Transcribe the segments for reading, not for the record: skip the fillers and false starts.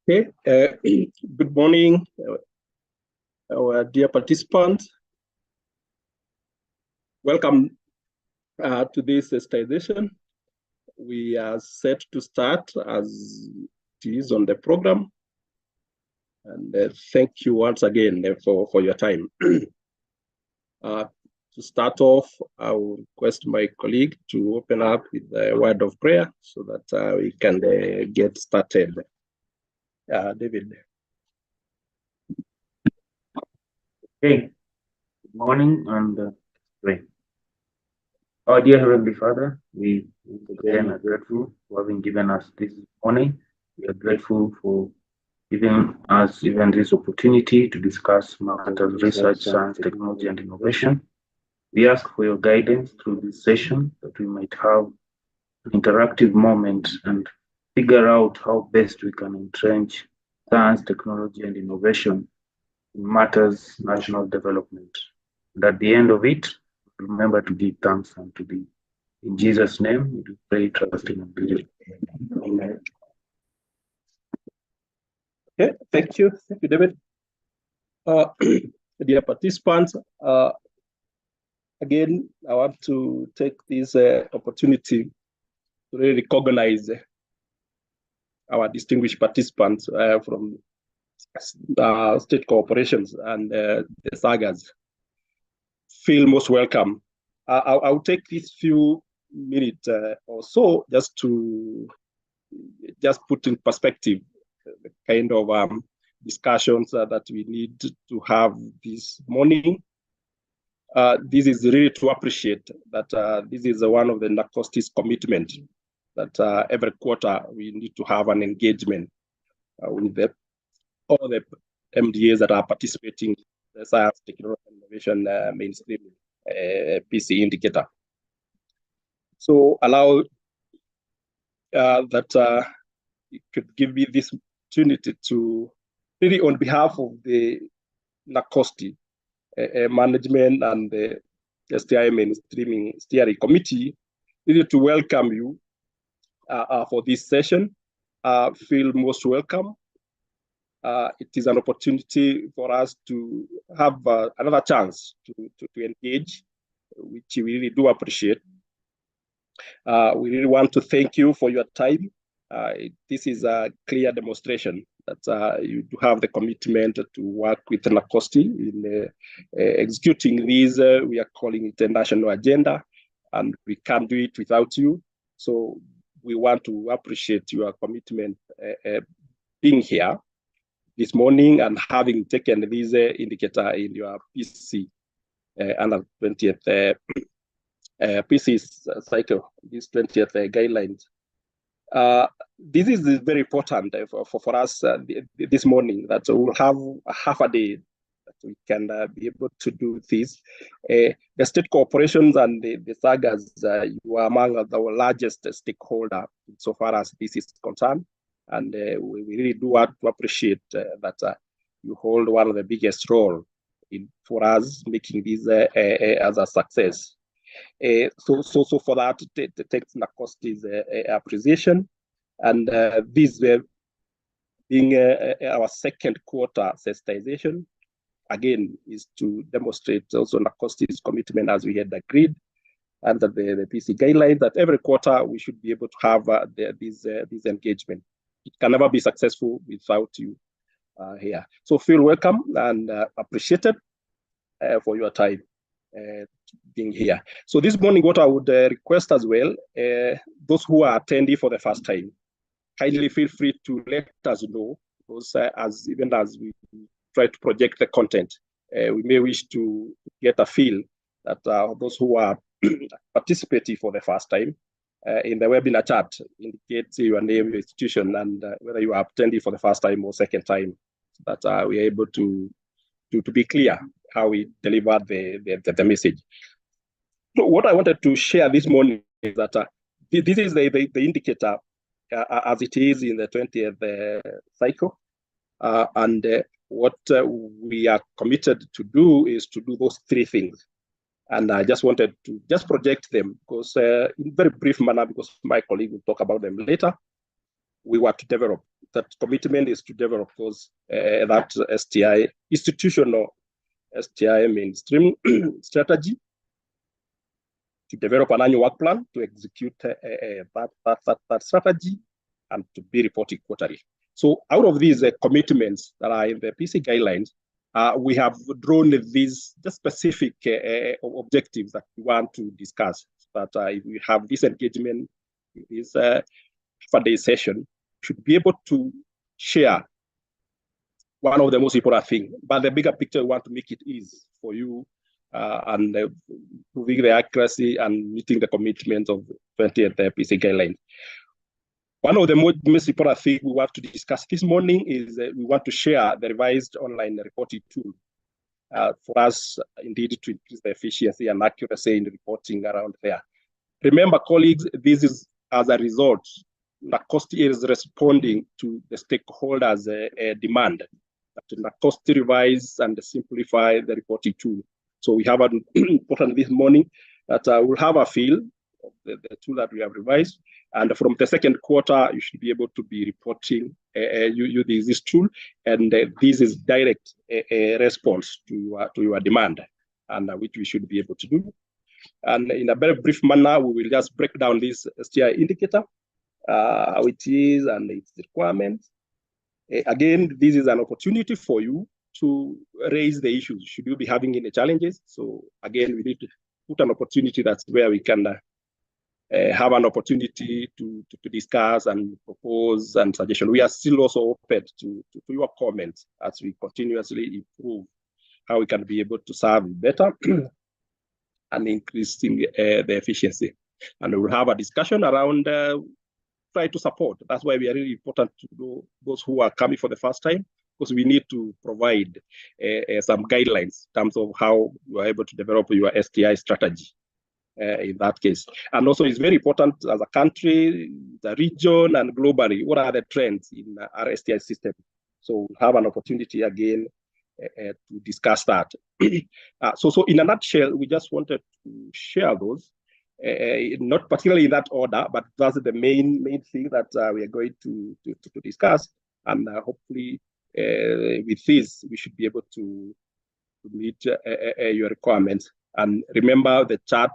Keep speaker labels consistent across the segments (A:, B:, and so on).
A: Okay, good morning, our dear participants. Welcome to this sensitization. We are set to start as it is on the program. And thank you once again for your time. To start off, I will request my colleague to open up with a word of prayer so that we can get started. David.
B: Hey, good morning and pray. Our dear Heavenly Father, we again are grateful for having given us this morning. We are grateful for giving us even this opportunity to discuss matters of research, science, technology, and innovation. We ask for your guidance through this session that we might have an interactive moment and figure out how best we can entrench science, technology, and innovation in matters national development. And at the end of it, remember to give thanks unto thee. In Jesus' name, we do pray, trusting and believing. Amen.
A: Okay, thank you, David. Dear participants, again, I want to take this opportunity to really recognize our distinguished participants from state corporations and the SAGAS. Feel most welcome. I'll take these few minutes or so just to put in perspective the kind of discussions that we need to have this morning. This is really to appreciate that this is one of the NACOST's commitment that every quarter we need to have an engagement with all the MDAs that are participating in the science, technology, and innovation mainstream PC indicator. So allow that you could give me this opportunity to really, on behalf of the NACOST management and the STI mainstreaming steering committee, really to welcome you for this session. Feel most welcome. It is an opportunity for us to have another chance to engage, which we really do appreciate. We really want to thank you for your time. This is a clear demonstration that you do have the commitment to work with NACOST in executing these. We are calling it a national agenda, and we can't do it without you. So we want to appreciate your commitment being here this morning and having taken this indicator in your PC under 20th PC cycle, this 20th guidelines. This is very important for us this morning, that we'll have half a day that we can be able to do this. The state corporations and the SAGAS, you are among our largest stakeholder so far as this is concerned. And we really do want to appreciate that you hold one of the biggest role for us making this as a success. So for that, thanks NACOST's appreciation. And this being our second quarter sensitization, again, is to demonstrate also NACOST's commitment as we had agreed under the PC guidelines that every quarter we should be able to have this engagement. It can never be successful without you here. So feel welcome and appreciated for your time being here. So this morning, what I would request as well, those who are attending for the first time, kindly feel free to let us know, because even as we try to project the content, we may wish to get a feel that those who are participating for the first time in the webinar chat indicate your name, your institution, and whether you are attending for the first time or second time, so that we are able to be clear how we deliver the message. So what I wanted to share this morning is that this is the indicator as it is in the 20th cycle. And what we are committed to do is to do those three things. And I just wanted to just project them because in very brief manner, because my colleague will talk about them later, we were to develop. That commitment is to develop those that STI institutional STI mainstream strategy, to develop an annual work plan to execute that strategy and to be reporting quarterly. So out of these commitments that are in the PC guidelines, we have drawn these just specific objectives that we want to discuss. That if we have this engagement, this half-a-day session, should be able to share one of the most important things. But the bigger picture, we want to make it easy for you and proving the accuracy and meeting the commitments of 20th PC guidelines. One of the most important things we want to discuss this morning is we want to share the revised online reporting tool for us, indeed, to increase the efficiency and accuracy in the reporting around there. Remember, colleagues, this is as a result. NACOSTI is responding to the stakeholders' demand to NACOSTI revise and simplify the reporting tool. So we have an important this morning that we'll have a feel of the tool that we have revised. And from the second quarter, you should be able to be reporting using this tool. And this is direct response to your demand, and which we should be able to do. And in a very brief manner, we will just break down this STI indicator, how it is and its requirements. Again, this is an opportunity for you to raise the issues. Should you be having any challenges? So again, we need to put an opportunity that's where we can have an opportunity to discuss and propose and suggestion. We are still also open to your comments as we continuously improve how we can be able to serve better and increasing the efficiency. And we'll have a discussion around try to support. That's why we are really important to know those who are coming for the first time, because we need to provide some guidelines in terms of how you are able to develop your STI strategy in that case. And also it's very important as a country, the region, and globally, what are the trends in our STI system? So we'll have an opportunity again to discuss that. So in a nutshell, we just wanted to share those. Not particularly in that order, but that's the main thing that we are going to discuss. And hopefully with this, we should be able to meet your requirements. And remember the chat,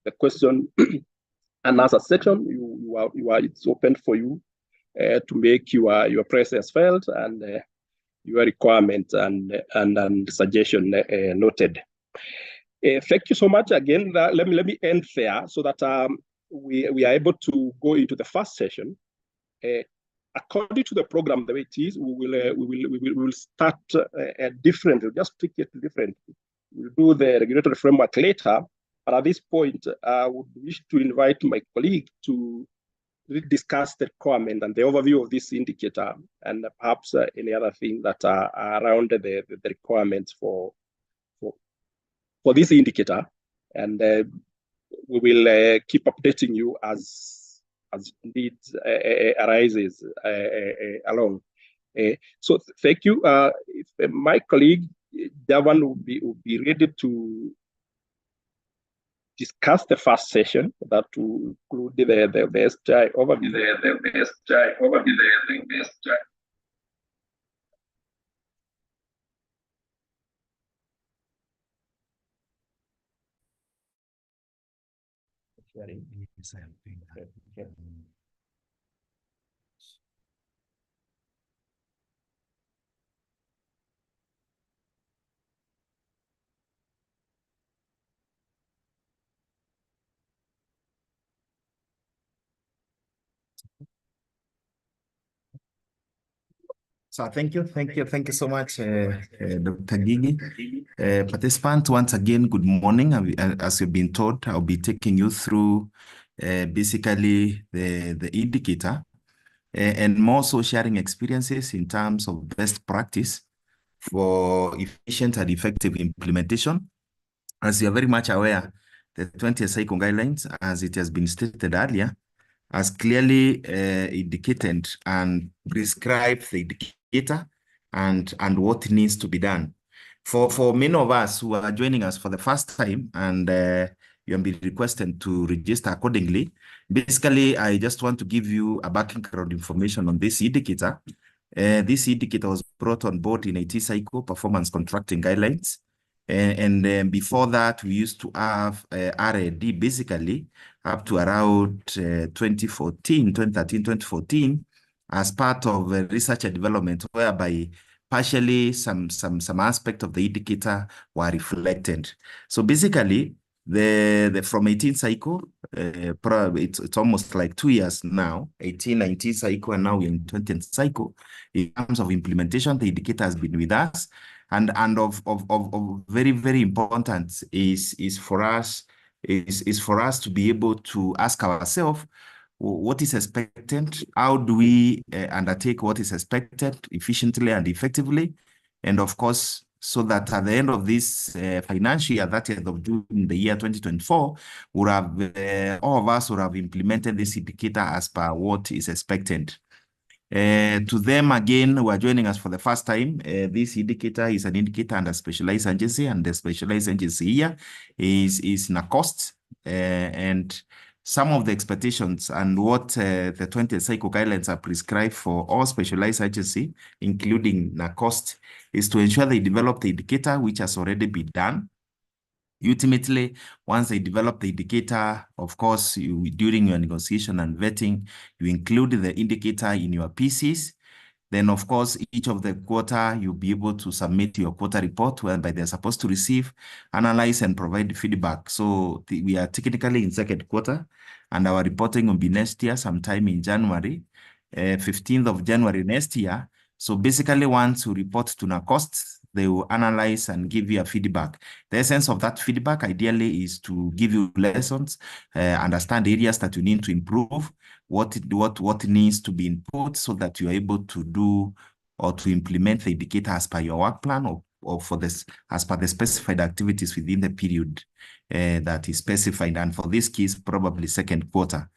A: the question and answer section, it's open for you to make your presence felt and your requirements and suggestion noted. Thank you so much again. Let me end there so that we are able to go into the first session. According to the program, the way it is, we will start differently. Just tweak it differently. We'll do the regulatory framework later, but at this point, I would wish to invite my colleague to really discuss the requirement and the overview of this indicator, and perhaps any other thing that are around the requirements for this indicator, and we will keep updating you as needs arises along. So thank you. If my colleague Javan will be ready to discuss the first session that will include the STI overview.
C: So thank you so much, Dr. Gigi. Participants, once again, good morning. As you've been told, I'll be taking you through basically the indicator and more so sharing experiences in terms of best practice for efficient and effective implementation. As you're very much aware, the 20th cycle guidelines, as it has been stated earlier, has clearly indicated and prescribed the indicator and what needs to be done. For many of us who are joining us for the first time and you have been requested to register accordingly, basically, I just want to give you a background information on this indicator. This indicator was brought on board in IT cycle performance contracting guidelines. And before that, we used to have R&D basically up to around 2013, 2014, as part of research and development, whereby partially some aspect of the indicator were reflected. So basically, the from 18 cycle, it's almost like 2 years now, 18, 19 cycle, and now we're in 20th cycle. In terms of implementation, the indicator has been with us. And of very, very important is for us to be able to ask ourselves what is expected, how do we undertake what is expected efficiently and effectively, and of course, so that at the end of this financial year, that is of June, the year 2024, would have all of us would have implemented this indicator as per what is expected. To them, again, who are joining us for the first time, this indicator is an indicator under specialized agency, and the specialized agency here is NACOST. And some of the expectations and what the 20th cycle guidelines are prescribed for all specialized agency, including NACOST, is to ensure they develop the indicator, which has already been done. Ultimately, once they develop the indicator, of course, during your negotiation and vetting, you include the indicator in your PCs. Then, of course, each of the quarter, you'll be able to submit your quarter report whereby they're supposed to receive, analyze, and provide feedback. So we are technically in second quarter, and our reporting will be next year, sometime in January, 15th of January next year. So basically, once you report to NACOST, they will analyze and give you a feedback. The essence of that feedback, ideally, is to give you lessons, understand areas that you need to improve, what needs to be input so that you are able to do or to implement the indicator as per your work plan or for this as per the specified activities within the period that is specified. And for this case, probably second quarter.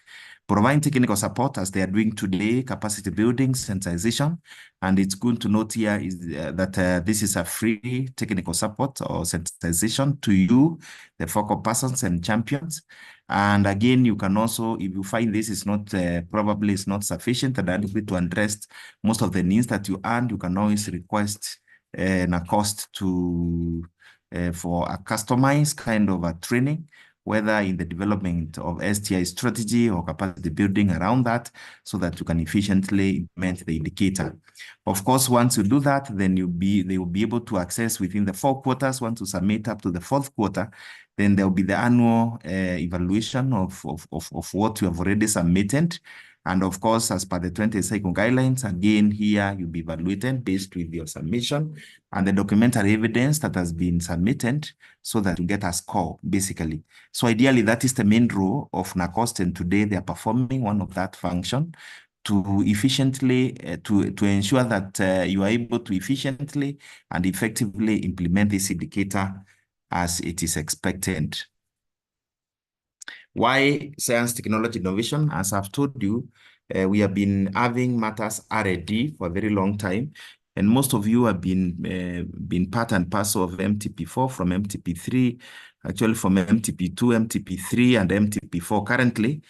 C: Providing technical support as they are doing today, capacity building, sensitization. And it's good to note here is that this is a free technical support or sensitization to you, the focal persons and champions. And again, you can also, if you find this is not, probably is not sufficient and adequate to address most of the needs that you earn, you can always request NACOST to, for a customized kind of a training, whether in the development of STI strategy or capacity building around that, so that you can efficiently implement the indicator. Of course, once you do that, then they will be able to access within the 4 quarters. Once you submit up to the 4th quarter, then there will be the annual evaluation of what you have already submitted. And of course, as per the 20th cycle guidelines, again, here you'll be evaluated based with your submission and the documentary evidence that has been submitted so that you get a score, basically. So ideally, that is the main role of NACOST, and today they are performing one of that function to efficiently, to ensure that you are able to efficiently and effectively implement this indicator as it is expected. Why science, technology, innovation? As I've told you, we have been having matters R&D for a very long time. And most of you have been part and parcel of MTP4 from MTP3, actually from MTP2, MTP3, and MTP4 currently.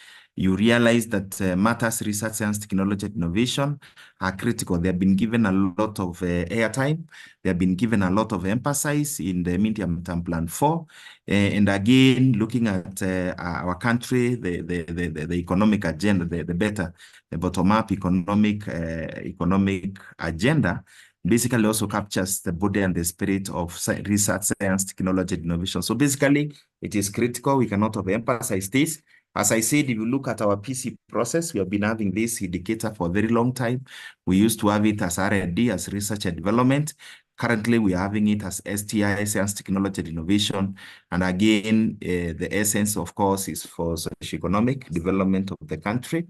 C: You realize that matters, research, science, technology, and innovation are critical. They have been given a lot of airtime. They have been given a lot of emphasis in the medium-term plan 4. And again, looking at our country, the economic agenda, the bottom-up economic agenda, basically also captures the body and the spirit of research, science, technology, and innovation. So basically, it is critical. We cannot overemphasize this. As I said, if you look at our PC process, we have been having this indicator for a very long time. We used to have it as R&D, as research and development. Currently, we are having it as STI, science, technology, and innovation. And again, the essence, of course, is for socioeconomic development of the country.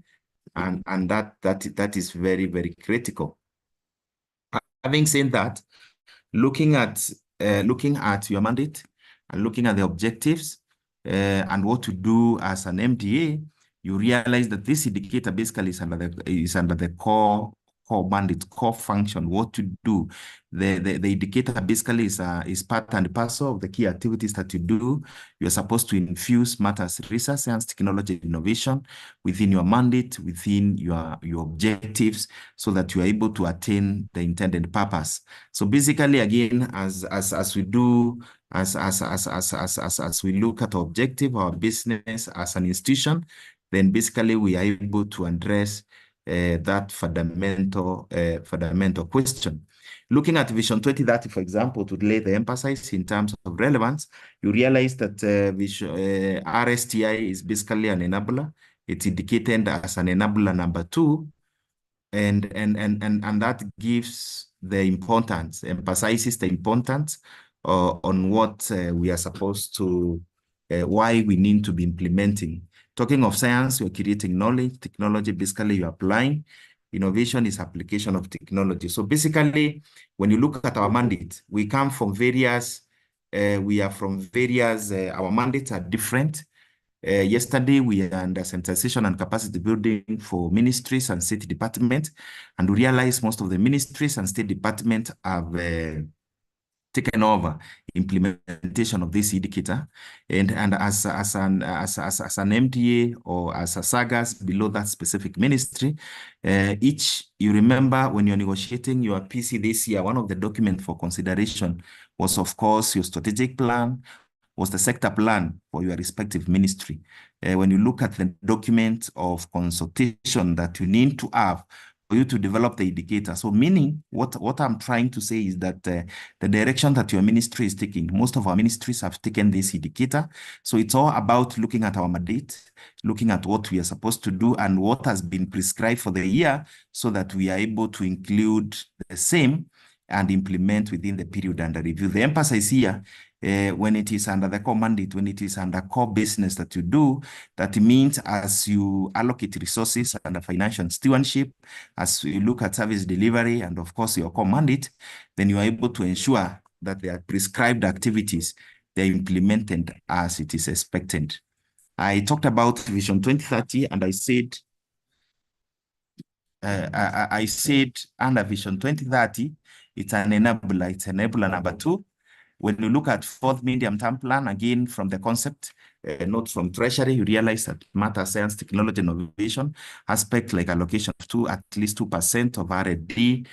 C: And that is very, very critical. Having said that, looking at your mandate and looking at the objectives, and what to do as an MDA, you realize that this indicator basically is under the core core mandate, core function, what to do. The indicator basically is part and parcel of the key activities that you do. You're supposed to infuse matters, research, science, technology, innovation within your mandate, within your objectives, so that you are able to attain the intended purpose. So basically, again, as we do, as we look at our objective, our business as an institution, then basically we are able to address that fundamental question. Looking at Vision 2030, for example, to lay the emphasis in terms of relevance, you realize that RSTI is basically an enabler. It's indicated as an enabler number 2, and that gives the importance, emphasizes the importance on what we are supposed to, why we need to be implementing. Talking of science, you're creating knowledge. Technology, basically you're applying. Innovation is application of technology. So basically, when you look at our mandate, we come from various, our mandates are different. Yesterday, we are under sensitization and capacity building for ministries and state departments, and we realized most of the ministries and state departments have taken over implementation of this indicator, and as an MTA or as a SAGAS below that specific ministry, you remember when you're negotiating your PC this year, one of the documents for consideration was, of course, your strategic plan, was the sector plan for your respective ministry. When you look at the document of consultation that you need to have for you to develop the indicator. So meaning, what I'm trying to say is that the direction that your ministry is taking, most of our ministries have taken this indicator. So it's all about looking at our mandate, looking at what we are supposed to do and what has been prescribed for the year, so that we are able to include the same and implement within the period under review. The emphasis here, when it is under the core mandate, when it is under core business that you do, that means as you allocate resources under financial stewardship, as you look at service delivery, and of course your core mandate, then you are able to ensure that the prescribed activities, they're implemented as it is expected. I talked about Vision 2030, and I said under Vision 2030, it's an enabler. It's enabler number 2. When you look at fourth medium-term plan, again, from the concept, not from Treasury, you realize that matter, science, technology, innovation aspect, like allocation of at least 2% of R&D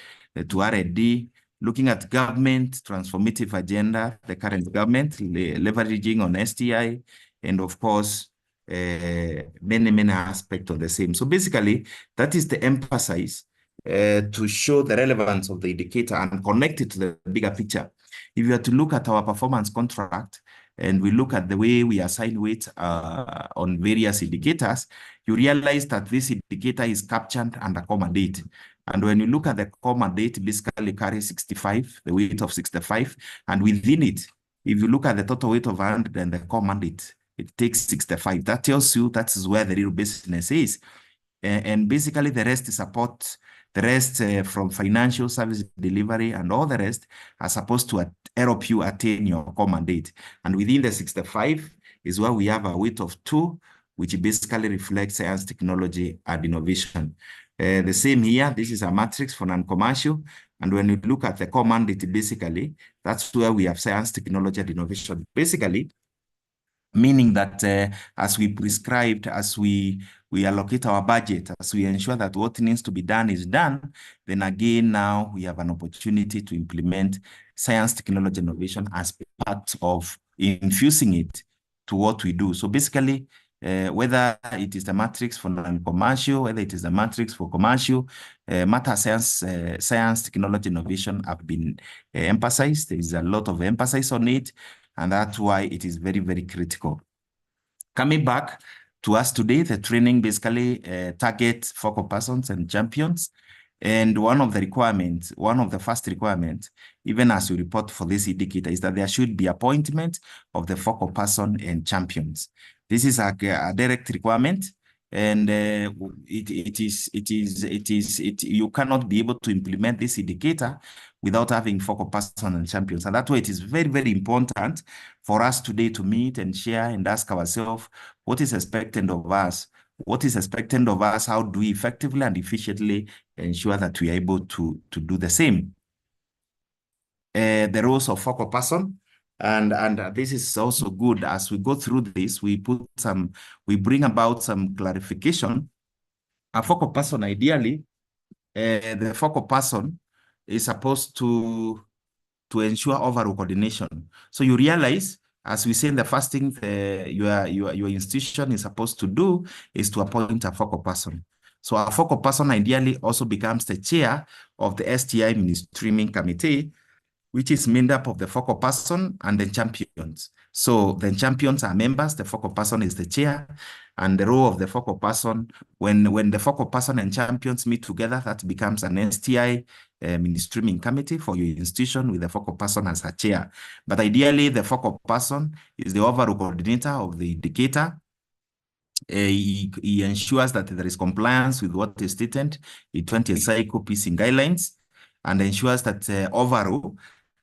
C: to R&D. Looking at government transformative agenda, the current government leveraging on STI, and of course, many aspects of the same. So basically, that is the emphasis to show the relevance of the indicator and connect it to the bigger picture. If you are to look at our performance contract and we look at the way we assign weight on various indicators, you realize that this indicator is captured under core mandate. And when you look at the core mandate, basically carries 65, the weight of 65, and within it, if you look at the total weight of 100 and the core mandate, it takes 65. That tells you that is where the real business is. And basically the rest support, the rest from financial service delivery and all the rest are supposed to help you attain your core mandate. And within the 65 is where we have a weight of 2, which basically reflects science, technology, and innovation. The same here, this is a matrix for non-commercial. And when you look at the core mandate, basically, that's where we have science, technology, and innovation. Basically, meaning that as we prescribed, as we allocate our budget, as we ensure that what needs to be done is done, then again, now we have an opportunity to implement science, technology, innovation as part of infusing it to what we do. So basically, whether it is the matrix for non-commercial, whether it is the matrix for commercial, matter science, technology, innovation have been emphasized. There is a lot of emphasis on it, and that's why it is very, very critical. Coming back to us today, the training basically targets focal persons and champions. And one of the first requirements, even as you report for this indicator, is that there should be appointment of the focal person and champions. This is a direct requirement, and you cannot be able to implement this indicator without having focal person and champions. And that's why it is very, very important for us today to meet and share and ask ourselves what is expected of us what is expected of us, how do we effectively and efficiently ensure that we are able to do the same. The roles of focal person, and this is also good. As we go through this, we bring about some clarification. A focal person, ideally, the focal person is supposed to ensure overall coordination. So you realize, as we say in the first thing, your institution is supposed to do is to appoint a focal person. So a focal person ideally also becomes the chair of the STI mainstreaming committee, which is made up of the focal person and the champions. So the champions are members, the focal person is the chair, and the role of the focal person, when the focal person and champions meet together, that becomes an STI mainstreaming committee for your institution with the focal person as a chair. But ideally, the focal person is the overall coordinator of the indicator. He ensures that there is compliance with what is stated in 20th cycle pacing guidelines, and ensures that overall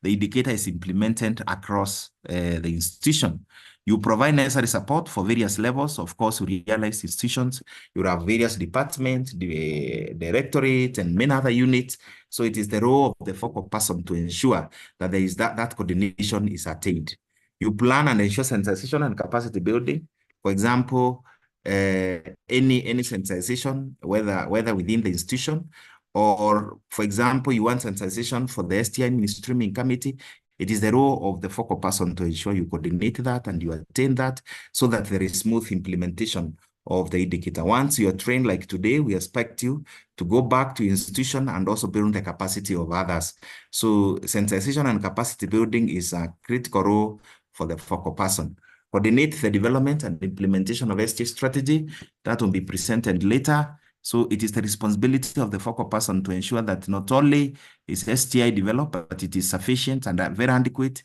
C: the indicator is implemented across the institution. You provide necessary support for various levels. Of course, you realize institutions, you have various departments, the directorate, and many other units. So it is the role of the focal person to ensure that there is that coordination is attained. You plan and ensure sensitization and capacity building. For example, any sensitization, whether within the institution, or, for example, you want sensitization for the STI mainstreaming committee, it is the role of the focal person to ensure you coordinate that and you attain that so that there is smooth implementation of the indicator. Once you are trained like today, we expect you to go back to institution and also build the capacity of others. So sensitization and capacity building is a critical role for the focal person. Coordinate the development and implementation of STI strategy. That will be presented later. So it is the responsibility of the focal person to ensure that not only is STI developed, but it is sufficient and very adequate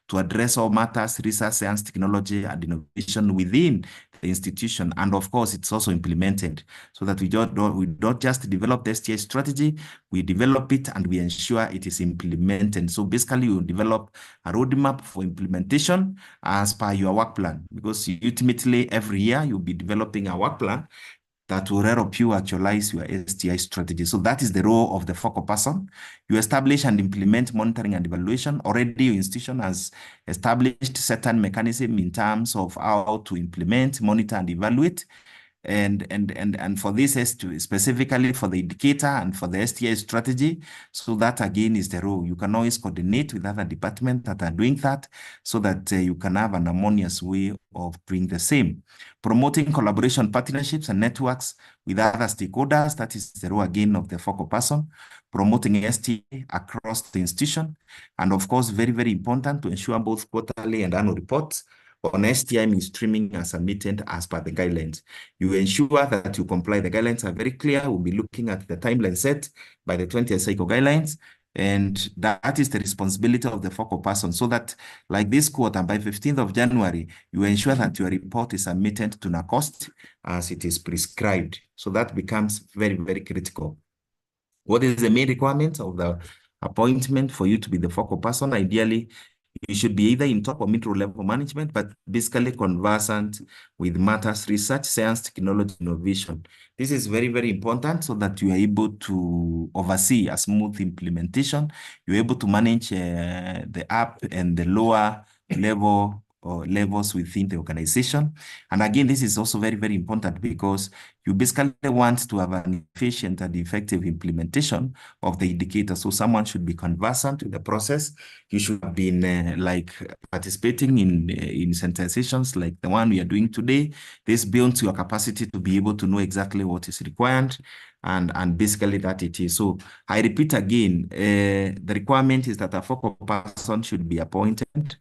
C: to address all matters, research, science, technology, and innovation within the institution. And of course, it's also implemented so that we don't just develop the STI strategy, we develop it and we ensure it is implemented. So basically, we develop a roadmap for implementation as per your work plan, because ultimately every year you'll be developing a work plan that will help you actualize your STI strategy. So that is the role of the focal person. You establish and implement monitoring and evaluation. Already your institution has established certain mechanism in terms of how to implement, monitor, and evaluate. And for this, specifically for the indicator and for the STI strategy, so that again is the role. You can always coordinate with other departments that are doing that so that you can have an harmonious way of doing the same. Promoting collaboration, partnerships, and networks with other stakeholders, that is the role again of the focal person. Promoting STI across the institution. And of course, very, very important to ensure both quarterly and annual reports on STI mainstreaming are submitted as per the guidelines. You ensure that you comply. The guidelines are very clear. We'll be looking at the timeline set by the 20th cycle guidelines. And that is the responsibility of the focal person, so that like this quarter, by 15th of January, you ensure that your report is submitted to NACOST as it is prescribed. So that becomes very, very critical. What is the main requirement of the appointment for you to be the focal person? Ideally, you should be either in top or middle level management, but basically conversant with matters, research, science, technology, innovation. This is very, very important so that you are able to oversee a smooth implementation. You're able to manage the up and the lower level or levels within the organization. And again, this is also very, very important because you basically want to have an efficient and effective implementation of the indicator. So someone should be conversant with the process. You should have been like participating in sensitizations like the one we are doing today. This builds your capacity to be able to know exactly what is required and basically that it is. So I repeat again, the requirement is that a focal person should be appointed.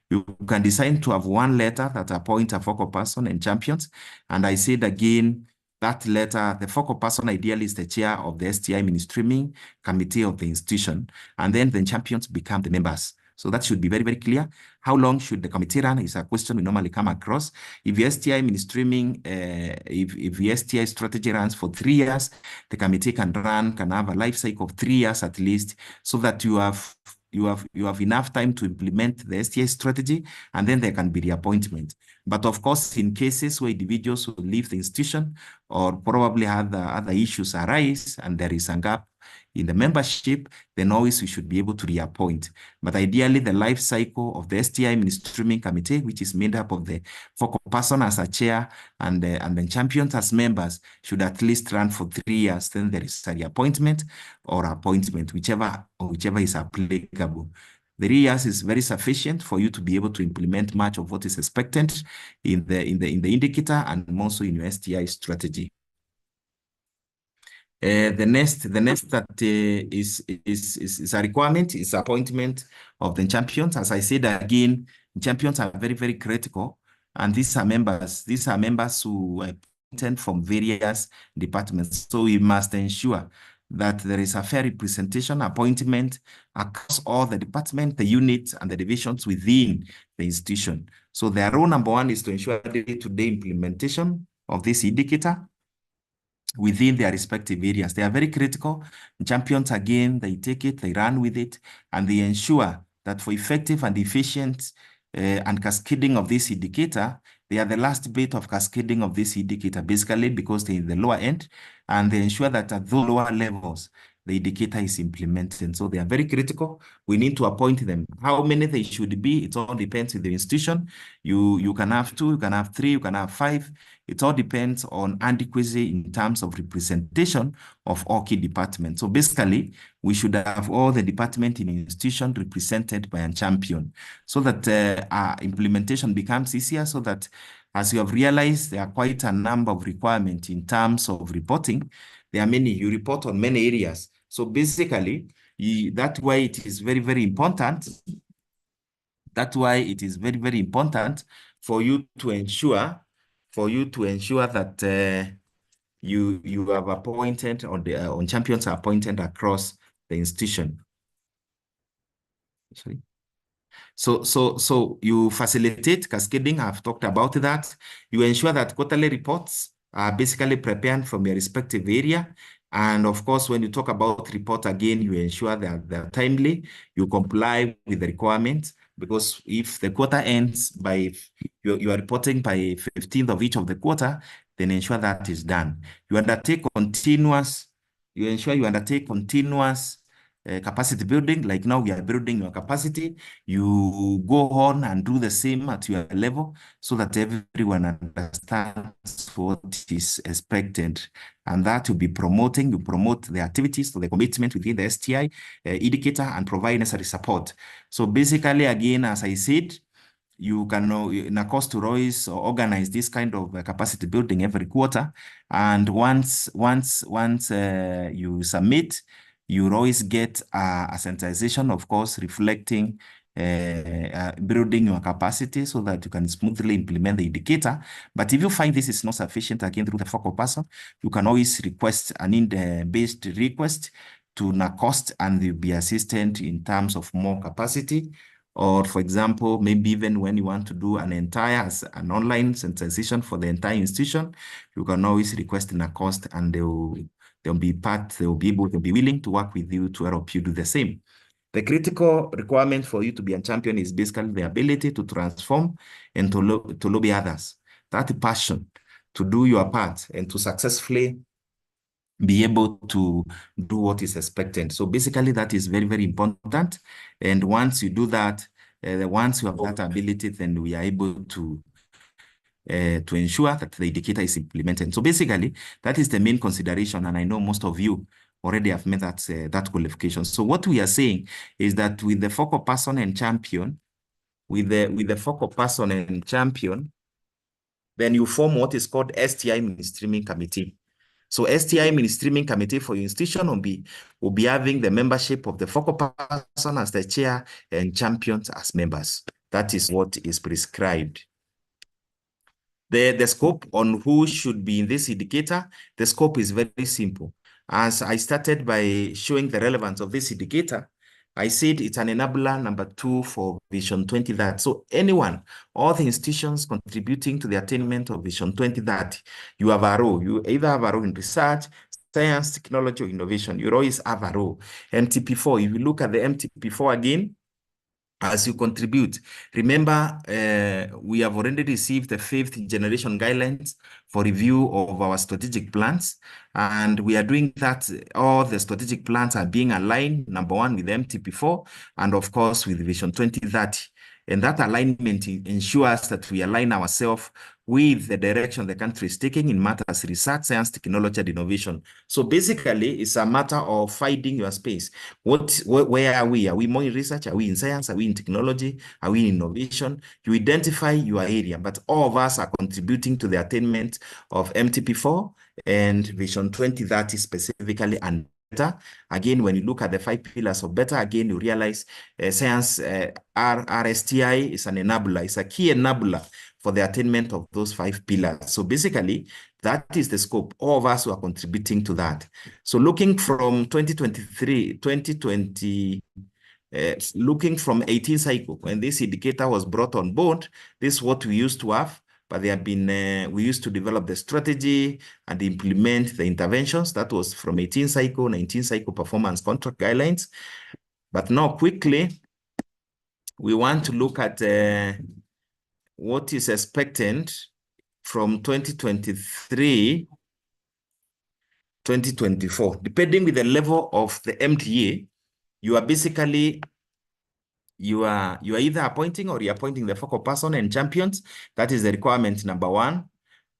C: You can decide to have one letter that appoints a focal person and champions. And I said again, that letter, the focal person ideally is the chair of the STI mainstreaming committee of the institution. And then the champions become the members. So that should be very, very clear. How long should the committee run is a question we normally come across. If the STI mainstreaming, if the STI strategy runs for 3 years, the committee can have a life cycle of 3 years at least, so that you have enough time to implement the STI strategy, and then there can be reappointment. But of course, in cases where individuals will leave the institution or probably other issues arise and there is a gap in the membership, then always we should be able to reappoint. But ideally, the life cycle of the STI Ministerial Committee, which is made up of the focal person as a chair and the champions as members, should at least run for 3 years. Then there is a reappointment or appointment, whichever is applicable. 3 years is very sufficient for you to be able to implement much of what is expected in the indicator and also in your STI strategy. The next that is a requirement is appointment of the champions. As I said again, champions are very, very critical, and these are members who are appointed from various departments. So we must ensure that there is a fair representation appointment across all the departments, the units, and the divisions within the institution. So their role number one is to ensure day-to-day implementation of this indicator within their respective areas. They are very critical. Champions, again, they take it, they run with it, and they ensure that for effective and efficient and cascading of this indicator, they are the last bit of cascading of this indicator, basically because they're in the lower end, and they ensure that at those lower levels, the indicator is implemented. And so they are very critical. We need to appoint them. How many they should be, it all depends on the institution. You can have 2, you can have 3, you can have 5. It all depends on adequacy in terms of representation of all key departments. So basically, we should have all the department in an institution represented by a champion so that our implementation becomes easier, so that as you have realized, there are quite a number of requirements in terms of reporting. There are many, you report on many areas. So basically, that's why it is very, very important. That's why it is very, very important for you to ensure that you have appointed on champions are appointed across the institution. Sorry. So you facilitate cascading. I've talked about that. You ensure that quarterly reports are basically prepared from your respective area. And of course, when you talk about report again, you ensure that they're timely, you comply with the requirements, because if the quarter ends by, you are reporting by 15th of each of the quarter, then ensure that is done. You ensure you undertake continuous capacity building. Like now we are building your capacity. You go on and do the same at your level so that everyone understands what is expected. And that will be promoting. You promote the activities to the commitment within the STI indicator and provide necessary support. So basically, again, as I said, you can, in a cost to Royce, organize this kind of capacity building every quarter. And once you submit, you always get a sensitization, of course, reflecting building your capacity so that you can smoothly implement the indicator. But if you find this is not sufficient, again, through the focal person, you can always request an in-based request to NACOST, and you'll be assisted in terms of more capacity. Or, for example, maybe even when you want to do an online sensitization for the entire institution, you can always request NACOST, and they'll be willing to work with you to help you do the same. The critical requirement for you to be a champion is basically the ability to transform and to lobby others. That passion to do your part and to successfully be able to do what is expected. So basically that is very, very important. And once you do that, once you have that ability, then we are able to ensure that the indicator is implemented. So basically, that is the main consideration. And I know most of you already have made that qualification. So what we are saying is that with the focal person and champion, then you form what is called STI Ministerial Committee. So STI Ministerial Committee for your institution will be having the membership of the focal person as the chair and champions as members. That is what is prescribed. The scope on who should be in this indicator, the scope is very simple. As I started by showing the relevance of this indicator, I said it's an enabler number 2 for Vision 2030. So anyone, all the institutions contributing to the attainment of Vision 2030, you have a role. You either have a role in research, science, technology, or innovation. You always have a role. MTP4, if you look at the MTP4 again, as you contribute. Remember, we have already received the 5th generation guidelines for review of our strategic plans, and we are doing that. All the strategic plans are being aligned, number one, with MTP4, and of course, with Vision 2030. And that alignment ensures that we align ourselves with the direction the country is taking in matters research, science, technology, and innovation. So basically, it's a matter of finding your space. Where are we? Are we more in research? Are we in science? Are we in technology? Are we in innovation? You identify your area, but all of us are contributing to the attainment of MTP4 and Vision 2030 specifically, and better. Again, when you look at the 5 pillars of better, again, you realize science, our STI is an enabler, it's a key enabler for the attainment of those 5 pillars. So basically, that is the scope. All of us who are contributing to that. So looking from 2020, looking from 18 cycle, when this indicator was brought on board, this is what we used to have. But they have been, we used to develop the strategy and implement the interventions. That was from 18 cycle, 19 cycle performance contract guidelines. But now quickly, we want to look at what is expected from 2023, 2024. Depending with the level of the MTA, you are basically you are either appointing or you're appointing the focal person and champions. That is the requirement number 1.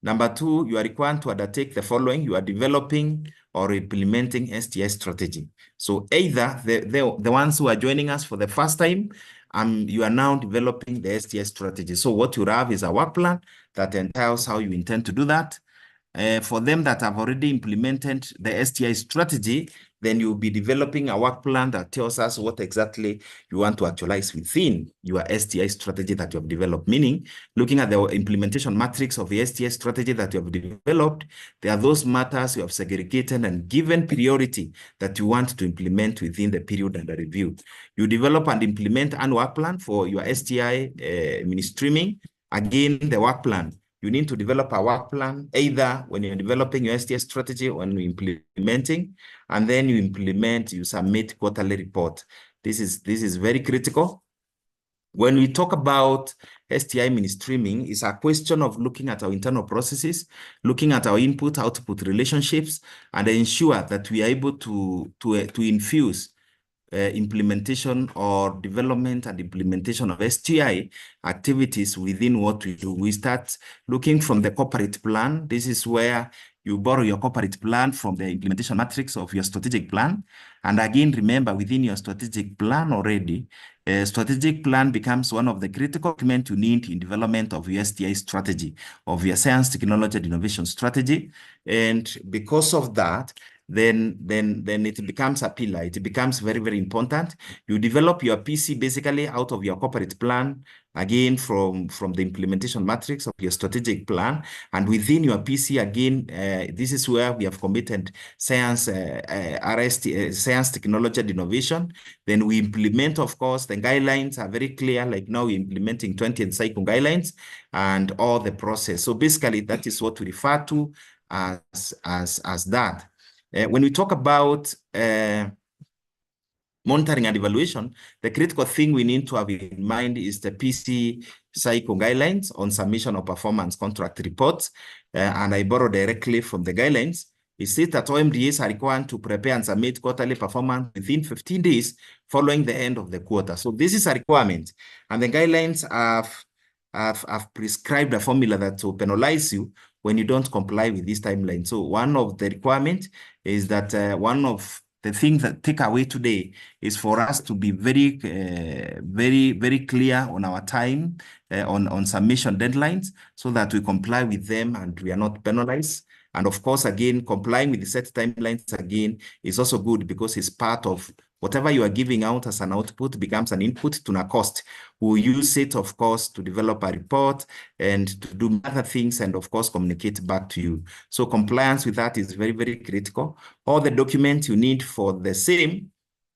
C: Number 2, you are required to undertake the following. You are developing or implementing STI strategy. So either the ones who are joining us for the first time, you are now developing the STI strategy. So what you have is a work plan that entails how you intend to do that. For them that have already implemented the STI strategy, then you'll be developing a work plan that tells us what exactly you want to actualize within your STI strategy that you have developed. Meaning, looking at the implementation matrix of the STI strategy that you have developed, there are those matters you have segregated and given priority that you want to implement within the period under review. You develop and implement an work plan for your STI mainstreaming. Again, the work plan. You need to develop a work plan, either when you're developing your STI strategy or when you're implementing, and then you submit quarterly report. This is very critical. When we talk about STI mainstreaming, it's a question of looking at our internal processes, looking at our input-output relationships, and ensure that we are able to infuse implementation or development and implementation of STI activities within what we do. We start looking from the corporate plan. This is where you borrow your corporate plan from the implementation matrix of your strategic plan. And again, remember, within your strategic plan already, strategic plan becomes one of the critical documents you need in development of your STI strategy, of your science, technology, and innovation strategy. And because of that, then it becomes a pillar. It becomes very, very important. You develop your PC basically out of your corporate plan, again, from the implementation matrix of your strategic plan. And within your PC, again, this is where we have committed science, science, technology, and innovation. Then we implement, of course, the guidelines are very clear. Like now we're implementing 20th cycle guidelines and all the process. So basically, that is what we refer to as that. When we talk about monitoring and evaluation, the critical thing we need to have in mind is the PC cycle guidelines on submission of performance contract reports. And I borrow directly from the guidelines. It says that OMDAs are required to prepare and submit quarterly performance within 15 days following the end of the quarter. So this is a requirement. And the guidelines have prescribed a formula that will penalize you when you don't comply with this timeline. So one of the requirements is that one of the things that take away today is for us to be very, very clear on our time, on submission deadlines, so that we comply with them and we are not penalized. And of course, again, complying with the set timelines again is also good because it's part of whatever you are giving out as an output becomes an input to a cost. We'll use it, of course, to develop a report and to do other things and, of course, communicate back to you. So compliance with that is very, very critical. All the documents you need for the same,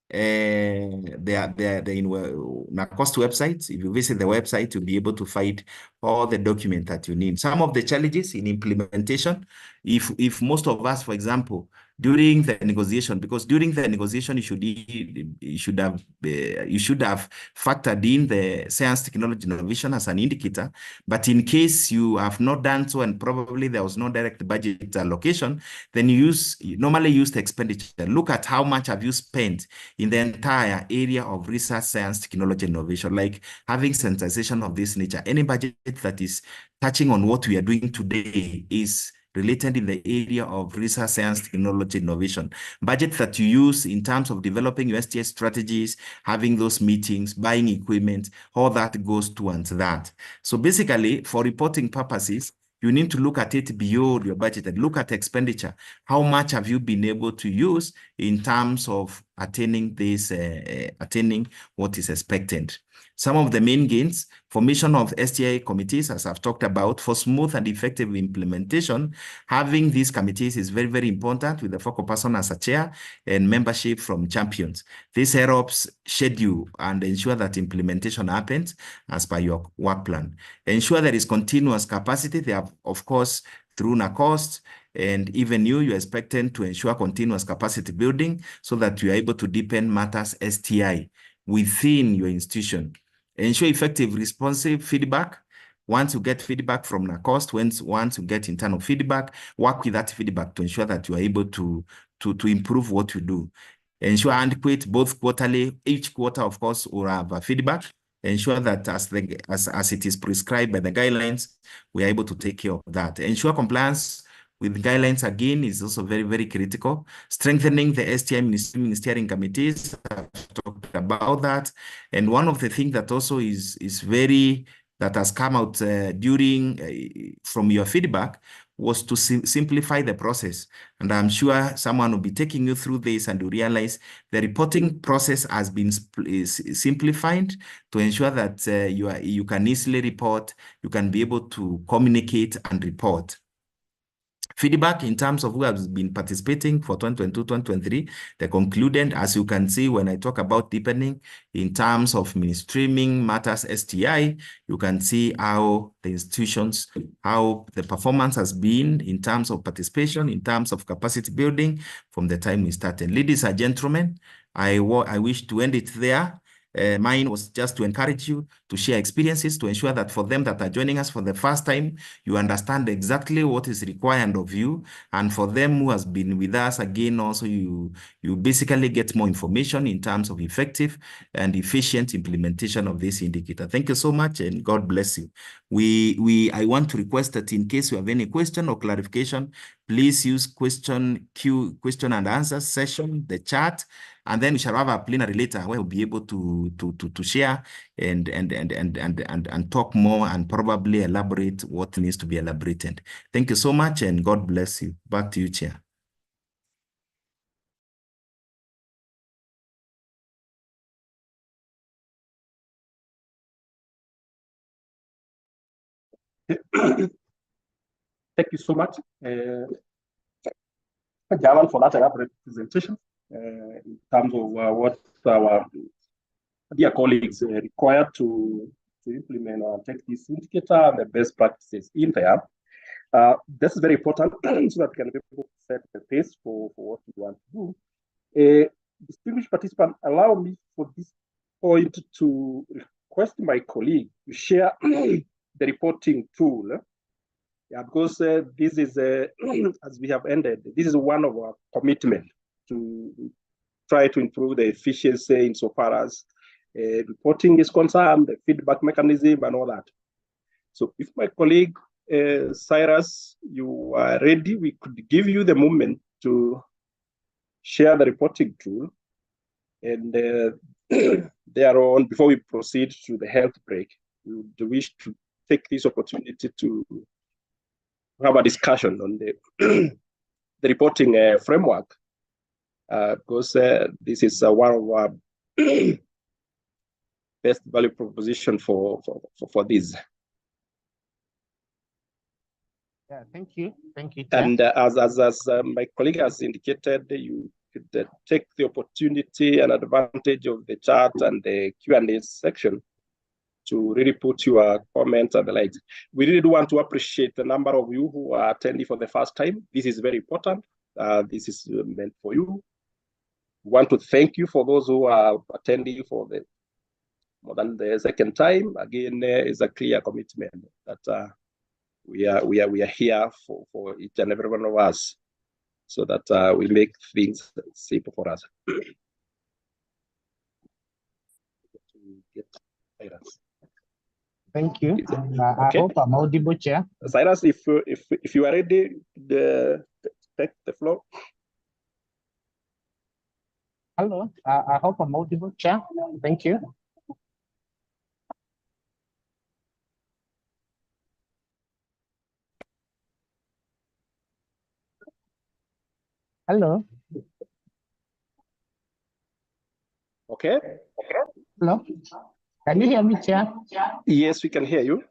C: they are in NACOST website. If you visit the website, you'll be able to find all the documents that you need. Some of the challenges in implementation, if most of us, for example, during the negotiation, because during the negotiation you should have factored in the science, technology, innovation as an indicator. But in case you have not done so and probably there was no direct budget allocation, then you normally use the expenditure. Look at how much have you spent in the entire area of research, science, technology, innovation, like having sensitization of this nature. Any budget that is touching on what we are doing today is related in the area of research, science, technology, innovation. Budget that you use in terms of developing your STI strategies, having those meetings, buying equipment, all that goes towards that. So basically, for reporting purposes, you need to look at it beyond your budget and look at expenditure. How much have you been able to use in terms of attaining this, attaining what is expected? Some of the main gains: formation of STI committees, as I've talked about, for smooth and effective implementation. Having these committees is very, very important, with the focal person as a chair and membership from champions. This helps schedule and ensure that implementation happens as per your work plan. Ensure there is continuous capacity. They have, of course, through NACOST, and even you're expected to ensure continuous capacity building so that you are able to deepen matters STI within your institution. Ensure effective, responsive feedback. Once you get feedback from NACOST, once you get internal feedback, work with that feedback to ensure that you are able to improve what you do. Ensure adequate both quarterly. Each quarter, of course, will have a feedback. Ensure that as it is prescribed by the guidelines, we are able to take care of that. Ensure compliance with guidelines, again, is also very, very critical. Strengthening the STI ministerial committees, I've talked about that. And one of the things that also is that has come out from your feedback was to simplify the process. And I'm sure someone will be taking you through this and you realize the reporting process has been simplified to ensure that you can easily report, you can be able to communicate and report. Feedback in terms of who has been participating for 2022-2023, they concluded, as you can see, when I talk about deepening in terms of mainstreaming matters STI, you can see how the institutions, how the performance has been in terms of participation, in terms of capacity building from the time we started. Ladies and gentlemen, I wish to end it there. Mine was just to encourage you to share experiences, to ensure that for them that are joining us for the first time, you understand exactly what is required of you. And for them who has been with us again, also you basically get more information in terms of effective and efficient implementation of this indicator. Thank you so much, and God bless you. I want to request that in case you have any question or clarification, please use question and answer session, the chat, and then we shall have a plenary later where we'll be able to share and talk more and probably elaborate what needs to be elaborated. Thank you so much, and God bless you. Back to you, Chair.
A: Thank you so much, Jamal, for that elaborate presentation in terms of what our dear colleagues required to implement or take this indicator and the best practices in there. This is very important so that we can be able to set the pace for what we want to do. Distinguished participant, allow me for this point to request my colleague to share the reporting tool. Yeah, because this is, as we have ended, this is one of our commitment to try to improve the efficiency insofar as reporting is concerned, the feedback mechanism and all that. So if my colleague, Cyrus, you are ready, we could give you the moment to share the reporting tool. And thereon, before we proceed to the health break, we would wish to take this opportunity to have a discussion on the, the reporting framework, because this is one of our best value proposition for this.
D: Yeah, thank you.
A: And as my colleague has indicated, you could take the opportunity and advantage of the chat and the Q&A section to really put your comments and the likes. We really do want to appreciate the number of you who are attending for the first time. This is very important. this is meant for you. We want to thank you for those who are attending for the more than the second time. Again, is a clear commitment that we are here for each and every one of us, so that we make things simple for us.
D: Thank you.
A: Okay.
D: I hope I'm audible, Chair.
A: Cyrus, if you are ready, take the floor.
D: Hello. I hope I'm audible, Chair. Thank you. Hello.
A: Okay.
D: Hello. Can you hear me, Chair?
A: Yes, we can hear you.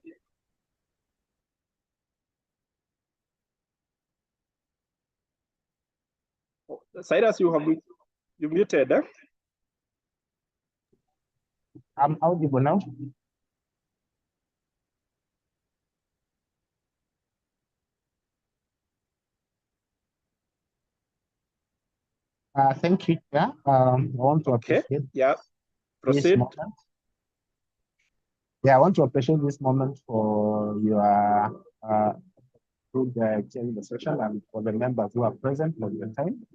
A: Cyrus, you muted.
D: I'm audible now. Thank you, Chair. I want to appreciate
A: Yeah.
D: this
A: Proceed.
D: moment. Yeah, I want to appreciate this moment for your good chairing the session and for the members who are present for the time.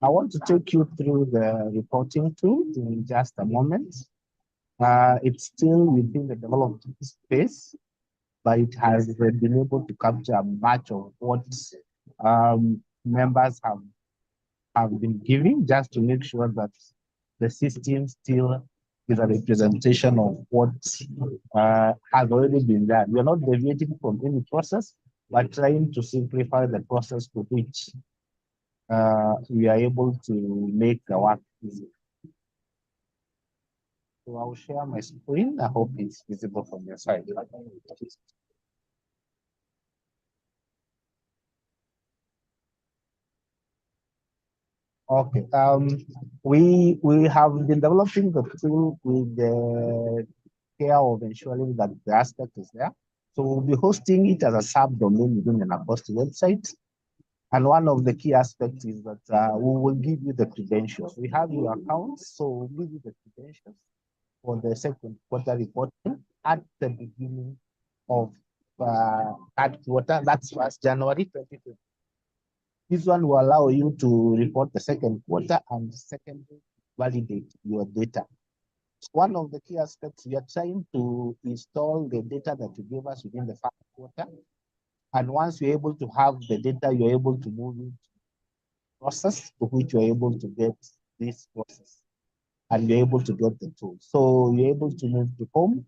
D: I want to take you through the reporting tool in just a moment. It's still within the developed space, but it has been able to capture much of what members have been giving, just to make sure that the system still is a representation of what has already been done. We're not deviating from any process, but trying to simplify the process to which we are able to make the work easy. So I'll share my screen. I hope it's visible from your side. Okay. We have been developing the tool with the care of ensuring that the aspect is there. So we'll be hosting it as a subdomain within the NACOST website. And one of the key aspects is that we will give you the credentials. We have your accounts, so we'll give you the credentials for the second quarter reporting at the beginning of that quarter. That's 1st January 2020. This one will allow you to report the second quarter and secondly validate your data. One of the key aspects, we are trying to install the data that you gave us within the 1st quarter. And once you're able to have the data, you're able to move into process to which you're able to get this process and you're able to get the tool. So you're able to move to home.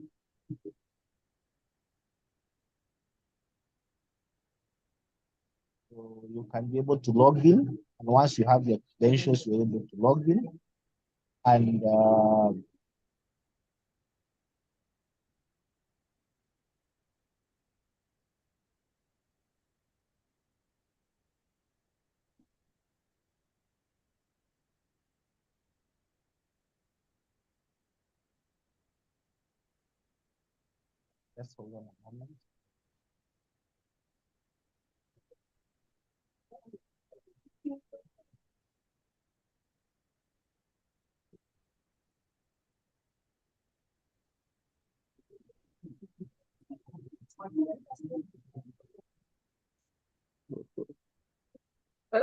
D: So you can be able to log in. And once you have your credentials, you're able to log in. And just hold on a moment.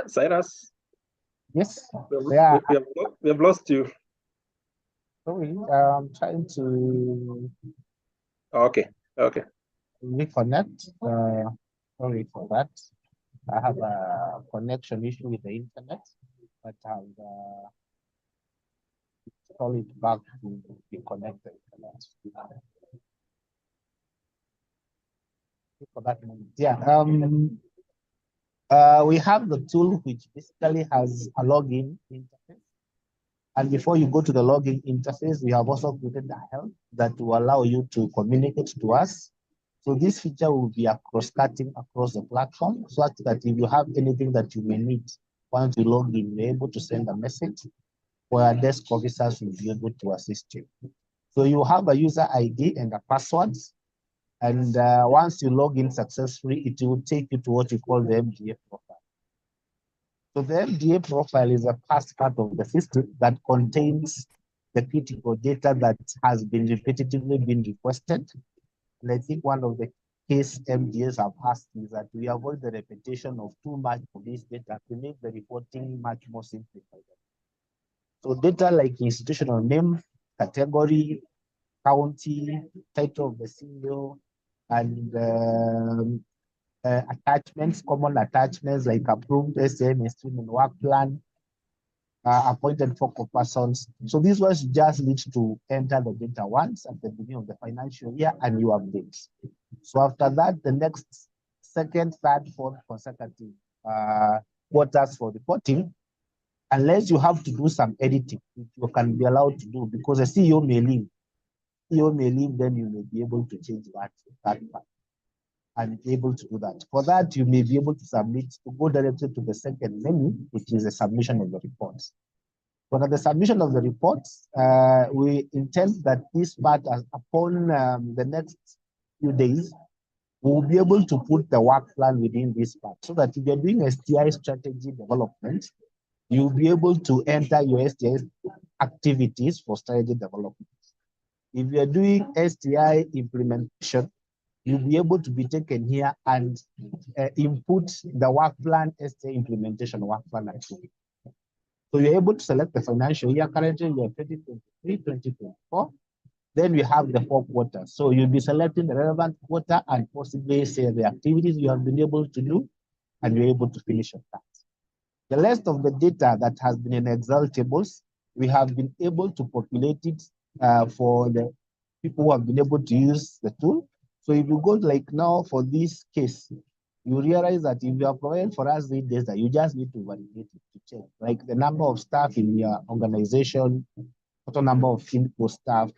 A: Cyrus?
D: Yes.
A: We have lost you.
D: Sorry, I'm trying to
A: Okay.
D: reconnect. Sorry for that. I have a connection issue with the internet, but I've call it back to be connected. For that moment. Yeah. We have the tool which basically has a login interface. And before you go to the login interface, we have also created a help that will allow you to communicate to us. So this feature will be cross-cutting across the platform, so that if you have anything that you may need once you log in, you're able to send a message where our desk officers will be able to assist you. So you have a user ID and a password. And once you log in successfully, it will take you to what you call the MDF profile. So the MDA profile is a first part of the system that contains the critical data that has been repetitively been requested. And I think one of the case MDAs have asked is that we avoid the repetition of too much of this data to make the reporting much more simplified. So data like institutional name, category, county, title of the CEO, and attachments, common attachments like approved SAM, stream and work plan, appointed focal persons. So these ones just need to enter the data once at the beginning of the financial year and you update. So after that, the next second, third, fourth consecutive quarters for reporting, unless you have to do some editing, which you can be allowed to do because the CEO may leave. CEO may leave, then you may be able to change that part and be able to do that. For that, you may be able to submit, to go directly to the second menu, which is the submission of the reports. For the submission of the reports, we intend that this part, upon the next few days, we'll be able to put the work plan within this part so that if you're doing STI strategy development, you'll be able to enter your STI activities for strategy development. If you're doing STI implementation, you'll be able to be taken here and input the work plan, STI implementation work plan activity. So you're able to select the financial year. Currently, you're 2023, 2024. Then we have the 4 quarters. So you'll be selecting the relevant quarter and possibly say the activities you have been able to do, and you're able to finish your task. The rest of the data that has been in Excel tables, we have been able to populate it for the people who have been able to use the tool. So if you go like now for this case, you realize that if you are providing for us the data, you just need to validate it to check, like the number of staff in your organization, total number of info staff,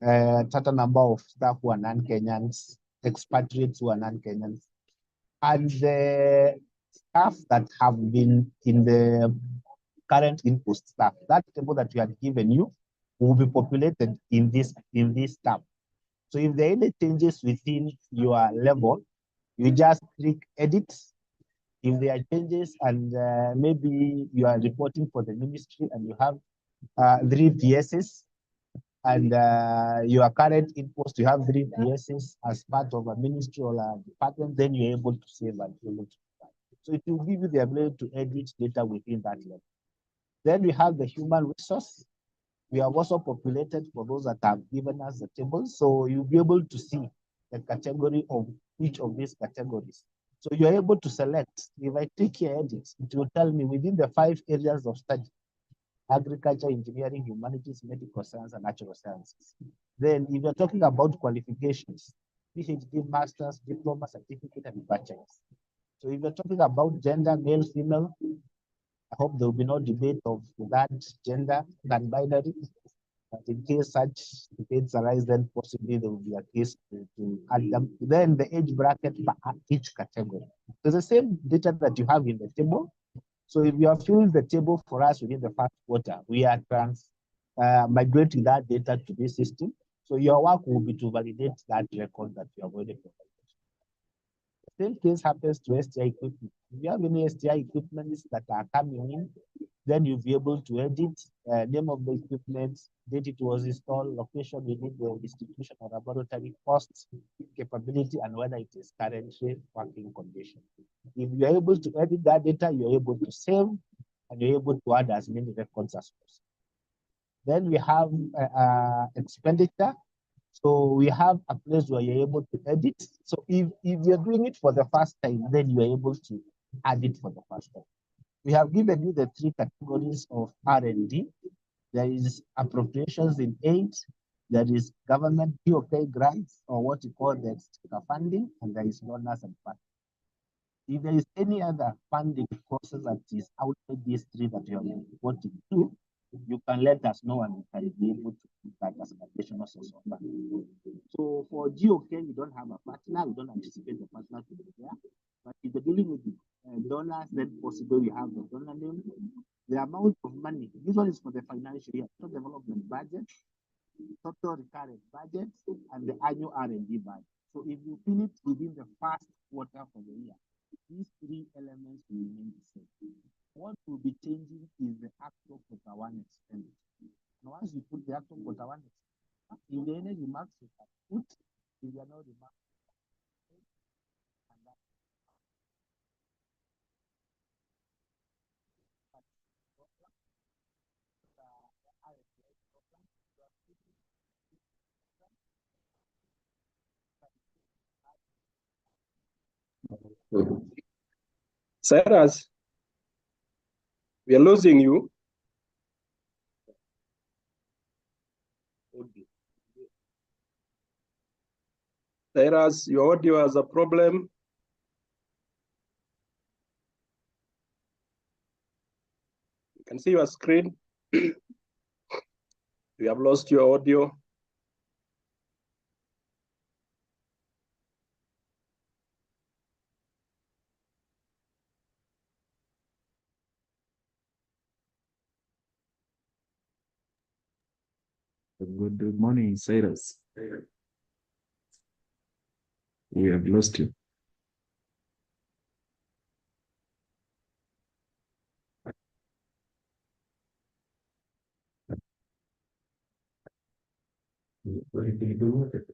D: total number of staff who are non-Kenyans, expatriates who are non-Kenyans, and the staff that have been in the current input staff. That table that we had given you will be populated in this tab. So if there are any changes within your level, you just click edit. If there are changes and maybe you are reporting for the ministry and you have 3 PSs and your current inputs, you have 3 PSs as part of a ministry or a department, then you're able to save and be able to do that. So it will give you the ability to edit data within that level. Then we have the human resource. We have also populated for those that have given us the table. So you'll be able to see the category of each of these categories. So you're able to select. If I click here, edit, it will tell me within the 5 areas of study: agriculture, engineering, humanities, medical science, and natural sciences. Then if you're talking about qualifications, PhD, master's, diploma, certificate, and bachelor's. So if you're talking about gender, male, female, I hope there will be no debate of that gender than binary. But in case such debates arise, then possibly there will be a case to add them. Then the age bracket for each category. So the same data that you have in the table. So if you are filling the table for us within the first quarter, we are migrating that data to this system. So your work will be to validate that record that you have already provided. The same case happens to STI equipment. If you have any STI equipment that are coming in, then you'll be able to edit name of the equipment, date it was installed, location within the institution or laboratory, costs, capability, and whether it is currently working condition. If you're able to edit that data, you're able to save and you're able to add as many records as possible. Then we have expenditure. So we have a place where you're able to edit. So if you're doing it for the first time, then you're able to add it for the first time. We have given you the 3 categories of R&D. There is appropriations in aid, there is government POK grants, or what you call the extra funding, and there is donors and partners. If there is any other funding process that is outside these 3 that you are reporting to, you can let us know and we can be able to put that as an additional source of funding. So for GOK, we don't have a partner, we don't anticipate the partner to be there. But if you're dealing with donors, then possibly we have the donor name, the amount of money. This one is for the financial year, total development budget, total recurrent budget, and the annual R&D budget. So if you fill it within the first quarter for the year, these 3 elements will remain the same. What
A: Cyrus, we are losing you. Cyrus, your audio has a problem. You can see your screen. We have lost your audio.
C: Good morning, Cyrus. We have lost you. What did you do with it?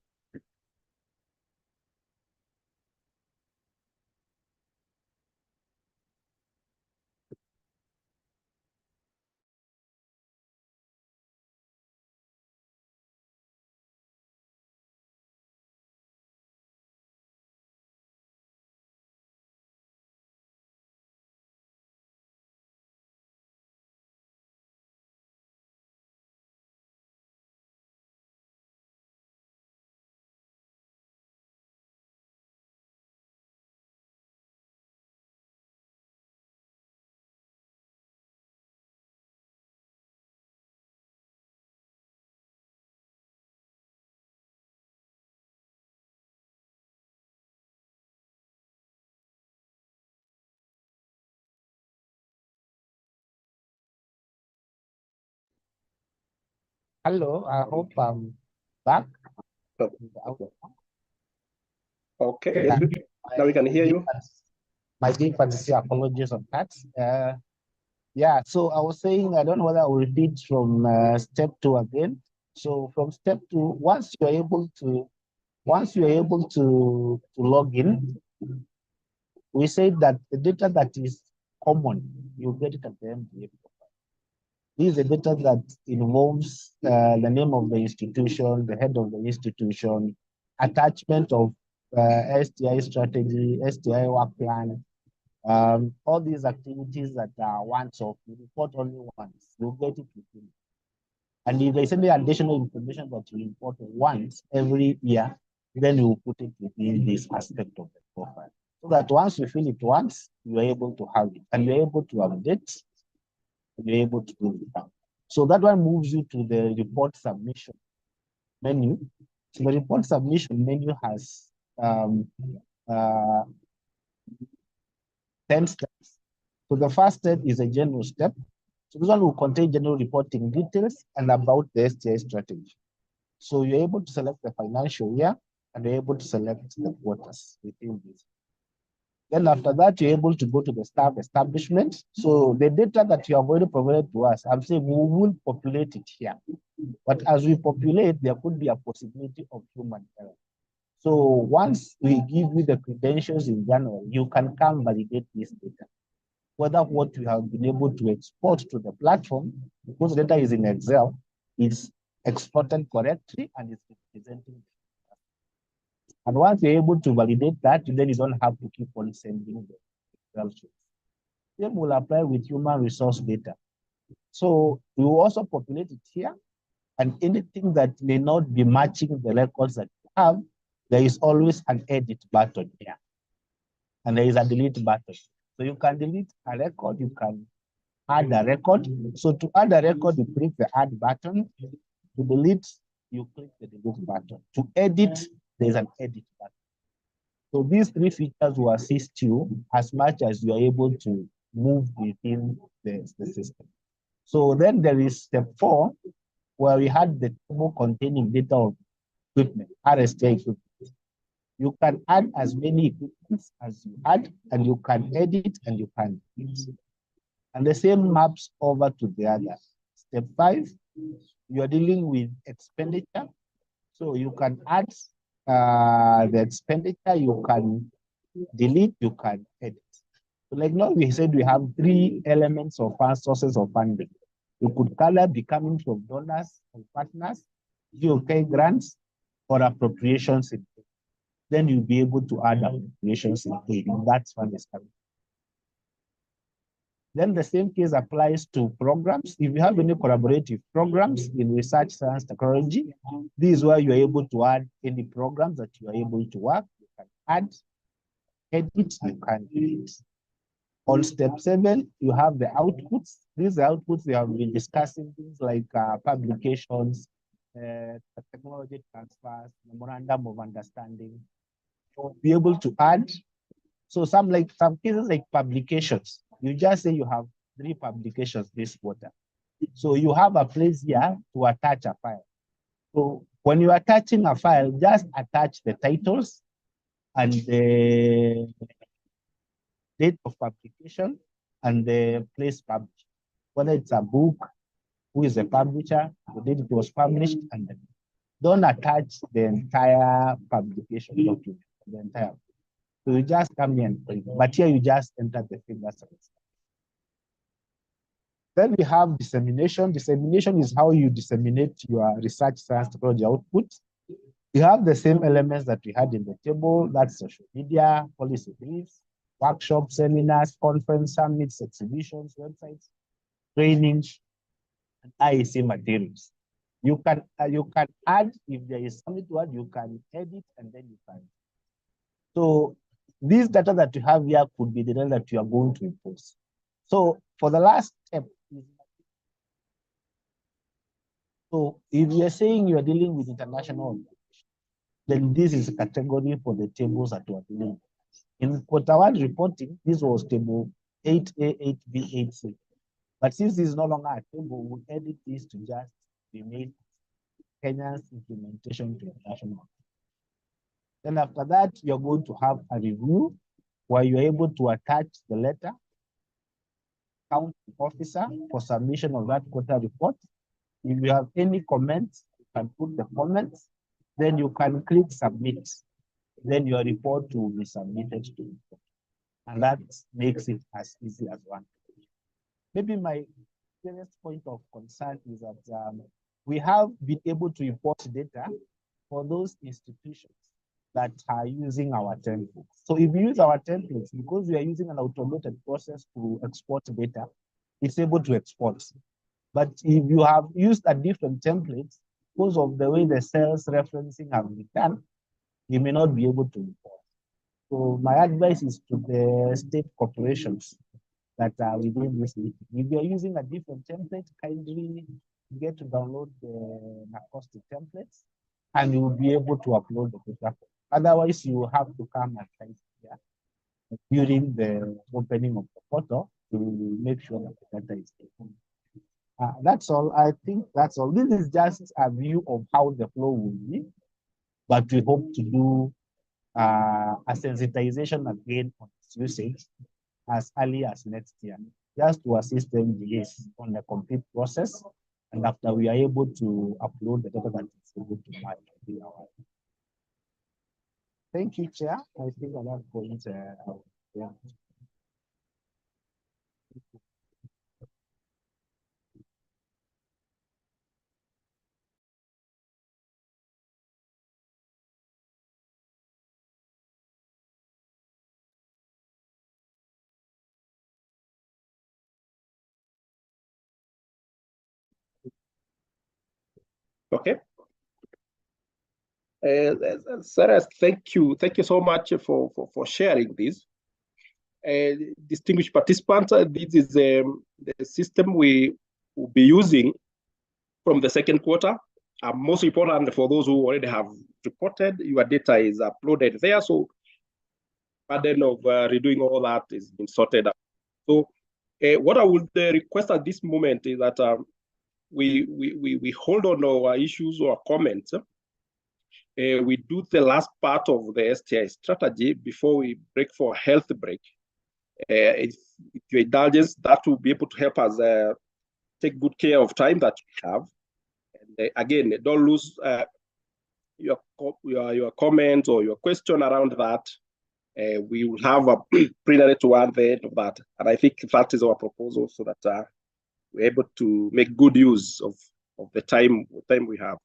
D: Hello, I hope I'm back.
A: Okay, yes, now we can hear you.
D: My deep sincere apologies on that. Yeah, so I was saying, I don't know whether I will repeat from step 2 again. So from step 2, once you're able to log in, we say that the data that is common, you get it at the MDA. This is the data that involves the name of the institution, the head of the institution, attachment of STI strategy, STI work plan, all these activities that are once off, you report only once, you get it within. And if there's any additional information that you report once every year, then you put it within this aspect of the profile. So that once you fill it once, you're able to have it, and you're able to update, and you're able to do it. So that one moves you to the report submission menu. So the report submission menu has 10 steps. So the first step is a general step. So this one will contain general reporting details and about the STI strategy. So you're able to select the financial year and you're able to select the quarters within this. Then after that, you're able to go to the staff establishment. So the data that you have already provided to us, I'm saying we will populate it here. But as we populate, there could be a possibility of human error. So once we give you the credentials in January, you can come validate this data. Whether what you have been able to export to the platform, because the data is in Excel, is exported correctly and is representing. And once you're able to validate that, then you don't have to keep on sending the Excel sheets. Same will apply with human resource data. So we will also populate it here, and anything that may not be matching the records that you have, there is always an edit button here. And there is a delete button. So you can delete a record, you can add a record. So to add a record, you click the add button. To delete, you click the delete button. To edit, there's an edit button. So these 3 features will assist you as much as you are able to move within the system. So then there is step 4, where we had the table containing data of equipment, RSTI equipment. You can add as many equipments as you add, and you can edit and you can use. And the same maps over to the other. Step 5, you are dealing with expenditure. So you can add the expenditure, you can delete, you can edit. So like now we said we have 3 elements of our sources of funding. It could color be coming from donors and partners, GOK grants, or appropriations. then you'll be able to add applications in aid. That's when it's coming. Then the same case applies to programs. If you have any collaborative programs in research, science, technology, this is where you're able to add any programs that you are able to work. You can add, edit, you can delete. On step 7, you have the outputs. These outputs we have been discussing, things like publications, technology transfers, memorandum of understanding. You'll be able to add. So some cases like publications, you just say you have 3 publications this quarter. So you have a place here to attach a file. So when you're attaching a file, just attach the titles and the date of publication and the place published. Whether it's a book, who is the publisher, the date it was published, and then don't attach the entire publication document, the entire. So you just come here and print, but here you just enter the figures. Then we have dissemination. Dissemination is how you disseminate your research science technology output. You have the same elements that we had in the table. That's social media, policy briefs, workshops, seminars, conference, summits, exhibitions, websites, trainings, and IEC materials. You can add, if there is something to add, you can edit, and then you can. So this data that you have here could be the data that you are going to impose. So for the last step, so if you're saying you're dealing with international, then this is a category for the tables that you are dealing with. In Q1 reporting, this was table 8A, 8B, 8C. But since this is no longer a table, we'll edit this to just remain Kenya's implementation to international. Then after that, you're going to have a review where you're able to attach the letter, county officer for submission of that quarter report. If you have any comments, you can put the comments, then you can click submit. Then your report will be submitted to you. And that makes it as easy as one. Maybe my biggest point of concern is that we have been able to import data for those institutions that are using our templates. So if you use our templates, because we are using an automated process to export data, it's able to export. But if you have used a different template, because of the way the cells referencing have been done, you may not be able to import. So my advice is to the state corporations that are within this meeting. If you're using a different template, kindly get to download the acoustic templates and you will be able to upload the data. Otherwise, you will have to come and type here during the opening of the portal to make sure that the data is taken. That's all. I think that's all. This is just a view of how the flow will be, but we hope to do a sensitization again on its usage as early as next year, just to assist them on the complete process. And after we are able to upload the data that is able to buy. Thank you, Chair. I think at that point, yeah.
A: Okay. Sarah, thank you so much for sharing this. Distinguished participants, this is the system we will be using from the second quarter. Most important for those who already have reported, your data is uploaded there, so burden of redoing all that is been sorted out. So what I would request at this moment is that we hold on our issues or comments. We do the last part of the STI strategy before we break for a health break. If you indulge us, that will be able to help us take good care of time that we have. And again, don't lose your comment or your question around that. We will have a plenary toward the end of that. And I think that is our proposal, so that we're able to make good use of the time we have.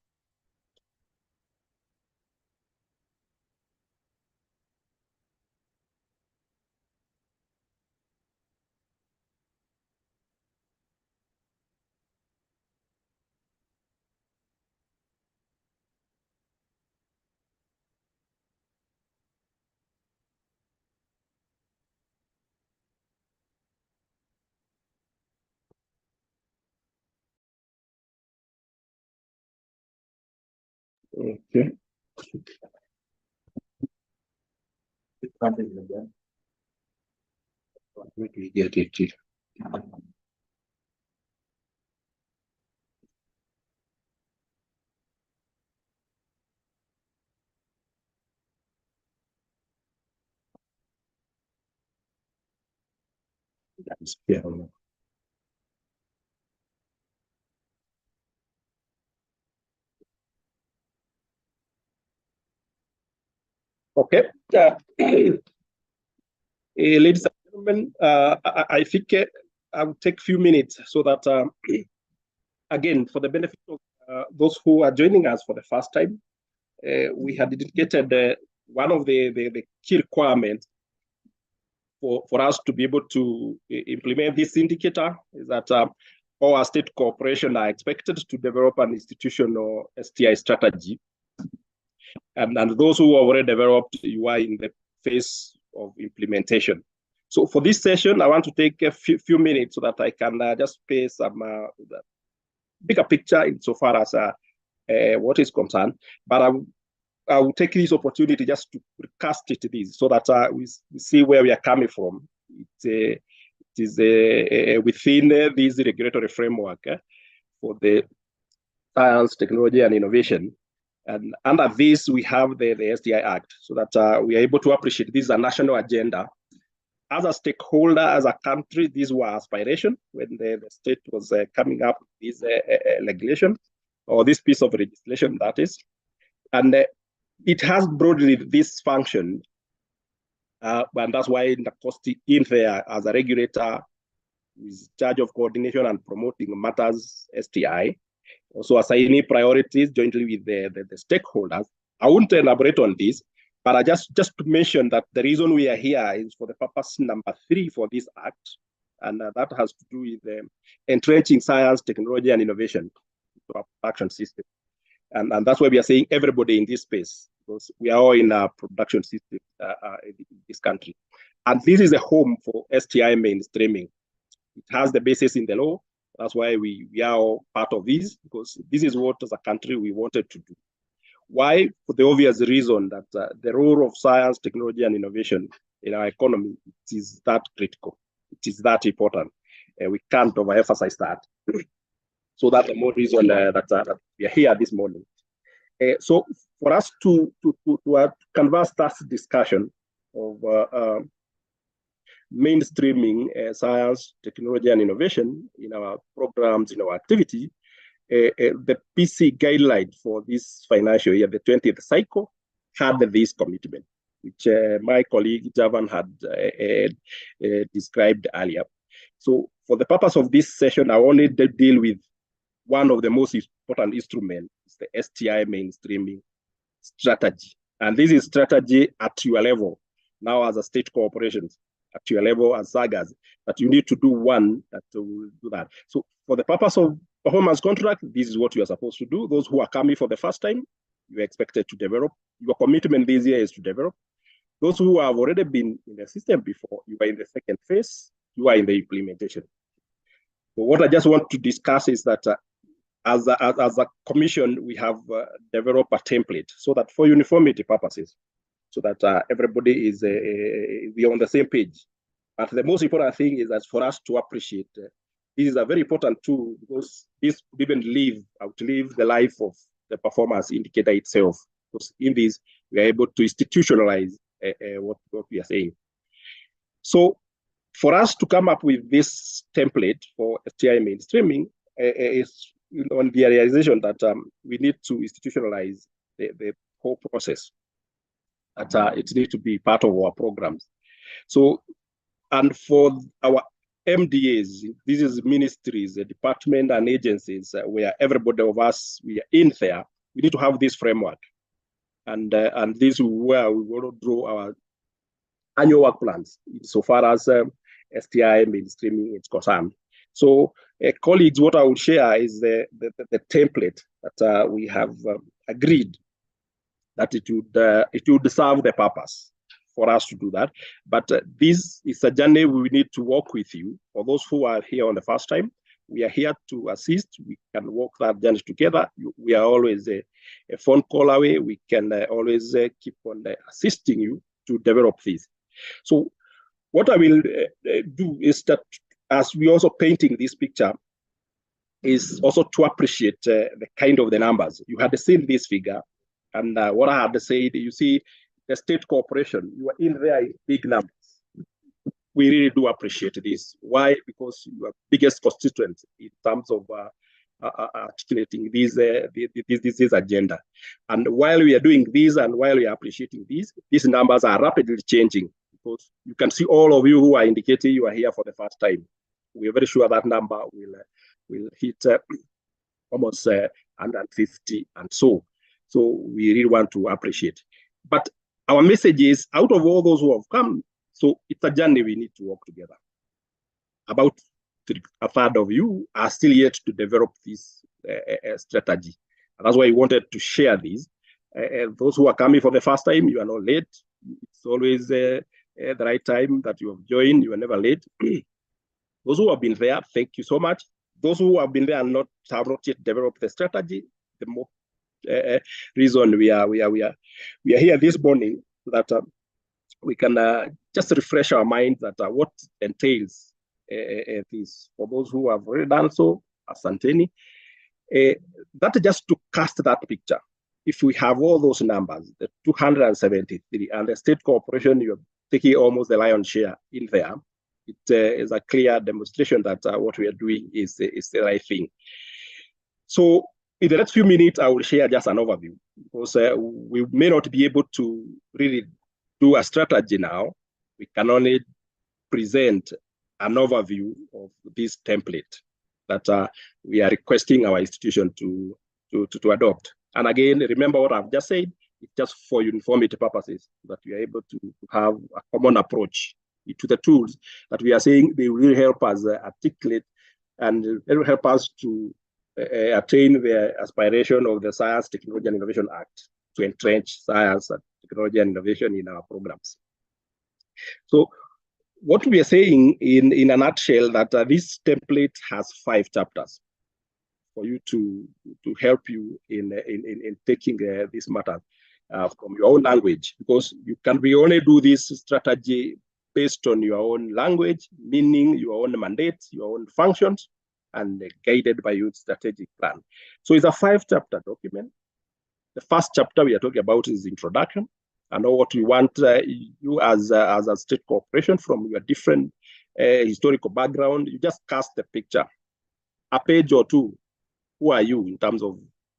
A: Okay. Where do we get it? That's fair. Okay. Ladies and gentlemen, I think I will take a few minutes so that, again, for the benefit of those who are joining us for the first time, we had dedicated one of the key requirements for us to be able to implement this indicator is that all our state corporations are expected to develop an institutional STI strategy. And those who already developed, you are in the phase of implementation. So for this session, I want to take a few minutes so that I can just pay some bigger picture insofar as what is concerned. But I will take this opportunity just to recast it so that we see where we are coming from. It is within this regulatory framework for the science, technology, and innovation. And under this, we have the STI Act, so that we are able to appreciate this is a national agenda. As a stakeholder, as a country, these were aspirations when the state was coming up with this regulation, or this piece of legislation, that is. And it has broadly this function, and that's why NACOSTI in there as a regulator is in charge of coordination and promoting matters STI, also assigning priorities jointly with the stakeholders. I won't elaborate on this, but I just to mention that the reason we are here is for the purpose number 3 for this act, and that has to do with entrenching science, technology, and innovation to our production system. And that's why we are saying everybody in this space, because we are all in a production system in this country. And this is a home for STI mainstreaming. It has the basis in the law. That's why we are all part of this, because this is what, as a country, we wanted to do. Why? For the obvious reason that the role of science, technology, and innovation in our economy, it is that critical. It is that important. We can't overemphasize that. So that's the more reason that we are here this morning. So for us to canvas that discussion of mainstreaming science, technology, and innovation in our programs, in our activity, the PC guideline for this financial year, the 20th cycle, had this commitment, which my colleague Javan had described earlier. So for the purpose of this session, I only deal with one of the most important instruments, the STI mainstreaming strategy. And this is strategy at your level, now as a state corporation, at your level as SAGAS, that you need to do one that will do that. So for the purpose of performance contract, this is what you are supposed to do. Those who are coming for the first time, you are expected to develop. Your commitment this year is to develop. Those who have already been in the system before, you are in the second phase, you are in the implementation. So what I just want to discuss is that as a commission, we have developed a template so that for uniformity purposes, so that everybody is on the same page. But the most important thing is that for us to appreciate this is a very important tool, because this even outlive the life of the performance indicator itself. Because in this, we are able to institutionalize what we are saying. So for us to come up with this template for STI mainstreaming is on the realization that we need to institutionalize the whole process. That it needs to be part of our programs. So, and for our MDAs, this is ministries, the department and agencies where everybody of us, we are in there, we need to have this framework. And this is where we want to draw our annual work plans, so far as STI mainstreaming is concerned. So, colleagues, what I will share is the template that we have agreed that it would serve the purpose for us to do that. But this is a journey we need to walk with you. For those who are here on the first time, We are here to assist. We can walk that journey together. We are always a phone call away. We can always keep on assisting you to develop this. So what I will do is that as we also painting this picture is also to appreciate the kind of the numbers. You had seen this figure, and what I had said, you see the state corporation, you are in there in big numbers. We really do appreciate this. Why? Because you are biggest constituent in terms of articulating this agenda. And while we are doing this and while we are appreciating these numbers are rapidly changing, because you can see all of you who are indicating you are here for the first time. We are very sure that number will hit almost 150 and so. So we really want to appreciate. But our message is, out of all those who have come, so it's a journey we need to work together. About a third of you are still yet to develop this strategy. And that's why I wanted to share this. Those who are coming for the first time, you are not late. It's always the right time that you have joined. You are never late. Those who have been there, thank you so much. Those who have been there and have not yet developed the strategy, the more reason we are here this morning, that we can just refresh our minds that what entails this. For those who have already done so, asanteni. That just to cast that picture. If we have all those numbers, the 273, and the state corporation, you're taking almost the lion's share in there, it is a clear demonstration that what we are doing is the right thing. So in the next few minutes, I will share just an overview, because we may not be able to really do a strategy now. We can only present an overview of this template that we are requesting our institution to adopt. And again, remember what I've just said, it's just for uniformity purposes, that we are able to have a common approach to the tools that we are saying they will help us articulate, and it will help us to attain the aspiration of the Science, Technology and Innovation Act to entrench science, technology and innovation in our programs. So what we are saying in a nutshell, that this template has 5 chapters for you to help you in taking this matter from your own language, because you can only do this strategy based on your own language, meaning your own mandates, your own functions, and guided by your strategic plan. So it's a 5-chapter document. The first chapter we are talking about is introduction. I know what we want you as a state corporation, from your different historical background. You just cast the picture, a page or two. Who are you in terms of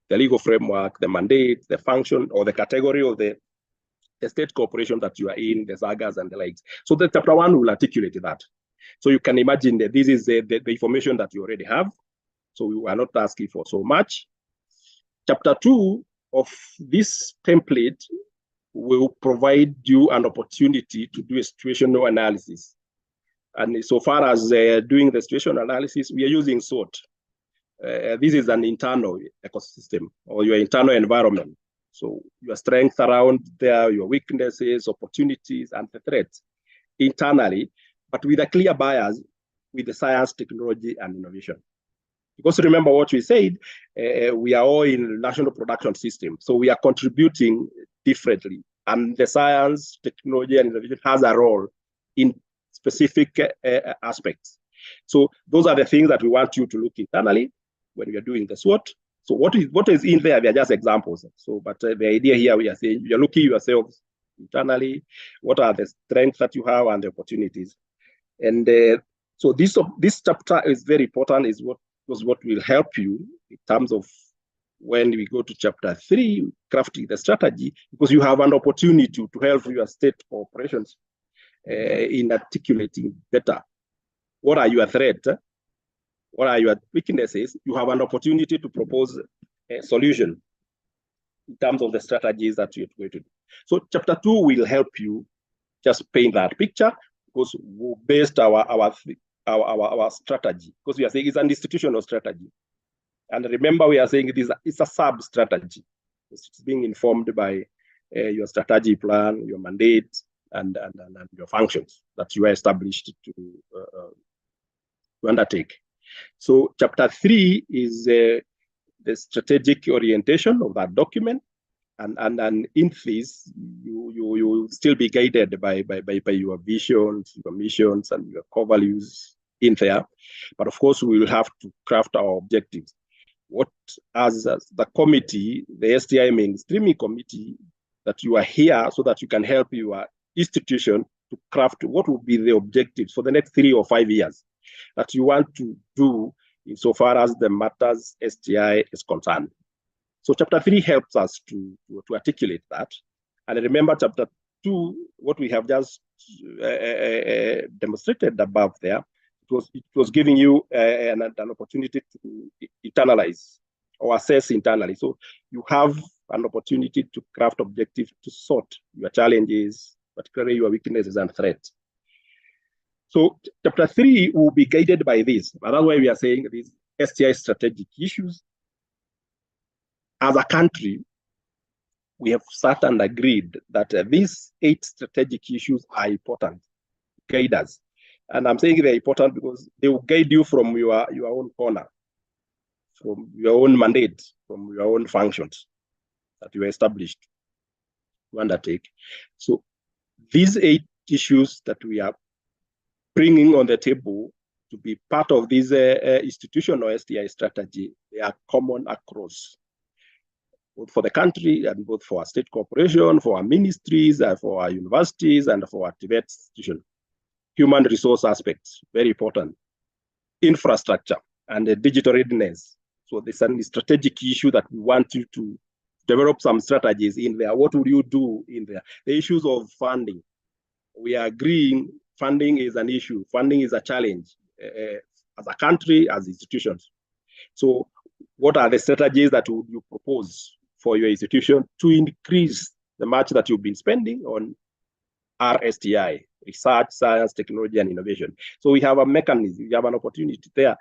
A: the legal framework, the mandate, the function, or the category of the state corporation that you are in, the SAGAS and the likes. So the chapter 1 will articulate that. So you can imagine that this is the information that you already have. So we are not asking for so much. Chapter 2 of this template will provide you an opportunity to do a situational analysis. And so far as doing the situational analysis, we are using SWOT. This is an internal ecosystem, or your internal environment. So your strengths around there, your weaknesses, opportunities, and the threats internally, but with a clear bias with the science, technology, and innovation. Because remember what we said, we are all in national production system. So we are contributing differently. And the science, technology, and innovation has a role in specific aspects. So those are the things that we want you to look internally when we are doing the SWOT. So what is in there? They are just examples. So, but the idea here, we are saying you're looking yourselves internally. What are the strengths that you have and the opportunities? And so this chapter is very important. Is what will help you in terms of when we go to chapter 3, crafting the strategy, because you have an opportunity to help your state corporations in articulating better. What are your threats? What are your weaknesses? You have an opportunity to propose a solution in terms of the strategies that you're going to do. So chapter 2 will help you just paint that picture, because we based our strategy, because we are saying it's an institutional strategy. And remember, we are saying it's a sub-strategy. It's being informed by your strategy plan, your mandate, and your functions that you are established to undertake. So chapter 3 is the strategic orientation of that document. And in this, you will still be guided by your visions, your missions, and your core values in there. But of course, we will have to craft our objectives. What, as the committee, the STI mainstreaming committee, that you are here so that you can help your institution to craft what will be the objectives for the next 3 or 5 years that you want to do insofar as the matters STI is concerned. So chapter 3 helps us to articulate that. And remember chapter 2, what we have just demonstrated above there, it was giving you an opportunity to internalize or assess internally. So you have an opportunity to craft objectives to sort your challenges, particularly your weaknesses and threats. So chapter 3 will be guided by this. But that's why we are saying these STI strategic issues. As a country, we have sat and agreed that these 8 strategic issues are important, guide us. And I'm saying they're important because they will guide you from your own corner, from your own mandate, from your own functions that you established to undertake. So these 8 issues that we are bringing on the table to be part of this institutional STI strategy, they are common across both for the country and both for our state corporation, for our ministries, for our universities, and for our TVET institutions. Human resource aspects, very important. Infrastructure and digital readiness. So this is a strategic issue that we want you to develop some strategies in there. What would you do in there? The issues of funding. We are agreeing funding is an issue. Funding is a challenge as a country, as institutions. So what are the strategies that would you propose for your institution to increase the much that you've been spending on RSTI, research, science, technology, and innovation? So we have a mechanism, we have an opportunity there,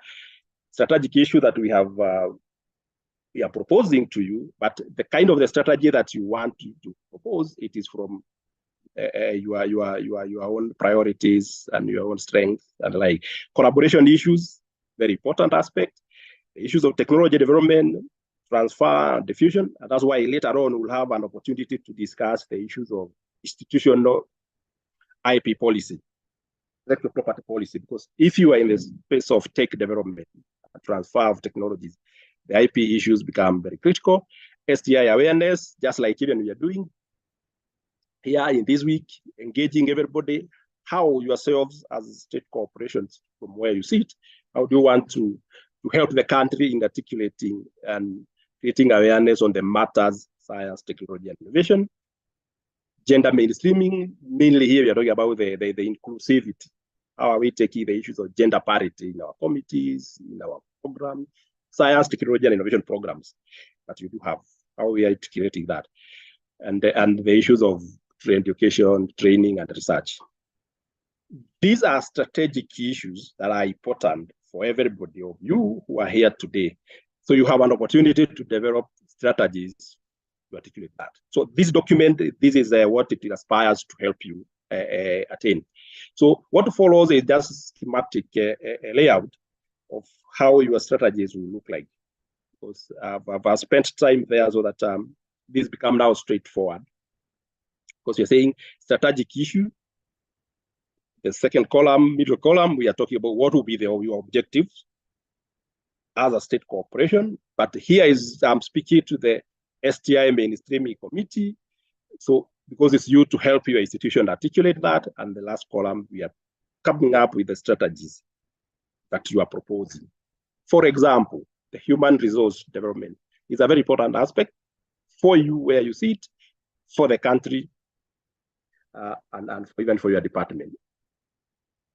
A: strategic issue that we are proposing to you, but the kind of the strategy that you want to propose, it is from your own priorities and your own strengths, and like collaboration issues, very important aspect, the issues of technology development, transfer, diffusion, and that's why later on we'll have an opportunity to discuss the issues of institutional IP policy, intellectual property policy, because if you are in the space of tech development, transfer of technologies, the IP issues become very critical. STI awareness, just like even we are doing here in this week, engaging everybody, how yourselves as state corporations from where you sit, how do you want to help the country in articulating and creating awareness on the matters, science, technology, and innovation. Gender mainstreaming, mainly here we are talking about the inclusivity. How are we taking the issues of gender parity in our committees, in our programs, science, technology, and innovation programs that you do have? How we are articulating that? And the issues of education, training, and research. These are strategic issues that are important for everybody of you who are here today. So you have an opportunity to develop strategies to articulate that. So this document, this is what it aspires to help you attain. So what follows is just a schematic layout of how your strategies will look like. Because I've spent time there so that this become now straightforward. Because you're saying strategic issue, the second column, middle column, we are talking about what will be your objectives as a state corporation. But here is, I'm speaking to the STI mainstreaming committee. So because it's you to help your institution articulate that. And the last column, we are coming up with the strategies that you are proposing. For example, the human resource development is a very important aspect for you where you sit, for the country, and even for your department.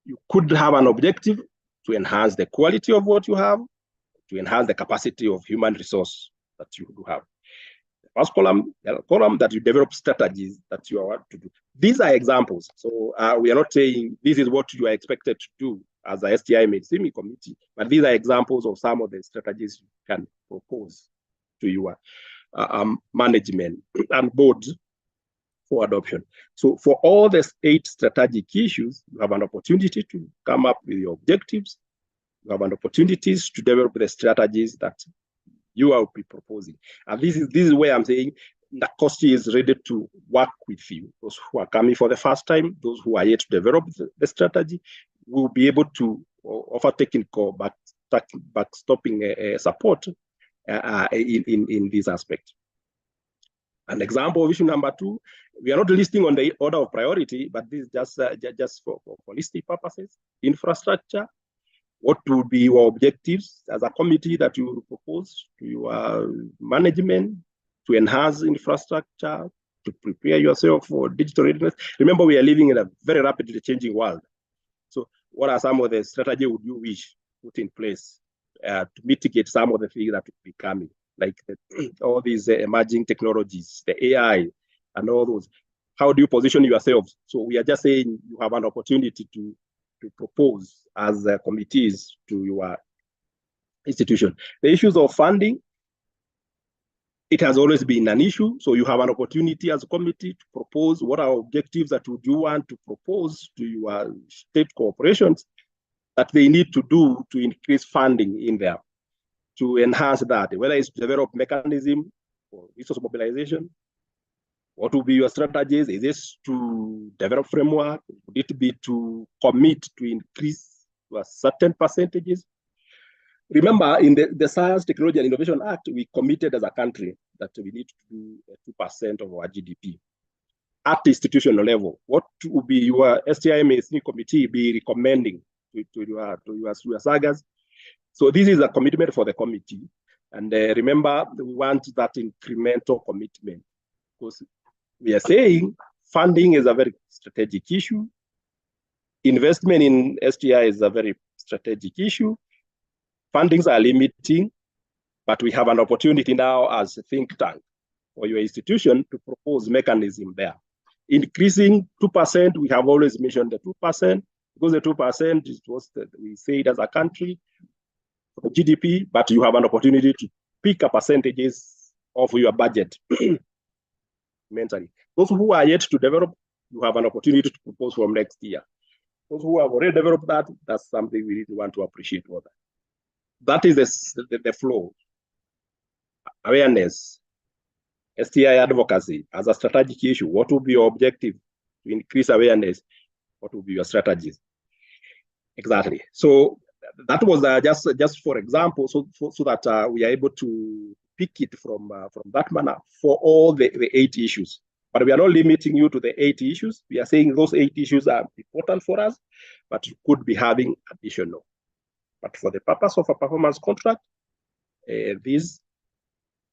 A: You could have an objective to enhance the quality of what you have, to enhance the capacity of human resource that you do have. The first column, the column that you develop strategies that you want to do. These are examples. So we are not saying this is what you are expected to do as a STI mainstreaming committee, but these are examples of some of the strategies you can propose to your management and board for adoption. So for all the 8 strategic issues, you have an opportunity to come up with your objectives You have an opportunities to develop the strategies that you will be proposing. And this is where I'm saying NACOSTI is ready to work with you. Those who are coming for the first time, those who are yet to develop the strategy, will be able to offer technical backstopping support in this aspect. An example of issue number 2, we are not listing on the order of priority, but this is just for listing purposes. Infrastructure, what will be your objectives as a committee that you will propose to your management to enhance infrastructure, to prepare yourself for digital readiness? Remember, we are living in a very rapidly changing world. So what are some of the strategies would you wish put in place to mitigate some of the things that will be coming, like all these emerging technologies, the AI and all those? How do you position yourselves? So we are just saying you have an opportunity to propose as committees to your institution. The issues of funding, it has always been an issue. So you have an opportunity as a committee to propose what are objectives that would you want to propose to your state corporations that they need to do to increase funding in there, to enhance that, whether it's to develop mechanism for resource mobilization. What will be your strategies? Is this to develop framework? Would it be to commit to increase to a certain percentages? Remember, in the Science, Technology and Innovation Act, we committed as a country that we need to do 2% of our GDP at the institutional level. What will be your STI committee be recommending to your SAGAS? So this is a commitment for the committee. And remember, we want that incremental commitment, because we are saying funding is a very strategic issue. Investment in STI is a very strategic issue. Fundings are limiting, but we have an opportunity now as a think tank for your institution to propose mechanism there. Increasing 2%, we have always mentioned the 2%, because the 2% is what we said as a country for GDP, but you have an opportunity to pick up percentages of your budget mentally. Those who are yet to develop, you have an opportunity to propose from next year. Those who have already developed that, that's something we really want to appreciate for that. That is the flow. Awareness, STI advocacy as a strategic issue. What will be your objective to increase awareness? What will be your strategies? Exactly. So that was just for example, so that we are able to pick it from that manner for all the 8 issues. But we are not limiting you to the 8 issues. We are saying those 8 issues are important for us, but you could be having additional. But for the purpose of a performance contract, this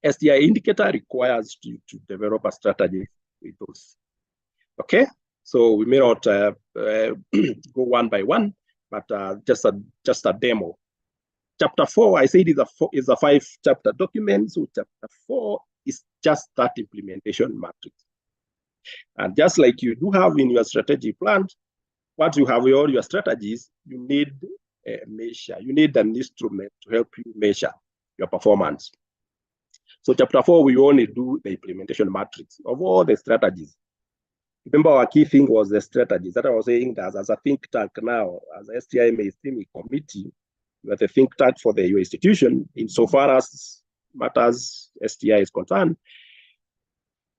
A: STI indicator requires you to develop a strategy with those. Okay, so we may not go one by one, but just a demo. Chapter 4, I said, is a 5-chapter document. So chapter 4 is just that implementation matrix. And just like you do have in your strategy plan, once you have all your strategies, you need a measure. You need an instrument to help you measure your performance. So chapter 4, we only do the implementation matrix of all the strategies. Remember, our key thing was the strategies that I was saying that as a think tank now, as a STI mainstreaming committee, you are the think tank for your institution insofar as matters STI is concerned.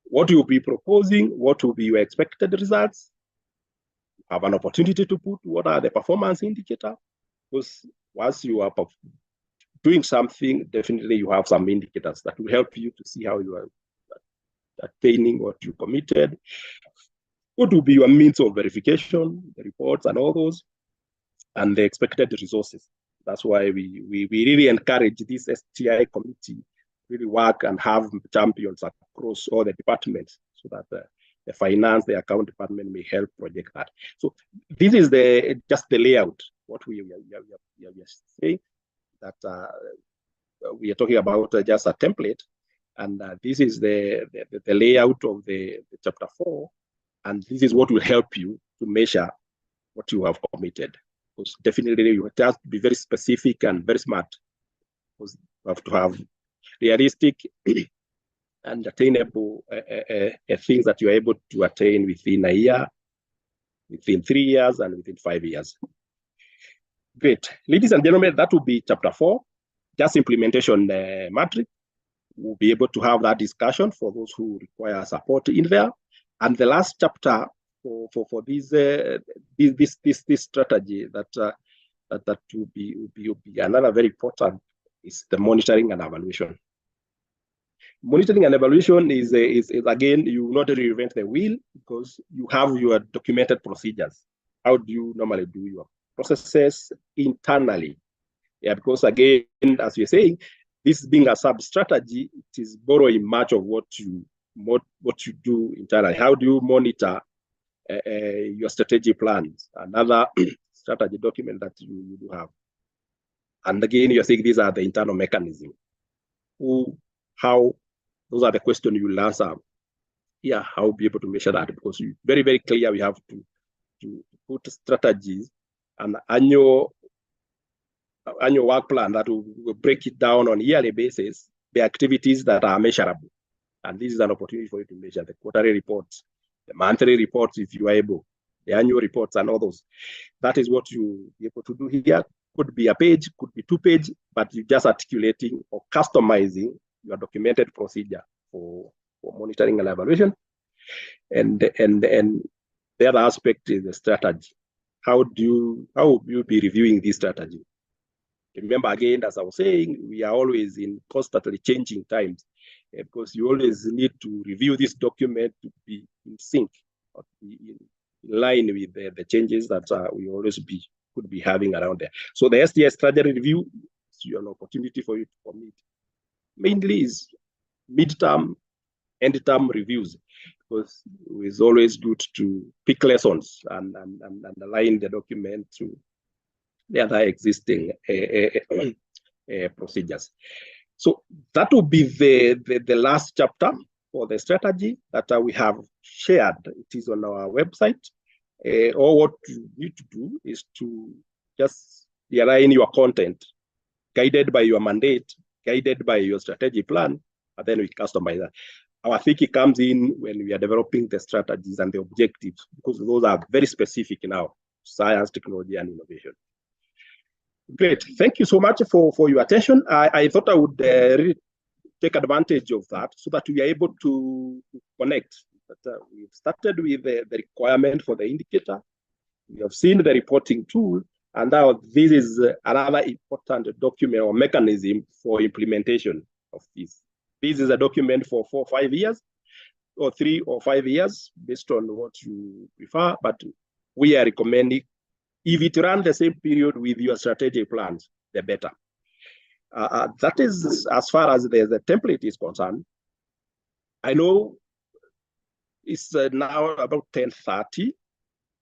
A: What you'll be proposing, what will be your expected results, have an opportunity to put what are the performance indicators. Because once you are doing something, definitely you have some indicators that will help you to see how you are attaining what you committed. What will be your means of verification, the reports and all those, and the expected resources. That's why we really encourage this STI committee really work and have champions across all the departments so that the finance, the account department may help project that. So this is just the layout. What we are saying that we are talking about just a template, and this is the layout of the chapter 4, and this is what will help you to measure what you have committed. Because definitely you have to be very specific and very smart. Because you have to have realistic and attainable things that you are able to attain within a year, within 3 years, and within 5 years. Great. Ladies and gentlemen, that will be chapter 4, just implementation matrix. We'll be able to have that discussion for those who require support in there. And the last chapter for this strategy that will be another very important is the monitoring and evaluation. Monitoring and evaluation is again, you not reinvent the wheel because you have your documented procedures. How do you normally do your processes internally? Yeah, because again, as we're saying, this being a sub-strategy, it is borrowing much of what you do internally. How do you monitor your strategy plans? Another strategy document that you do have. And again, you're saying these are the internal mechanisms. How, those are the questions you will answer. Yeah, how will be able to measure that? Because you very, very clear we have to put strategies and annual work plan that will break it down on a yearly basis, the activities that are measurable. And this is an opportunity for you to measure the quarterly reports, the monthly reports, if you are able, the annual reports and all those. That is what you be able to do here. Could be a page, could be 2 pages, but you're just articulating or customizing your documented procedure for monitoring and evaluation. And the other aspect is the strategy. How will you be reviewing this strategy? Remember, again, as I was saying, we are always in constantly changing times because you always need to review this document to be in sync or be in line with the changes that we always could be having around there. So the STI strategy review is an opportunity for you to commit. Mainly is mid-term, end-term reviews because it's always good to pick lessons and align the document to the other existing procedures. So that will be the last chapter for the strategy that we have shared. It is on our website. Or what you need to do is to just align your content, guided by your mandate, guided by your strategy plan, and then we customize that. Our thinking comes in when we are developing the strategies and the objectives, because those are very specific now, science, technology, and innovation. Great. Thank you so much for your attention. I thought I would really take advantage of that so that we are able to connect. But, we've started with the requirement for the indicator. We have seen the reporting tool, and now this is another important document or mechanism for implementation of this. This is a document for 4 or 5 years, or 3 or 5 years, based on what you prefer, but we are recommending if it runs the same period with your strategic plans, the better. That is as far as the template is concerned. I know it's now about 10:30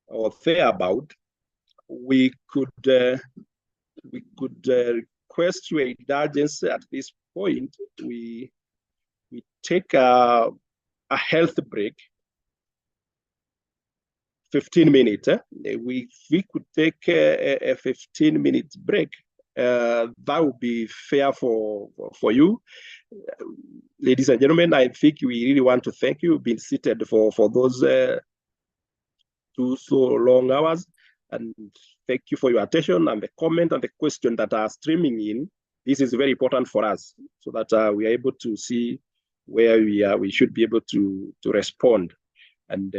A: or thereabout. We could request your indulgence at this point. We take a health break. 15 minutes. We could take a 15-minute break. That would be fair for you. Ladies and gentlemen, I think we really want to thank you. Being seated for those 2 so long hours. And thank you for your attention and the comment and the question that are streaming in. This is very important for us so that we are able to see where we should be able to respond. And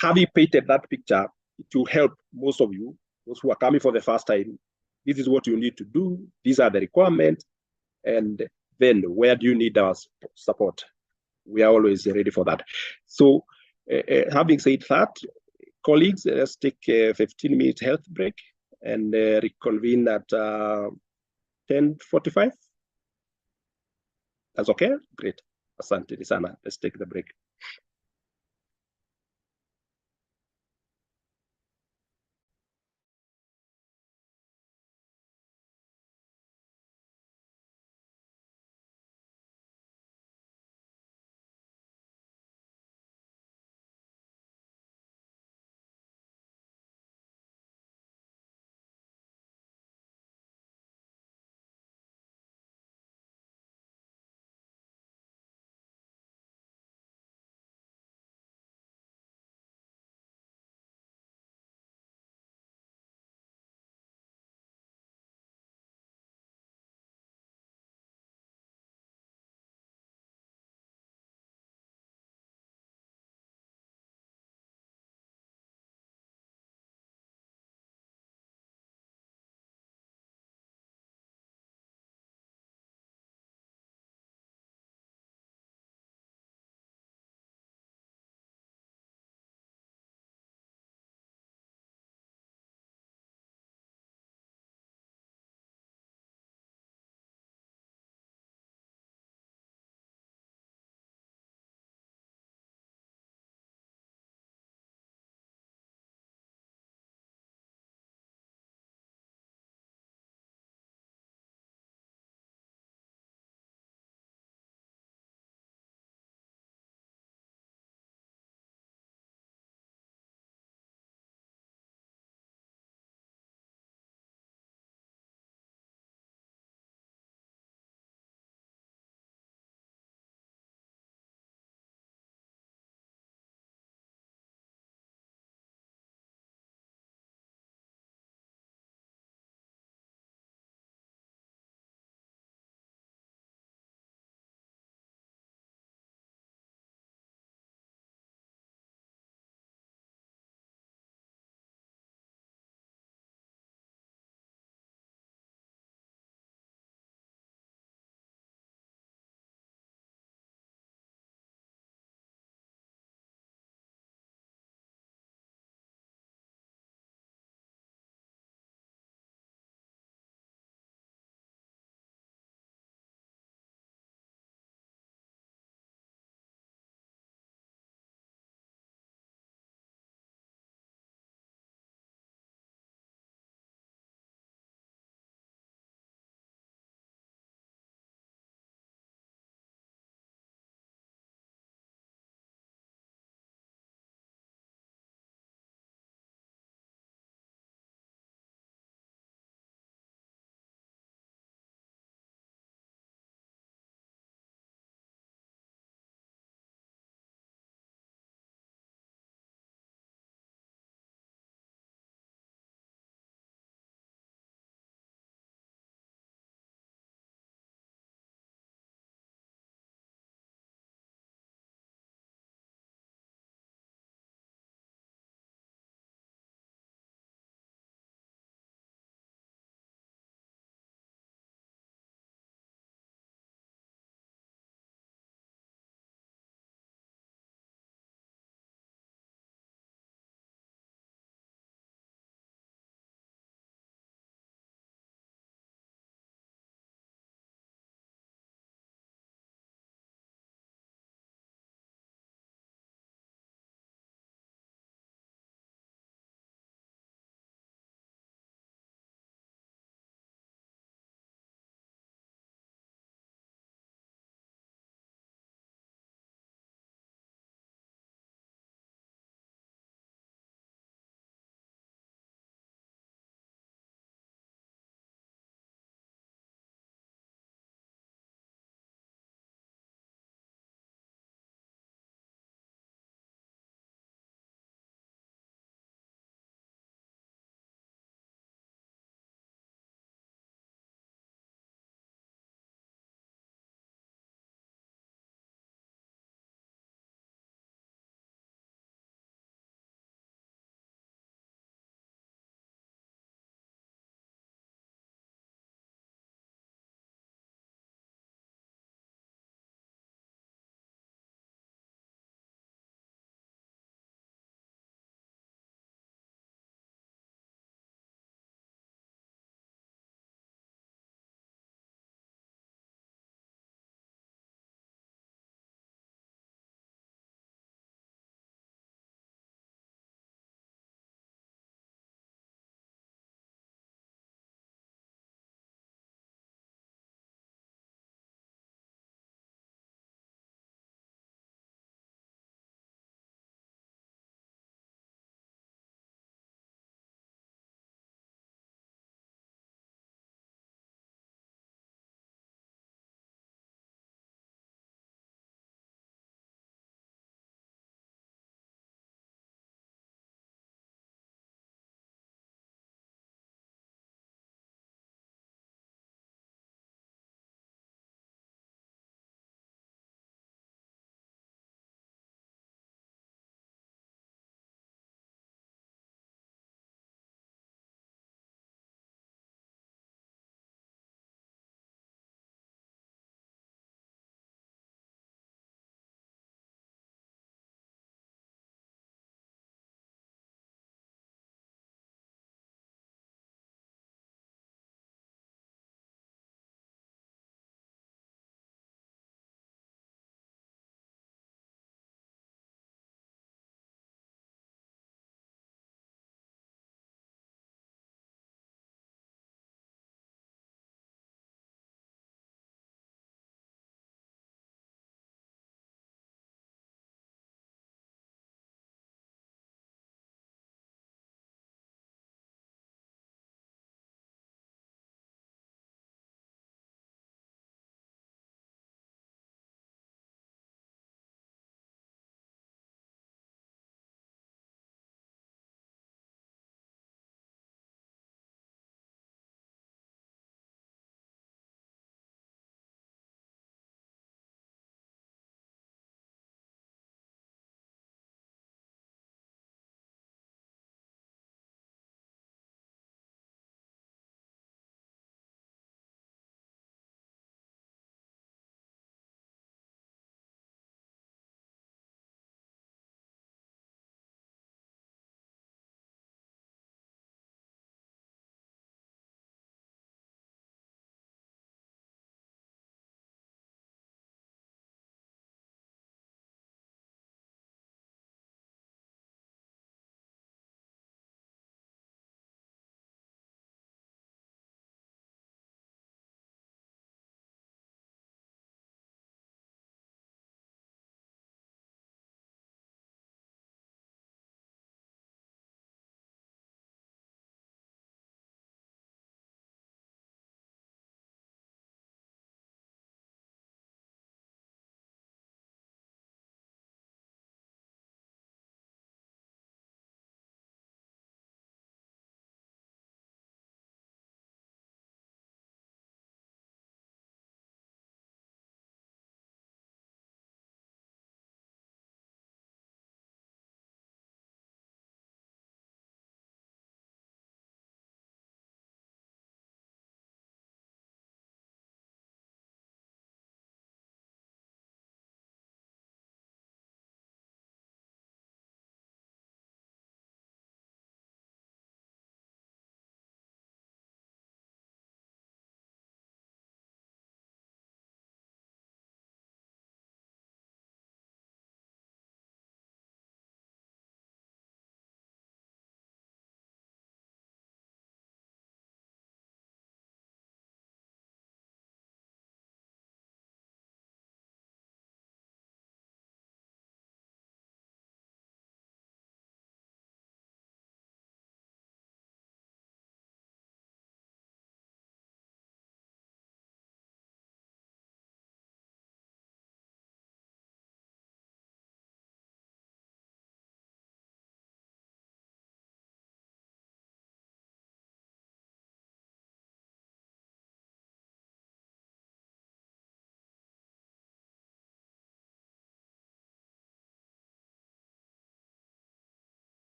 A: having painted that picture, it will help most of you, those who are coming for the first time. This is what you need to do. These are the requirements. And then where do you need our support? We are always ready for that. So having said that, colleagues, let's take a 15-minute health break and reconvene at 10:45. That's okay? Great. Asante sana. Let's take the break.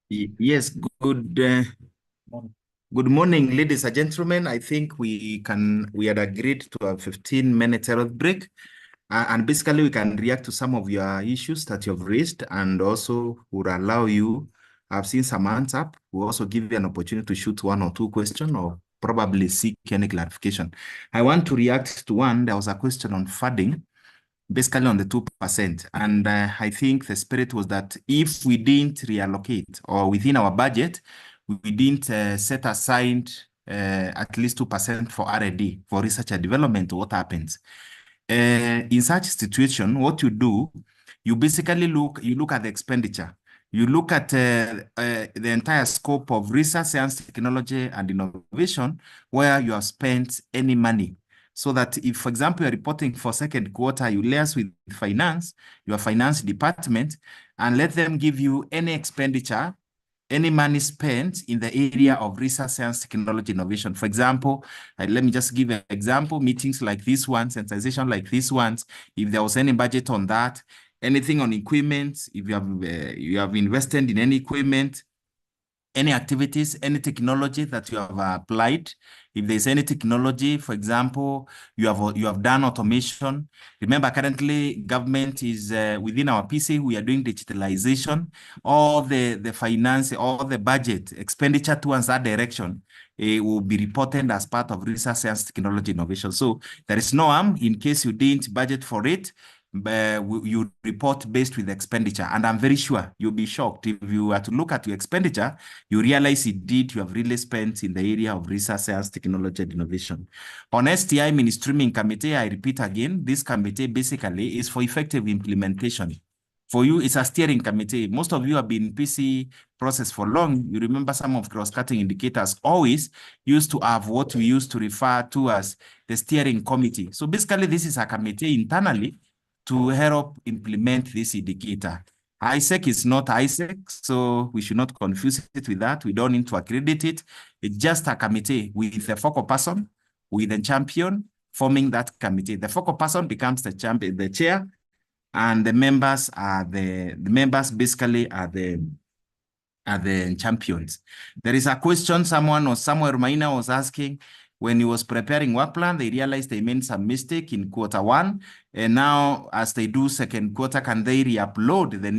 C: Yes, good morning, ladies and gentlemen. I think we had agreed to a 15-minute health break. And basically, we can react to some of your issues that you've raised, and also would allow you, I've seen some hands up, we'll also give you an opportunity to shoot one or two questions or probably seek any clarification. I want to react to one. There was a question on funding, basically on the 2%. And I think the spirit was that if we didn't reallocate or within our budget, we didn't set aside at least 2% for R&D, for research and development, what happens? In such situation, what you do, you basically look at the expenditure. You look at the entire scope of research, science, technology, and innovation, where you have spent any money. So that if, for example, you're reporting for second quarter, you liaise with finance, your finance department, and let them give you any expenditure, any money spent in the area of research, science, technology, innovation. For example, let me just give an example, meetings like this one, sensitization like this ones, if there was any budget on that, anything on equipment, if you have invested in any equipment, any activities, any technology that you have applied. If there's any technology, for example, you have done automation. Remember, currently government is within our PC, we are doing digitalization. All the finance, all the budget expenditure towards that direction will be reported as part of research, science, technology, innovation. So there is no harm in case you didn't budget for it. You report based with expenditure, and I'm very sure you'll be shocked if you were to look at your expenditure, you realize indeed you have really spent in the area of research, science, technology, and innovation. On STI mainstreaming committee, I repeat again, this committee basically is for effective implementation. For you, it's a steering committee. Most of you have been in PC process for long. You remember some of cross-cutting indicators always used to have what we used to refer to as the steering committee. So basically, this is a committee internally to help implement this indicator. ISEC is not ISEC, so we should not confuse it with that. We don't need to accredit it. It's just a committee with a focal person, with a champion forming that committee. The focal person becomes the champion, the chair, and the members are the members basically are the champions. There is a question someone or Samuel Maina was asking. When he was preparing work plan, they realized they made some mistake in Q1. And now as they do second quarter, can they re-upload the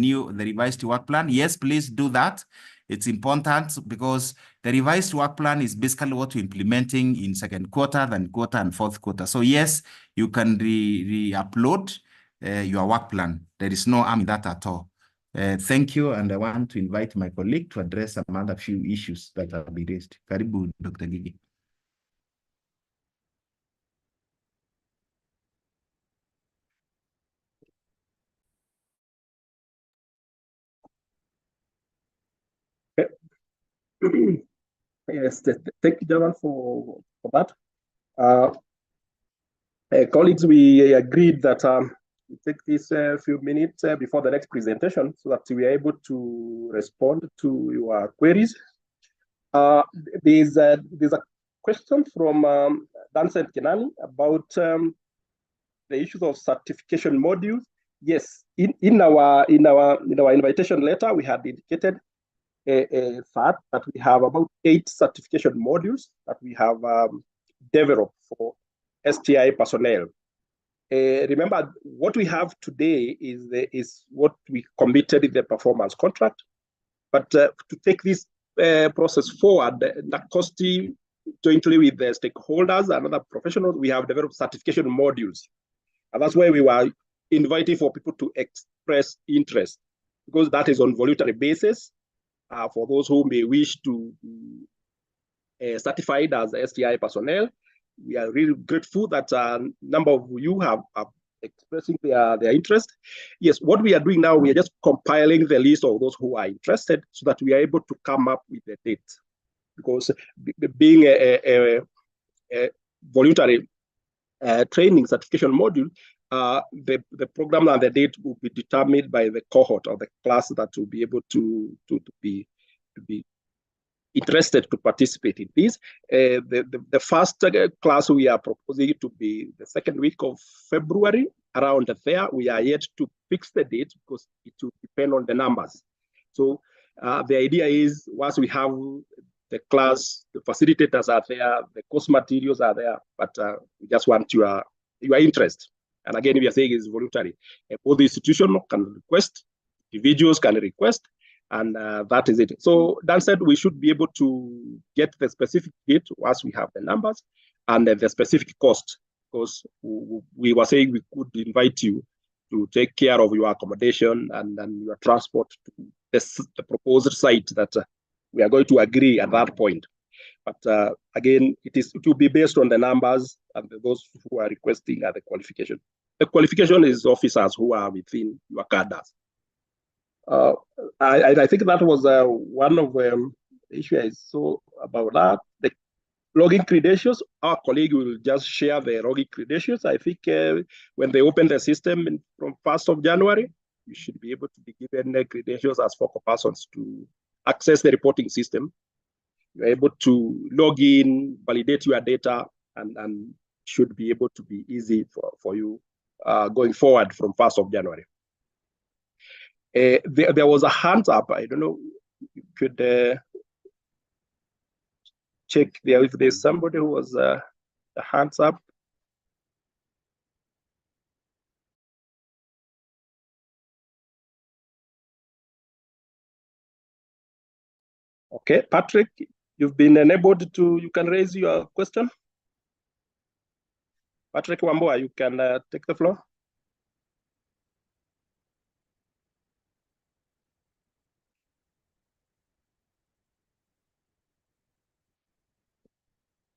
C: revised work plan? Yes, please do that. It's important because the revised work plan is basically what we're implementing in second quarter, then quarter and fourth quarter. So yes, you can re-upload your work plan. There is no harm in that at all. Thank you, and I want to invite my colleague to address some other few issues that have been raised. Karibu, Dr. Gigi.
A: Yes, thank you, Javan, for that. Colleagues, we agreed that we take this few minutes before the next presentation so that we are able to respond to your queries. There's a question from Dansen Kenani about the issues of certification modules. Yes, in our invitation letter, we had indicated a fact that we have about 8 certification modules that we have developed for STI personnel. Remember, what we have today is what we committed in the performance contract. But to take this process forward, NACOSTI, jointly with the stakeholders and other professionals, we have developed certification modules. And that's why we were inviting for people to express interest, because that is on voluntary basis for those who may wish to be certified as STI personnel. We are really grateful that a number of you have expressing their interest. Yes, what we are doing now, we are just compiling the list of those who are interested so that we are able to come up with the date. Because being a voluntary training certification module, the program and the date will be determined by the cohort or the class that will be able to be interested to participate in this. The first class we are proposing to be the second week of February, around there. We are yet to fix the date because it will depend on the numbers. So the idea is once we have the class, the facilitators are there, the course materials are there, but we just want your interest. And again, we are saying it's voluntary. Both the institution can request, individuals can request, and that is it. So Dan said we should be able to get the specific date once we have the numbers and the specific cost, because we were saying we could invite you to take care of your accommodation and your transport to the proposed site that we are going to agree at that point. But again, it will be based on the numbers and those who are requesting the qualification. The qualification is officers who are within your cadres. I think that was one of the issues I saw about that. The login credentials, our colleague will just share the login credentials. I think when they open the system from 1st of January, you should be able to be given the credentials as focal persons to access the reporting system. You're able to log in, validate your data, and should be able to be easy for you going forward from 1st of January. There was a hand up. I don't know, you could check there if there's somebody who was the hands up. Okay, Patrick, you've been enabled to, you can raise your question. Patrick Wamboa, you can take the floor.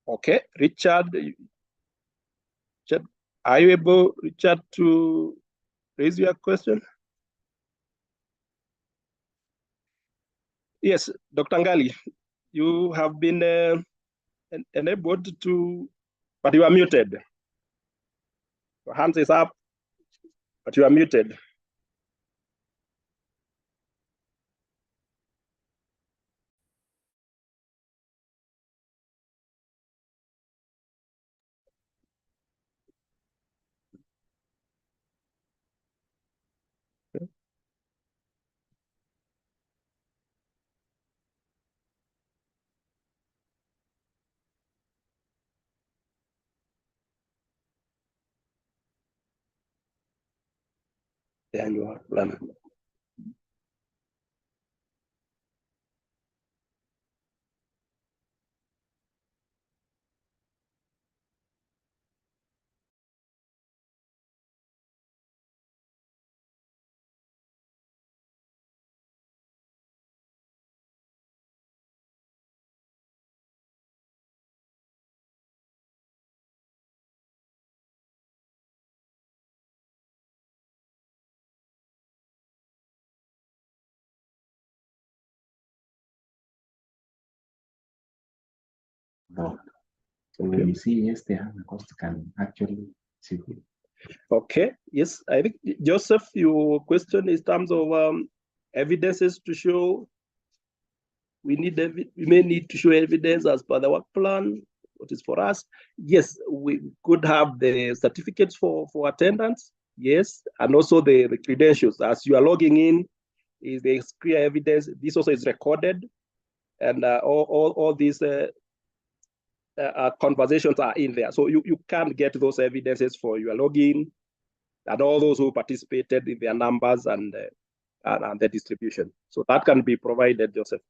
A: Okay, Richard, are you able, Richard, to raise your question? Yes, Dr. Ngali, you have been enabled to, but you are muted. Your hand is up, but you are muted. There you are, Lana.
C: So when you see yes, the cost can actually see.
A: Okay, yes, I think, Joseph, your question is in terms of evidences to show we may need to show evidence as per the work plan, what is for us. Yes, we could have the certificates for attendance, yes, and also the credentials. As you are logging in, is the clear evidence. This also is recorded, and all these conversations are in there. So you can get those evidences for your login and all those who participated in their numbers and the distribution. So that can be provided, Joseph.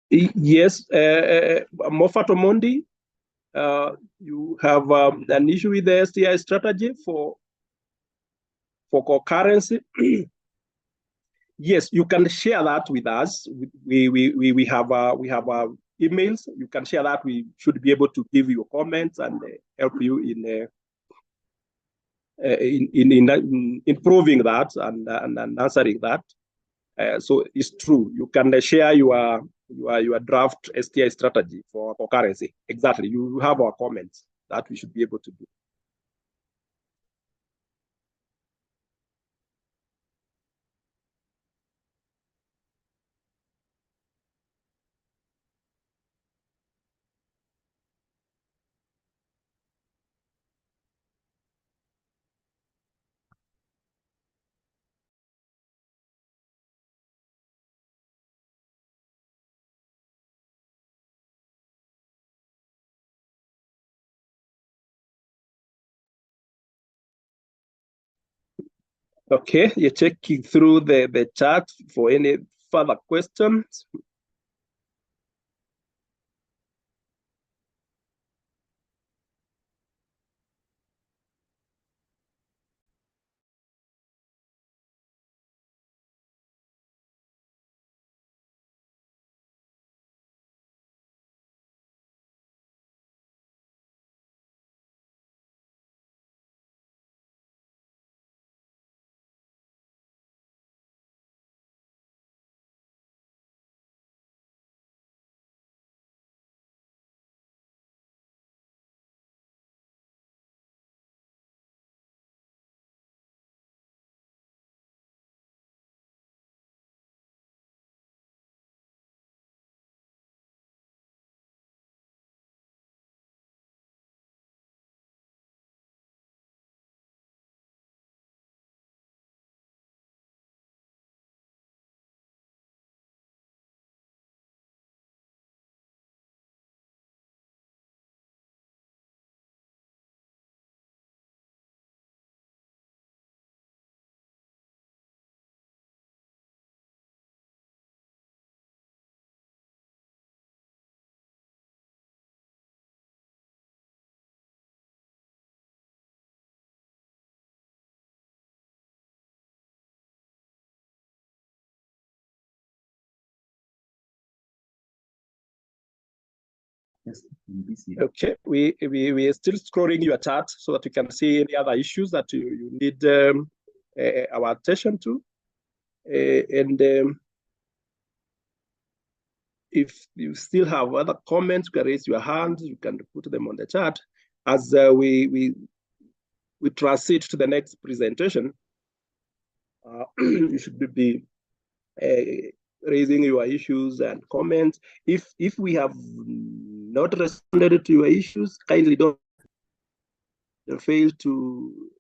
A: Yes, Moffat Omondi, you have an issue with the STI strategy for concurrency. Yes, you can share that with us. We have emails. You can share that. We should be able to give you comments and help you in improving that and answering that. So it's true. You can share your draft STI strategy for concurrency. Exactly. You have our comments that we should be able to do. Okay, you're checking through the chat for any further questions. Okay, we are still scrolling your chat so that you can see any other issues that you need our attention to. If you still have other comments, you can raise your hand, you can put them on the chat as we transit to the next presentation. You should be raising your issues and comments. If we have not responded to your issues, kindly don't fail to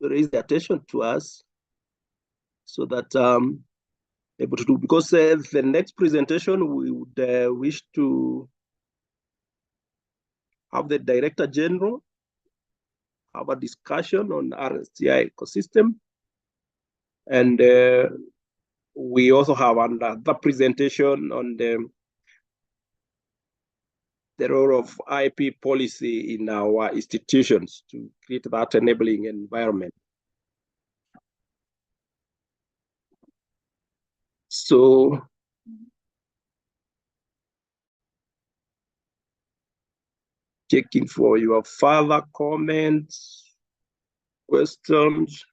A: raise the attention to us so that able to do, because the next presentation we would wish to have the Director General have a discussion on our STI ecosystem, and we also have another presentation on the role of IP policy in our institutions to create that enabling environment. So checking for your further comments, questions.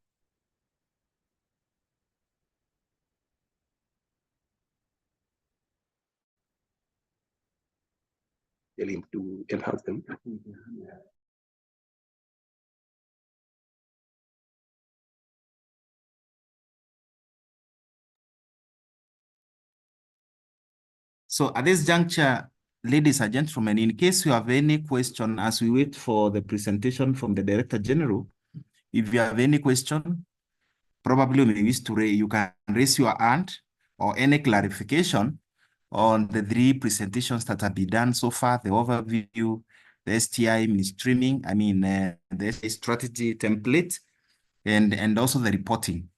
A: Tell him to enhance them.
C: So at this juncture, ladies and gentlemen, in case you have any question as we wait for the presentation from the Director General, if you have any question, probably we wish to raise, you can raise your hand or any clarification on the 3 presentations that have been done so far, the overview, the STI mainstreaming, the STI strategy template, and also the reporting,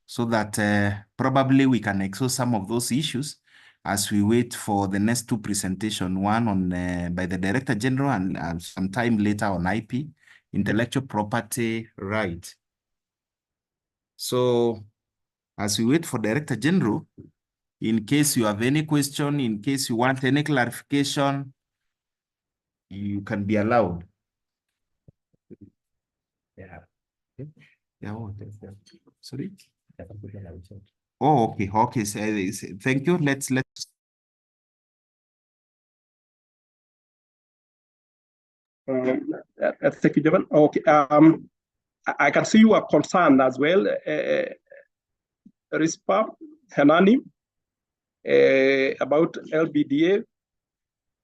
C: so that probably we can exhaust some of those issues as we wait for the next 2 presentations, one on by the Director General and sometime later on IP, intellectual property right. So as we wait for Director General, in case you have any question, in case you want any clarification, you can be allowed. Yeah. Yeah. Sorry. Oh, okay. Okay. So, thank you. Let's.
A: Thank you, Jovan. Okay. I can see you are concerned as well, Rispa Hanani, about LBDA.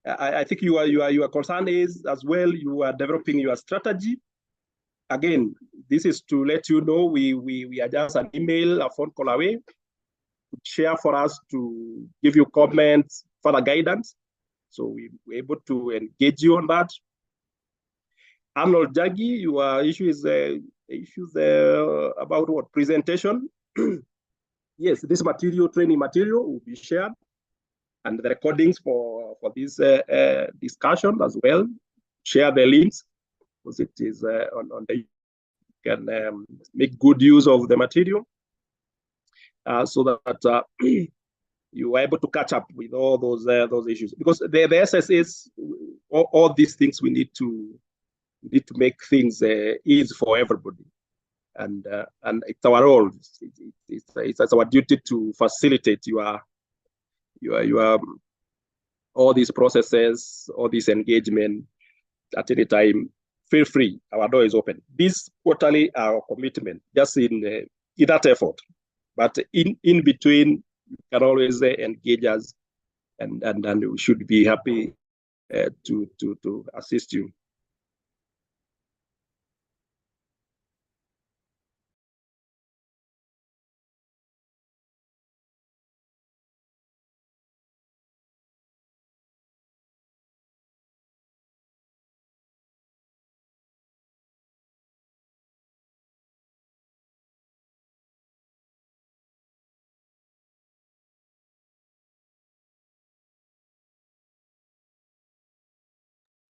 A: I think your concern is as well. You are developing your strategy. Again, this is to let you know we are just an email, a phone call away. Share for us to give you comments, further guidance. So we're able to engage you on that. Arnold Jaggi, your issue is about what? Presentation. Yes, this material, training material, will be shared, and the recordings for this discussion as well. Share the links, because it is on the, you can make good use of the material, so that you are able to catch up with all those issues. Because the SSS, all these things we need to make things easy for everybody, and it's our role. It's our duty to facilitate your all these processes, all this engagement at any time. Feel free, our door is open. This quarterly our commitment, just in that effort. But in between, you can always engage us, and we should be happy to assist you.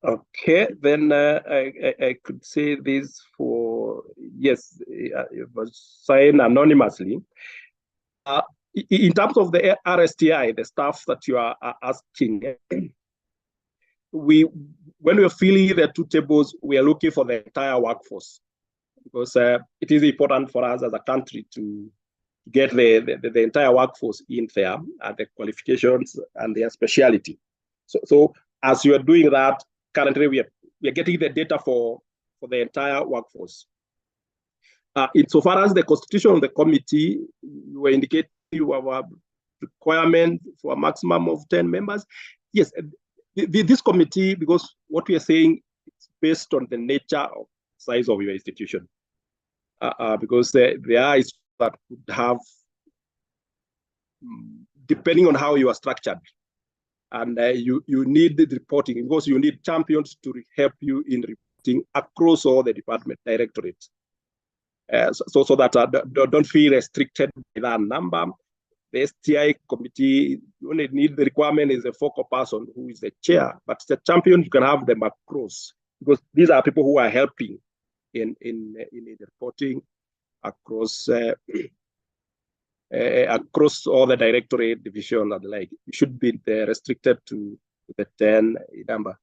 A: Okay, then I could say this for, yes, it was signed anonymously. In terms of the RSTI, the stuff that you are asking, when we're filling the two tables, we are looking for the entire workforce, because it is important for us as a country to get the entire workforce in there, and the qualifications and their speciality. So as you are doing that, currently we are getting the data for the entire workforce. Insofar as the constitution of the committee, you were indicating you have a requirement for a maximum of 10 members. Yes, this committee, because what we are saying, it's based on the nature of size of your institution. Because there are that could have, depending on how you are structured, and you need the reporting, because you need champions to help you in reporting across all the department directorates. So that don't feel restricted by that number. The STI committee, you only need, the requirement is a focal person who is the chair, but the champion, you can have them across, because these are people who are helping in the reporting across across all the directorate division and the like. You should be restricted to the 10 number.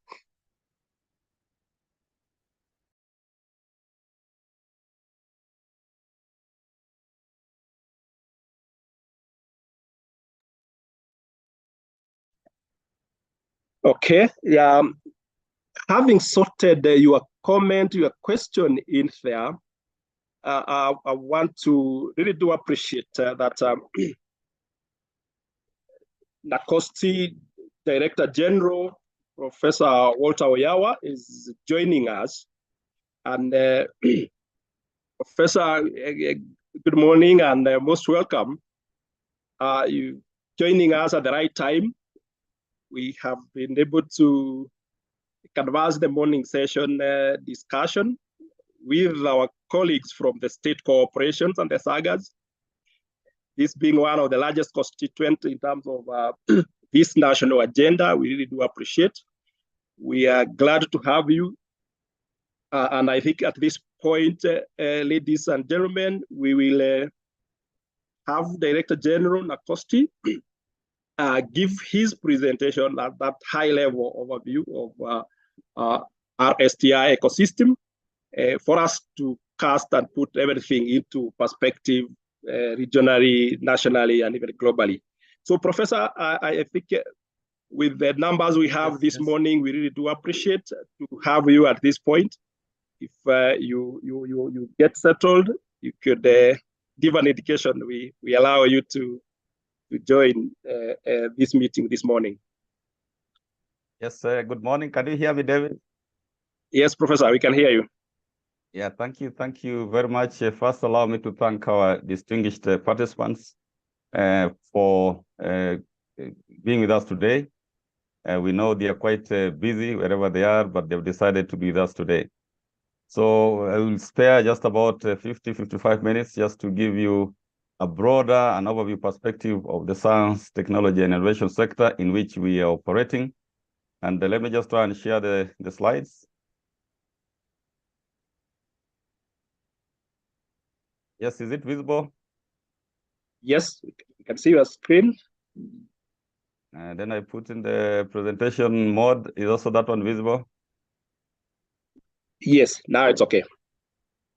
A: Okay, yeah. Having sorted your comment, your question in there, I want to really do appreciate that NACOSTI Director General, Professor Walter Oyawa, is joining us. And Professor, good morning and most welcome. You joining us at the right time. We have been able to canvass the morning session discussion with our colleagues from the state corporations and the SAGAS. This being one of the largest constituents in terms of this national agenda, we really do appreciate. We are glad to have you. And I think at this point, ladies and gentlemen, we will have Director General NACOSTI give his presentation at that high-level overview of our STI ecosystem for us to cast and put everything into perspective regionally, nationally, and even globally. So, Professor, I think with the numbers we have this morning, we really do appreciate to have you at this point. If you get settled, you could give an indication. We allow you to join this meeting this morning.
E: Yes, good morning. Can you hear me, David?
A: Yes, Professor, we can hear you.
E: Yeah, thank you. Thank you very much. First, allow me to thank our distinguished participants for being with us today. We know they are quite busy wherever they are, but they've decided to be with us today. So I will spare just about 55 minutes just to give you a broader and overview perspective of the science, technology, and innovation sector in which we are operating. And let me just try and share the slides. Yes, is it visible?
A: Yes, you can see your screen.
E: And then I put in the presentation mode. Is also that one visible?
A: Yes, now it's okay.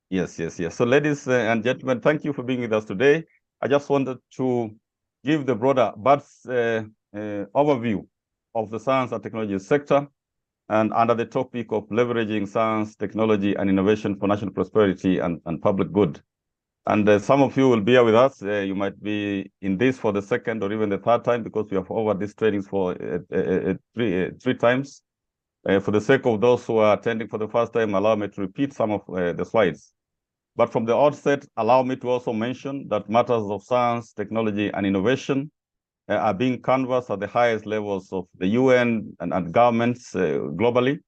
E: Yes. So ladies and gentlemen, thank you for being with us today. I just wanted to give the broader overview of the science and technology sector, and under the topic of leveraging science, technology, and innovation for national prosperity and public good. And some of you will be here with us. You might be in this for the second or even the third time, because we have over these trainings for three times. For the sake of those who are attending for the first time, allow me to repeat some of the slides. But from the outset, allow me to also mention that matters of science, technology, and innovation are being canvassed at the highest levels of the UN and governments globally.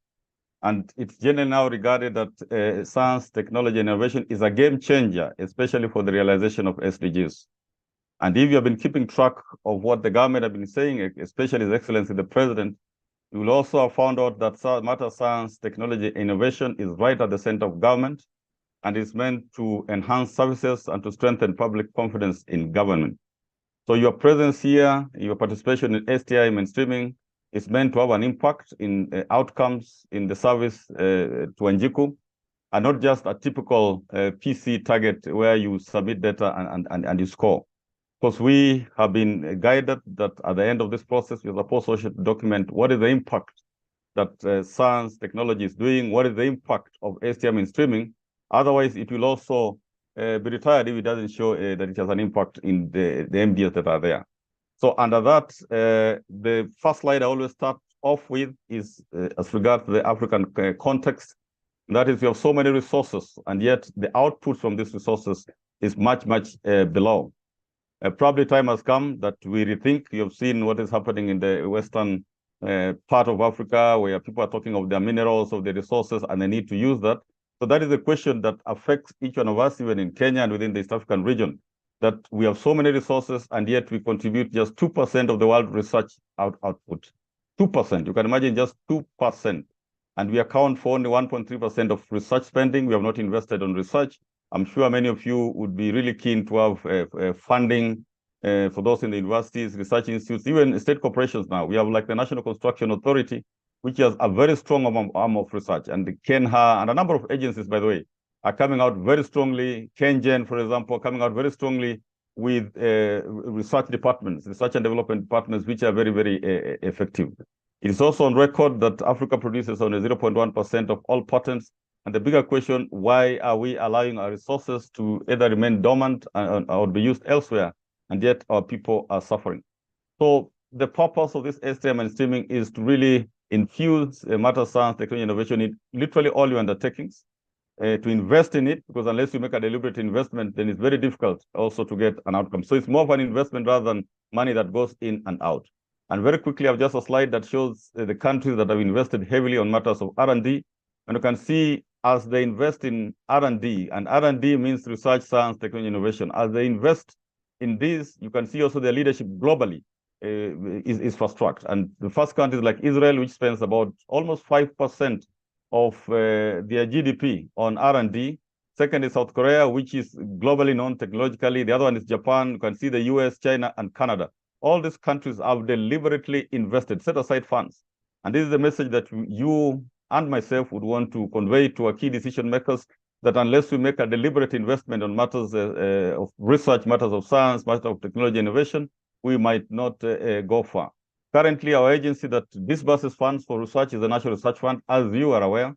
E: And it's generally now regarded that science, technology, and innovation is a game changer, especially for the realization of SDGs. And if you have been keeping track of what the government have been saying, especially His Excellency the President, you will also have found out that matter of science, technology, innovation is right at the center of government, and is meant to enhance services and to strengthen public confidence in government. So your presence here, your participation in STI mainstreaming is meant to have an impact in outcomes in the service to NGICU, and not just a typical PC target where you submit data and you score. Because we have been guided that at the end of this process, we are supposed to document what is the impact that science, technology is doing, what is the impact of STI mainstreaming. Otherwise, it will also be retired if it doesn't show that it has an impact in the MDS that are there. So under that, the first slide I always start off with is as regards to the African context. That is, we have so many resources, and yet the output from these resources is much below. Probably time has come that we rethink. You have seen what is happening in the western part of Africa, where people are talking of their minerals, of the resources, and they need to use that. So that is a question that affects each one of us, even in Kenya and within the East African region, that we have so many resources, and yet we contribute just 2% of the world research output. 2%, you can imagine, just 2%. And we account for only 1.3% of research spending. We have not invested on research. I'm sure many of you would be really keen to have funding for those in the universities, research institutes, even state corporations now. We have like the National Construction Authority, which has a very strong arm of research. And the KENHA and a number of agencies, by the way, are coming out very strongly. KenGen, for example, coming out very strongly with research departments, research and development departments, which are very effective. It is also on record that Africa produces only 0.1% of all patents. And the bigger question, why are we allowing our resources to either remain dormant or be used elsewhere, and yet our people are suffering? So the purpose of this STI mainstreaming is to really infuse matter science, technology, innovation in literally all your undertakings, to invest in it, because unless you make a deliberate investment, then it's very difficult also to get an outcome. So it's more of an investment rather than money that goes in and out. And very quickly, I have just a slide that shows the countries that have invested heavily on matters of R&D. And you can see as they invest in R&D, and R&D means research, science, technology, innovation. As they invest in this, you can see also their leadership globally is fast-tracked. And the first countries like Israel, which spends about almost 5% of their GDP on R&D. Second is South Korea, which is globally known technologically. The other one is Japan. You can see the US, China, and Canada. All these countries have deliberately invested, set aside funds. And this is the message that you and myself would want to convey to our key decision makers, that unless we make a deliberate investment on matters of research, matters of science, matters of technology innovation, we might not go far. Currently, our agency that disburses funds for research is the National Research Fund, as you are aware,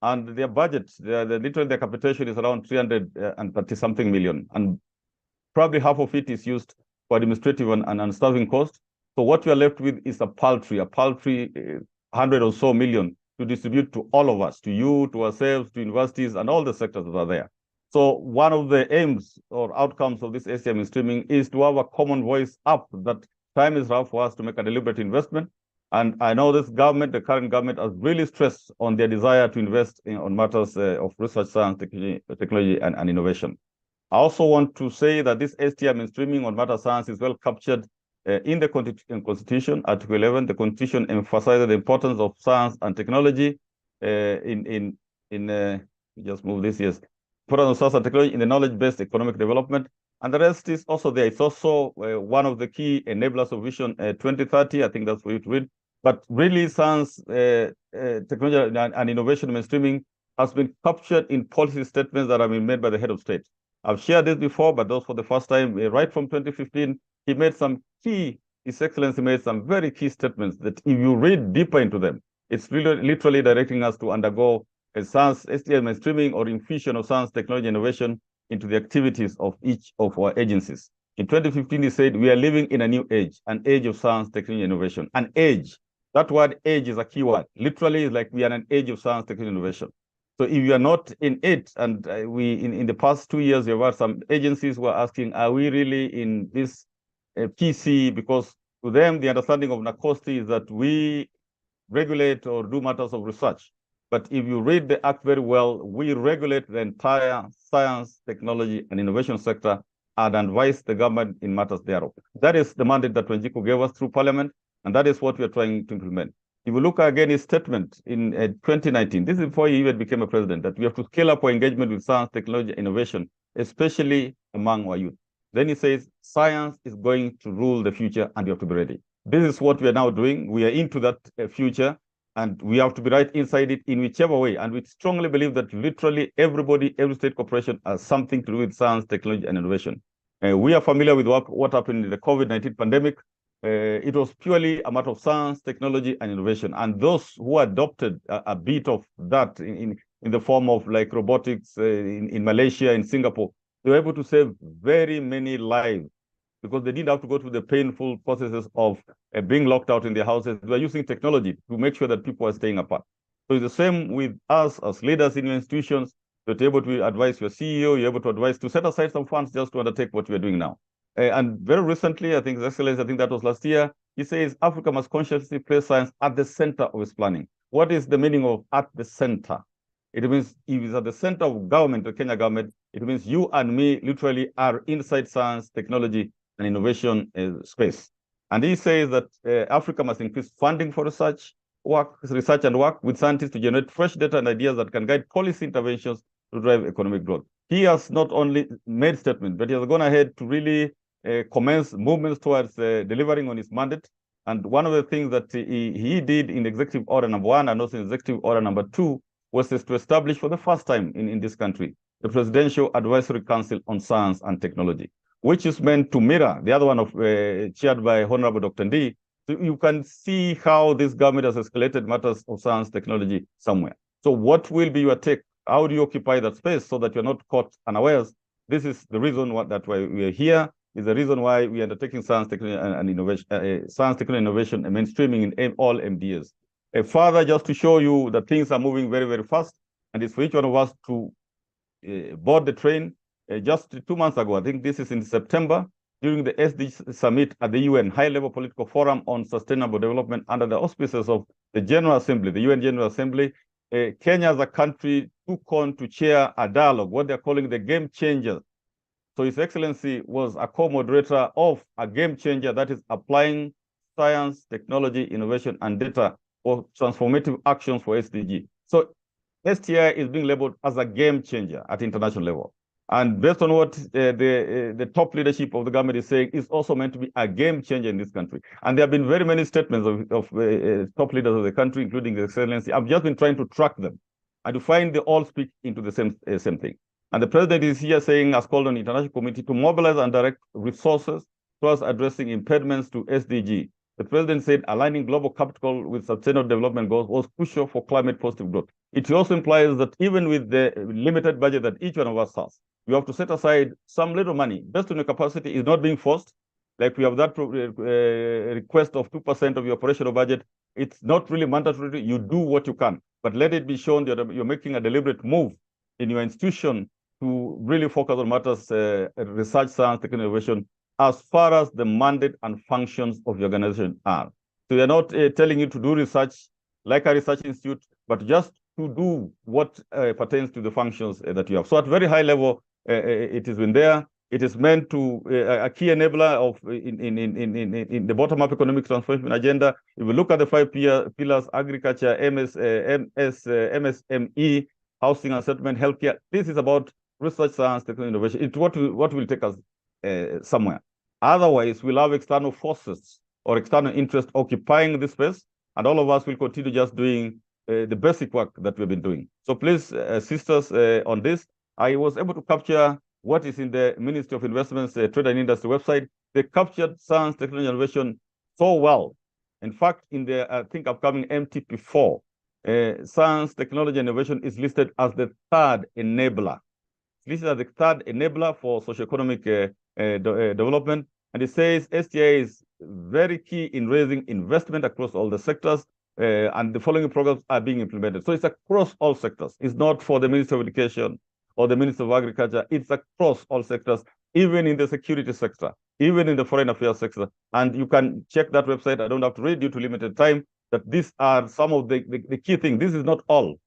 E: and their budget, literally their capitation is around 330-something million, and probably half of it is used for administrative and staffing costs. So what we are left with is a paltry 100 or so million to distribute to all of us, to you, to ourselves, to universities, and all the sectors that are there. So one of the aims or outcomes of this STI mainstreaming is to have a common voice up that time is now for us to make a deliberate investment. And I know this government, the current government, has really stressed on their desire to invest on matters of research, science, technology, and innovation. I also want to say that this STI mainstreaming on matter science is well captured in the Constitution, Article 11. The Constitution emphasizes the importance of science and technology just move this, yes. Importance of science and technology in the knowledge-based economic development. And the rest is also there. It's also one of the key enablers of Vision 2030. I think that's for you to read. But really, science, technology, and innovation mainstreaming has been captured in policy statements that have been made by the head of state. I've shared this before, but those for the first time, right from 2015, he made some key, His Excellency made some very key statements that if you read deeper into them, it's really literally directing us to undergo a science, STI mainstreaming or infusion of science, technology, innovation into the activities of each of our agencies. In 2015, he said, we are living in a new age, an age of science, technology, innovation. An age, that word age is a key word. Literally, it's like we are in an age of science, technology, innovation. So if you are not in it, and in the past 2 years, there were some agencies who are asking, are we really in this PC? Because to them, the understanding of NACOSTI is that we regulate or do matters of research. But if you read the act very well, we regulate the entire science, technology, and innovation sector and advise the government in matters thereof. That is the mandate that Wanjiku gave us through Parliament, and that is what we are trying to implement. If you look again his statement in 2019, this is before he even became a president, that we have to scale up our engagement with science, technology, innovation, especially among our youth. Then he says, science is going to rule the future and you have to be ready. This is what we are now doing. We are into that future, and we have to be right inside it in whichever way. And we strongly believe that literally everybody, every state corporation has something to do with science, technology, and innovation. We are familiar with what happened in the COVID-19 pandemic. It was purely a matter of science, technology, and innovation. And those who adopted a bit of that in the form of like robotics in Malaysia, in Singapore, they were able to save very many lives because they didn't have to go through the painful processes of being locked out in their houses. They were using technology to make sure that people are staying apart. So it's the same with us as leaders in your institutions. You're able to advise your CEO, you're able to advise to set aside some funds just to undertake what we're doing now. And very recently, I think His Excellency, I think that was last year, he says Africa must consciously place science at the center of its planning. What is the meaning of at the center? It means if it's at the center of government, the Kenya government, it means you and me literally are inside science, technology, and innovation space. And he says that Africa must increase funding for research and work with scientists to generate fresh data and ideas that can guide policy interventions to drive economic growth. He has not only made statements, but he has gone ahead to really commence movements towards delivering on his mandate. And one of the things that he did in Executive Order number 1 and also in Executive Order number 2 was to establish for the first time in this country the Presidential Advisory Council on Science and Technology, which is meant to mirror the other one chaired by Honorable Dr. Ndi. So you can see how this government has escalated matters of science, technology somewhere. So what will be your take? How do you occupy that space so that you're not caught unawares? This is the reason that why we are here, is the reason why we are undertaking science, technology, and innovation, science, technology, innovation, and mainstreaming in all MDAs. Further, just to show you that things are moving very, very fast, and it's for each one of us to board the train. Just 2 months ago, I think this is in September, during the SDG Summit at the UN High-Level Political Forum on Sustainable Development under the auspices of the General Assembly, the UN General Assembly, Kenya as a country took on to chair a dialogue, what they're calling the Game Changers. So His Excellency was a co-moderator of a game changer that is applying science, technology, innovation, and data for transformative actions for SDG. So STI is being labeled as a game changer at international level. And based on what the top leadership of the government is saying, is also meant to be a game changer in this country. And there have been very many statements of top leaders of the country, including His Excellency. I've just been trying to track them and to find they all speak into the same thing. And the president is here saying, has called on the international community to mobilize and direct resources towards addressing impediments to SDG. The president said aligning global capital with sustainable development goals was crucial for climate positive growth. It also implies that even with the limited budget that each one of us has, you have to set aside some little money based on your capacity. Is not being forced. Like we have that request of 2% of your operational budget. It's not really mandatory. You do what you can, but let it be shown that you're making a deliberate move in your institution to really focus on matters, research, science, technology, innovation, as far as the mandate and functions of the organization are. So we are not telling you to do research like a research institute, but just to do what pertains to the functions that you have. So at very high level, it has been there. It is meant to a key enabler of in the bottom-up economic transformation agenda. If we look at the 5 pillars: agriculture, MSME, housing and settlement, healthcare. This is about research, science, technology, innovation. It's what will take us somewhere. Otherwise, we'll have external forces or external interest occupying this space, and all of us will continue just doing the basic work that we've been doing. So please assist us on this. I was able to capture what is in the Ministry of Investments Trade and Industry website. They captured science, technology, innovation so well. In fact, in the, I think, upcoming MTP4, science, technology, innovation is listed as the third enabler. It's listed as the third enabler for socioeconomic development. And it says STI is very key in raising investment across all the sectors, and the following programs are being implemented. So it's across all sectors. It's not for the Ministry of Education or the Ministry of Agriculture. It's across all sectors, even in the security sector, even in the foreign affairs sector. And you can check that website. I don't have to read due to limited time, that these are some of the key things. This is not all,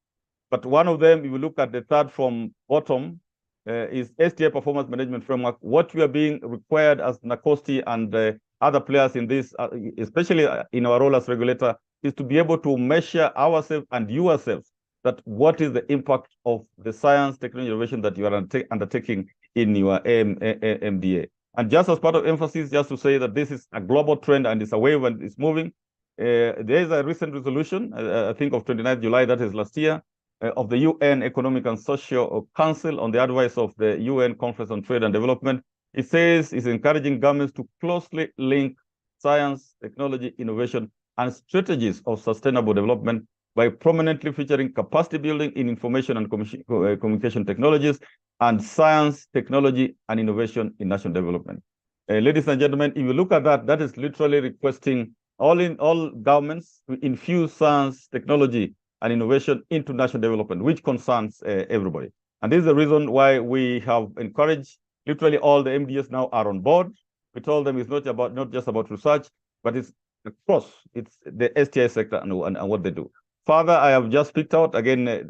E: but one of them, if you look at the third from bottom, is STI Performance Management Framework. What we are being required as NACOSTI and other players in this, especially in our role as regulator, is to be able to measure ourselves and yourselves that what is the impact of the science, technology, innovation that you are undertaking in your MDA. And just as part of emphasis, just to say that this is a global trend and it's a wave and it's moving. There is a recent resolution, I think of 29th July, that is last year, of the UN Economic and Social Council on the advice of the UN Conference on Trade and Development. It says it's encouraging governments to closely link science, technology, innovation, and strategies of sustainable development by prominently featuring capacity building in information and communication technologies and science, technology, and innovation in national development. Ladies and gentlemen, if you look at that, that is literally requesting all governments to infuse science, technology, and innovation into national development, which concerns everybody. And this is the reason why we have encouraged literally all the MDS now are on board. We told them it's not just about research, but it's across, it's the STI sector and what they do. Further, I have just picked out again,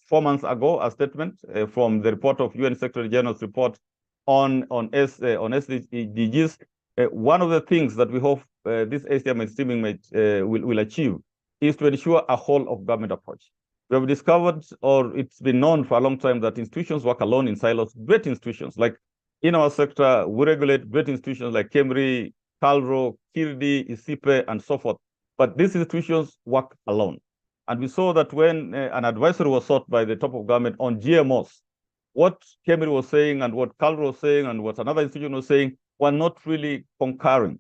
E: 4 months ago, a statement from the report of UN Secretary General's report on SDGs. One of the things that we hope this STI mainstreaming will achieve is to ensure a whole of government approach. We have discovered, or it's been known for a long time, that institutions work alone in silos. Great institutions, like in our sector, we regulate great institutions like KEMRI, CALRO, KIRDI, ISIPE, and so forth. But these institutions work alone. And we saw that when an advisory was sought by the top of government on GMOs, what KEMRI was saying and what CALRO was saying and what another institution was saying were not really concurring.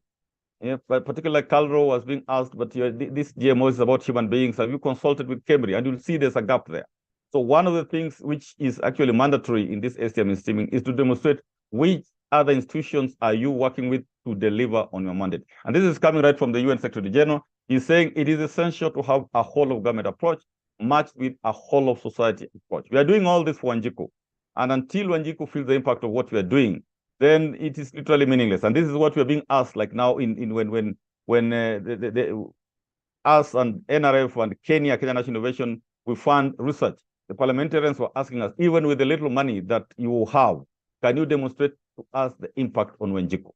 E: Yeah, but particularly CALRO was being asked, but this GMO is about human beings. Have you consulted with KEMRI? And you'll see there's a gap there. So one of the things which is actually mandatory in this STI mainstreaming is to demonstrate which other institutions are you working with to deliver on your mandate. And this is coming right from the UN Secretary General. He's saying it is essential to have a whole of government approach matched with a whole of society approach. We are doing all this for Wanjiku. And until Wanjiku feels the impact of what we are doing, then it is literally meaningless. And this is what we are being asked, like now when us and NRF and Kenya National Innovation, we fund research. The parliamentarians were asking us, even with the little money that you have, can you demonstrate to us the impact on Wanjiku?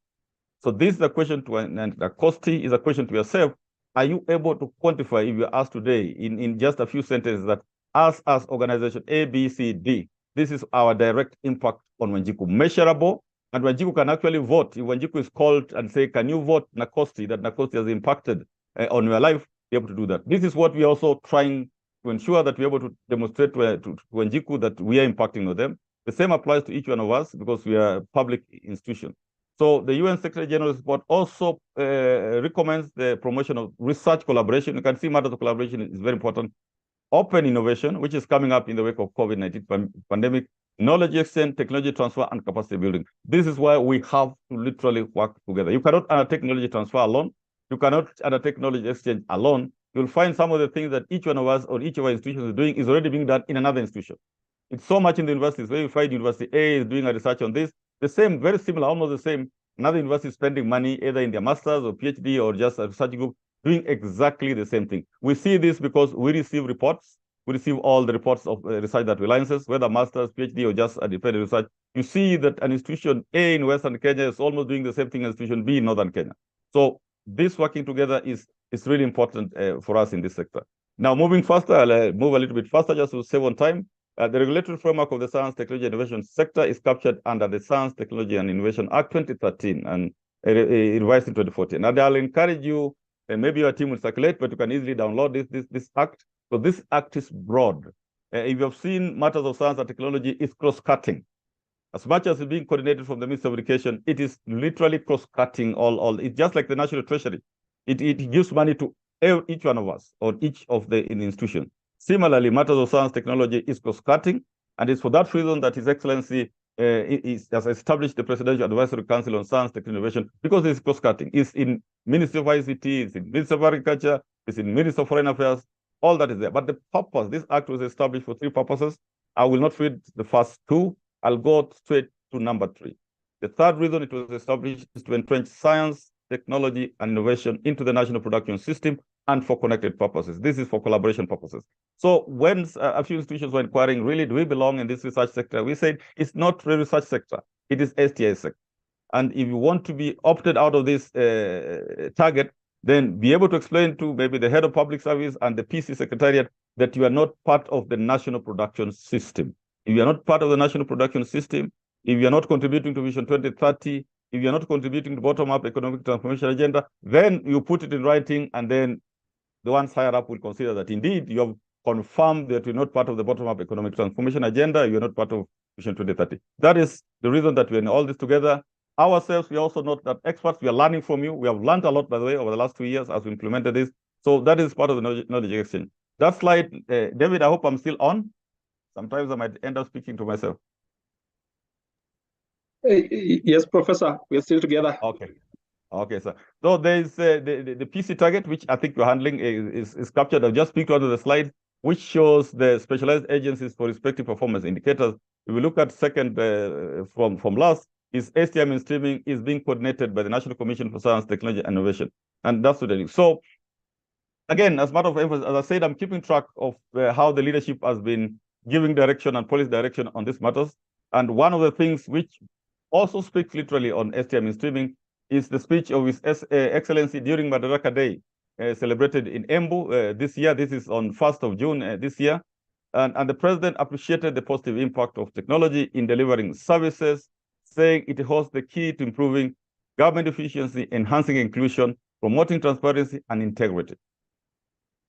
E: So this is a question to, and the COSTI is a question to yourself. Are you able to quantify, if you're asked today, in just a few sentences, that us as organization A, B, C, D, this is our direct impact on Wanjiku, measurable, and Wanjiku can actually vote. If Wanjiku is called and say, can you vote NACOSTI, that NACOSTI has impacted on your life, be able to do that. This is what we're also trying to ensure, that we're able to demonstrate to Wanjiku that we are impacting on them. The same applies to each one of us because we are a public institution. So the UN Secretary General's report also recommends the promotion of research collaboration. You can see matters of collaboration is very important. Open innovation, which is coming up in the wake of COVID-19 pandemic, knowledge exchange, technology transfer, and capacity building. This is why we have to literally work together. You cannot undertake knowledge transfer alone. You cannot undertake knowledge exchange alone. You'll find some of the things that each one of us or each of our institutions is doing is already being done in another institution. It's so much in the universities where you find University A is doing a research on this, the same, very similar, almost the same. Another university is spending money either in their master's or PhD or just a research group. doing exactly the same thing. We see this because we receive reports. We receive all the reports of research that we license, whether master's, PhD, or just a dependent research. You see that an institution A in Western Kenya is almost doing the same thing as institution B in Northern Kenya. So this working together is really important for us in this sector. Now, moving faster, I'll move a little bit faster just to save on time. The regulatory framework of the Science, Technology, and Innovation sector is captured under the Science, Technology, and Innovation Act 2013 and revised in 2014. And I'll encourage you, maybe your team will circulate, but you can easily download this act. So this act is broad. If you have seen matters of science and technology, it's cross-cutting. As much as it's being coordinated from the Ministry of Education, it is literally cross-cutting all. It's just like the National Treasury. It gives money to each one of us or each of the institutions. Similarly, matters of science technology is cross-cutting, and it's for that reason that His Excellency has established the Presidential Advisory Council on Science, Technology, Innovation, because it's cross-cutting. It's in Ministry of ICT, it's in Ministry of Agriculture, it's in Ministry of Foreign Affairs, all that is there. But the purpose, this act was established for 3 purposes. I will not read the first 2. I'll go straight to number 3. The third reason it was established is to entrench science, technology, and innovation into the national production system and for connected purposes. This is for collaboration purposes. So when a few institutions were inquiring, really, do we belong in this research sector? We said, it's not the research sector. It is STI sector. And if you want to be opted out of this target, then be able to explain to maybe the head of public service and the PC secretariat that you are not part of the national production system. If you are not part of the national production system, if you are not contributing to Vision 2030, if you are not contributing to bottom-up economic transformation agenda, then you put it in writing, and then the ones higher up will consider that indeed you have confirmed that you're not part of the bottom-up economic transformation agenda, you're not part of Vision 2030. That is the reason that we're in all this together. Ourselves, we are also not that experts. We are learning from you. We have learned a lot, by the way, over the last 2 years as we implemented this. So that is part of the knowledge exchange. That slide, David, I hope I'm still on. Sometimes I might end up speaking to myself.
A: Yes, Professor, we're still together.
E: Okay. Okay, sir. So there's the PC target, which I think you're handling, is captured. I'll just speak to the slide, which shows the specialized agencies for respective performance indicators. If we look at second from last, is STI mainstreaming is being coordinated by the National Commission for Science, Technology, and Innovation. And that's what it is. So again, as a matter of emphasis, as I said, I'm keeping track of how the leadership has been giving direction and policy direction on these matters. And one of the things which also speaks literally on STI mainstreaming is the speech of His Excellency during Madaraka Day, celebrated in Embu this year. This is on 1st of June this year. And the president appreciated the positive impact of technology in delivering services, saying it holds the key to improving government efficiency, enhancing inclusion, promoting transparency and integrity.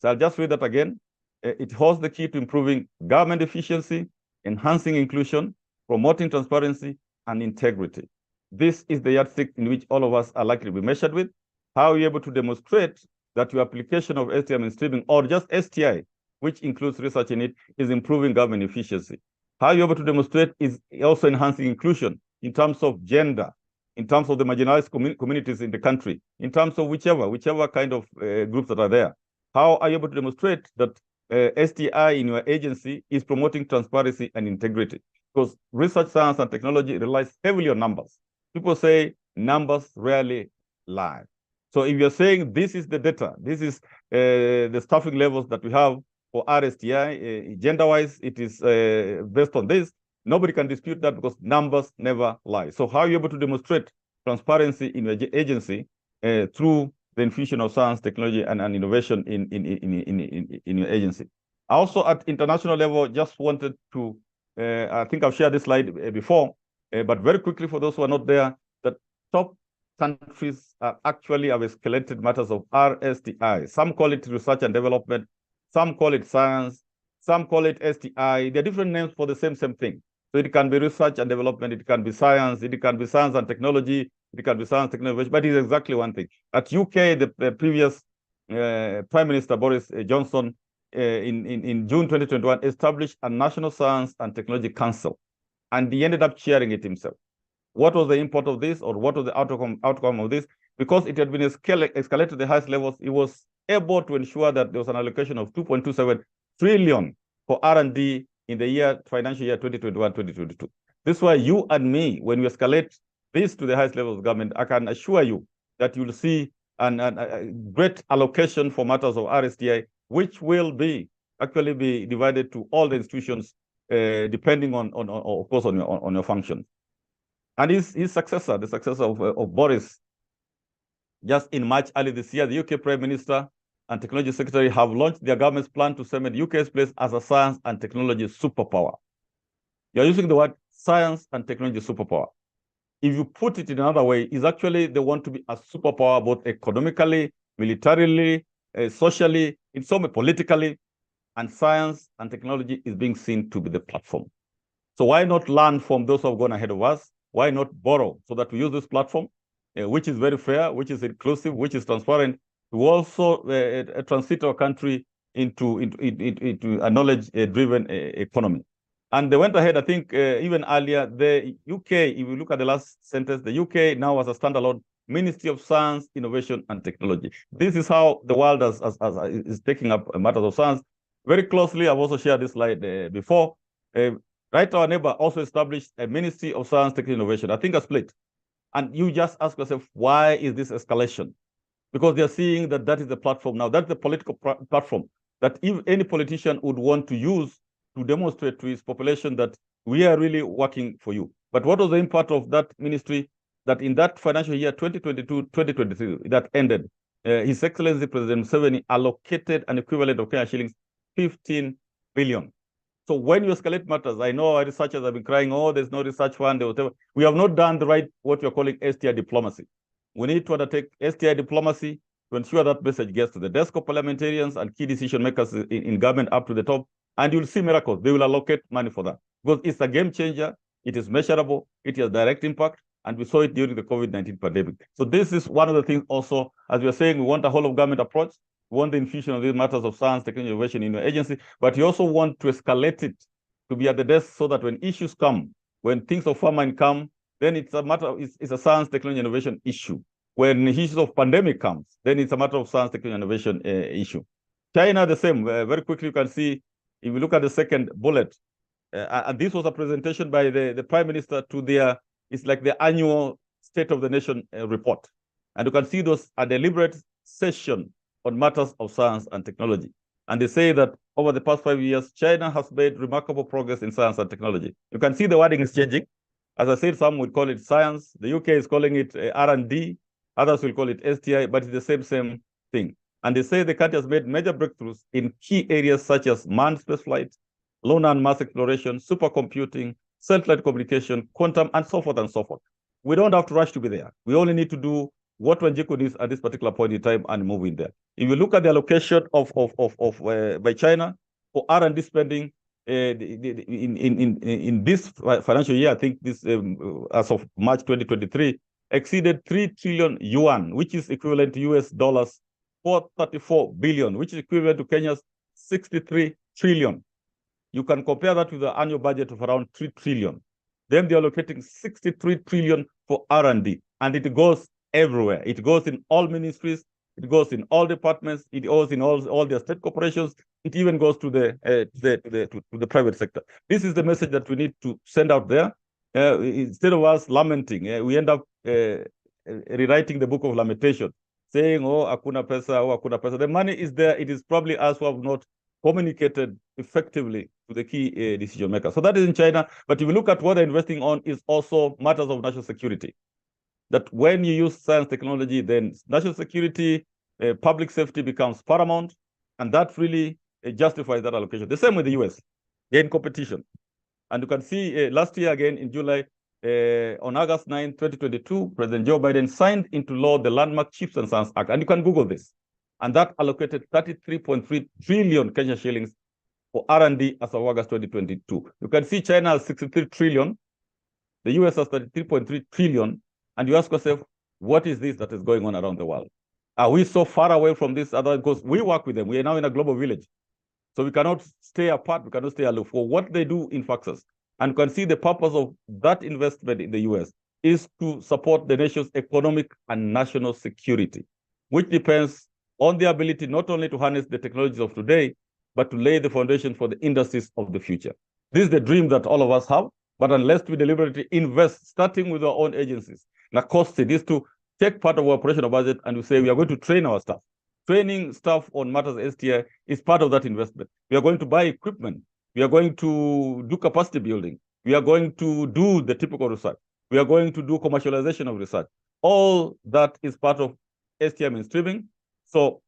E: So I'll just read that again. It holds the key to improving government efficiency, enhancing inclusion, promoting transparency and integrity. This is the yardstick in which all of us are likely to be measured with. How are you able to demonstrate that your application of STI mainstreaming, or just STI, which includes research in it, is improving government efficiency? How are you able to demonstrate is also enhancing inclusion in terms of gender, in terms of the marginalized communities in the country, in terms of whichever kind of groups that are there? How are you able to demonstrate that STI in your agency is promoting transparency and integrity? Because research, science, and technology relies heavily on numbers. People say numbers rarely lie. So if you're saying this is the data, this is the staffing levels that we have for RSTI, gender-wise, it is based on this. Nobody can dispute that because numbers never lie. So how are you able to demonstrate transparency in your agency through the infusion of science, technology, and innovation in your agency? I also, at international level, just wanted to, I think I've shared this slide before, but very quickly for those who are not there, the top countries are actually have escalated matters of RSTI. Some call it research and development, some call it science, some call it STI. There are different names for the same thing. So it can be research and development, it can be science, it can be science and technology, it can be science, technology, but it's exactly one thing. At UK, the previous Prime Minister Boris Johnson in June 2021 established a National Science and Technology Council, and he ended up chairing it himself. What was the import of this, or what was the outcome of this? Because it had been escalated to the highest levels, it was able to ensure that there was an allocation of 2.27 trillion for R&D in the financial year 2021-2022. This is why you and me, when we escalate this to the highest levels of government, I can assure you that you will see and great allocation for matters of RSTI, which will actually be divided to all the institutions, depending on of course, on your function. And his successor, the successor of Boris, just in March early this year, the UK Prime Minister and Technology Secretary have launched their government's plan to cement UK's place as a science and technology superpower. You're using the word science and technology superpower. If you put it in another way, is actually they want to be a superpower, both economically, militarily, socially, in some way politically, and science and technology is being seen to be the platform. So why not learn from those who have gone ahead of us? Why not borrow so that we use this platform, which is very fair, which is inclusive, which is transparent, to also transit our country into a knowledge-driven economy. And they went ahead, I think, even earlier, the UK, if you look at the last sentence, the UK now has a standalone Ministry of Science, Innovation, and Technology. This is how the world is taking up matters of science very closely. I've also shared this slide before. Right, our neighbor also established a Ministry of Science, Technology, Innovation, I think a split. And you just ask yourself, why is this escalation? Because they're seeing that that is the platform now. That's the political platform that if any politician would want to use to demonstrate to his population that we are really working for you. But what was the impact of that ministry? That in that financial year, 2022-2023, that ended, His Excellency President Museveni allocated an equivalent of Kenya shillings 15 billion. So when you escalate matters, I know our researchers have been crying, oh, there's no research fund, or whatever. We have not done the right, what you're calling STI diplomacy. We need to undertake STI diplomacy to ensure that message gets to the desk of parliamentarians and key decision makers in government up to the top. And you'll see miracles. They will allocate money for that. Because it's a game changer. It is measurable. It has direct impact. And we saw it during the COVID-19 pandemic. So this is one of the things also, as we are saying, we want a whole of government approach. We want the infusion of these matters of science, technology, innovation in your agency, but you also want to escalate it to be at the desk so that when issues come, when things of famine come, then it's a matter of, it's a science, technology, innovation issue. When issues of pandemic comes, then it's a matter of science, technology, innovation issue. China, the same. Very quickly, you can see, if you look at the second bullet, and this was a presentation by the Prime Minister to their, it's like the annual State of the Nation report. And you can see those a deliberate session on matters of science and technology. And they say that over the past 5 years, China has made remarkable progress in science and technology. You can see the wording is changing. As I said, some would call it science. The UK is calling it R&D. Others will call it STI, but it's the same thing. And they say the country has made major breakthroughs in key areas such as manned spaceflight, lunar and Mars exploration, supercomputing, satellite communication, quantum, and so forth and so forth. We don't have to rush to be there. We only need to do what Wanjiku needs at this particular point in time and move in there. If you look at the allocation by China for R&D spending in this financial year, I think this as of March 2023 exceeded 3 trillion yuan, which is equivalent to US dollars 434 billion, which is equivalent to Kenya's 63 trillion. You can compare that with the annual budget of around 3 trillion. Then they're allocating 63 trillion for R&D, and it goes everywhere. It goes in all ministries. It goes in all departments. It goes in all their state corporations. It even goes to the private sector. This is the message that we need to send out there. Instead of us lamenting, we end up rewriting the book of lamentation, saying, oh, hakuna pesa, oh, hakuna pesa. The money is there. It is probably us who have not communicated effectively to the key decision makers. So that is in China. But if you look at what they're investing on, is also matters of national security. That when you use science technology, then national security, public safety becomes paramount, and that really justifies that allocation. The same with the US, they're in competition. And you can see last year again in July, on August 9, 2022, President Joe Biden signed into law the Landmark Chips and Science Act, and you can Google this. And that allocated 33.3 trillion Kenya shillings for R&D as of August 2022. You can see China has 63 trillion, the US has 33.3 trillion, and you ask yourself, what is this that is going on around the world? Are we so far away from this? Because we work with them. We are now in a global village. So we cannot stay apart. We cannot stay aloof. For what they do in Faxas. And you can see the purpose of that investment in the US is to support the nation's economic and national security, which depends on the ability not only to harness the technologies of today, but to lay the foundation for the industries of the future. This is the dream that all of us have. But unless we deliberately invest, starting with our own agencies, the cost it is to take part of our operational budget and we say we are going to train our staff. Training staff on matters STI is part of that investment. We are going to buy equipment. We are going to do capacity building. We are going to do the typical research. We are going to do commercialization of research. All that is part of STI mainstreaming. So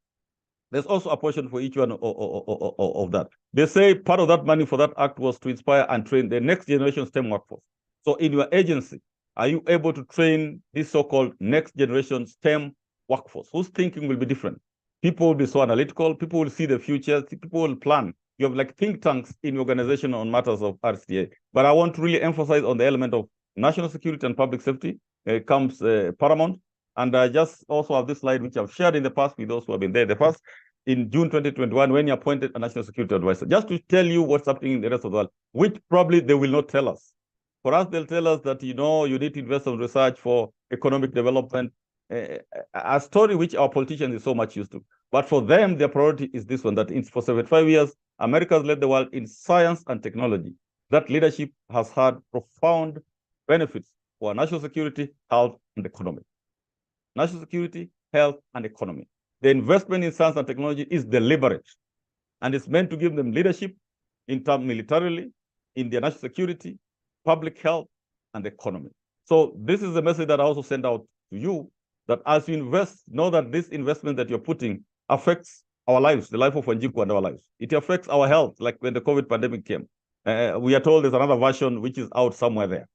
E: there's also a portion for each one of that. They say part of that money for that act was to inspire and train the next generation STEM workforce. So in your agency, are you able to train this so-called next generation STEM workforce whose thinking will be different? People will be so analytical. People will see the future. People will plan. You have like think tanks in your organization on matters of RCA. But I want to really emphasize on the element of national security and public safety comes paramount. And I just also have this slide, which I've shared in the past with those who have been there in the past, in June 2021, when you appointed a national security advisor, just to tell you what's happening in the rest of the world, which probably they will not tell us. For us, they'll tell us that, you know, you need to invest in research for economic development, a story which our politicians is so much used to. But for them, their priority is this one, that for 75 years, America has led the world in science and technology. That leadership has had profound benefits for national security, health, and economy. National security, health, and economy. The investment in science and technology is deliberate, and it's meant to give them leadership in terms militarily, in their national security, public health, and economy. So this is the message that I also send out to you, that as you invest, know that this investment that you're putting affects our lives, the life of Wanjiku and our lives. It affects our health, like when the COVID pandemic came. We are told there's another version which is out somewhere there.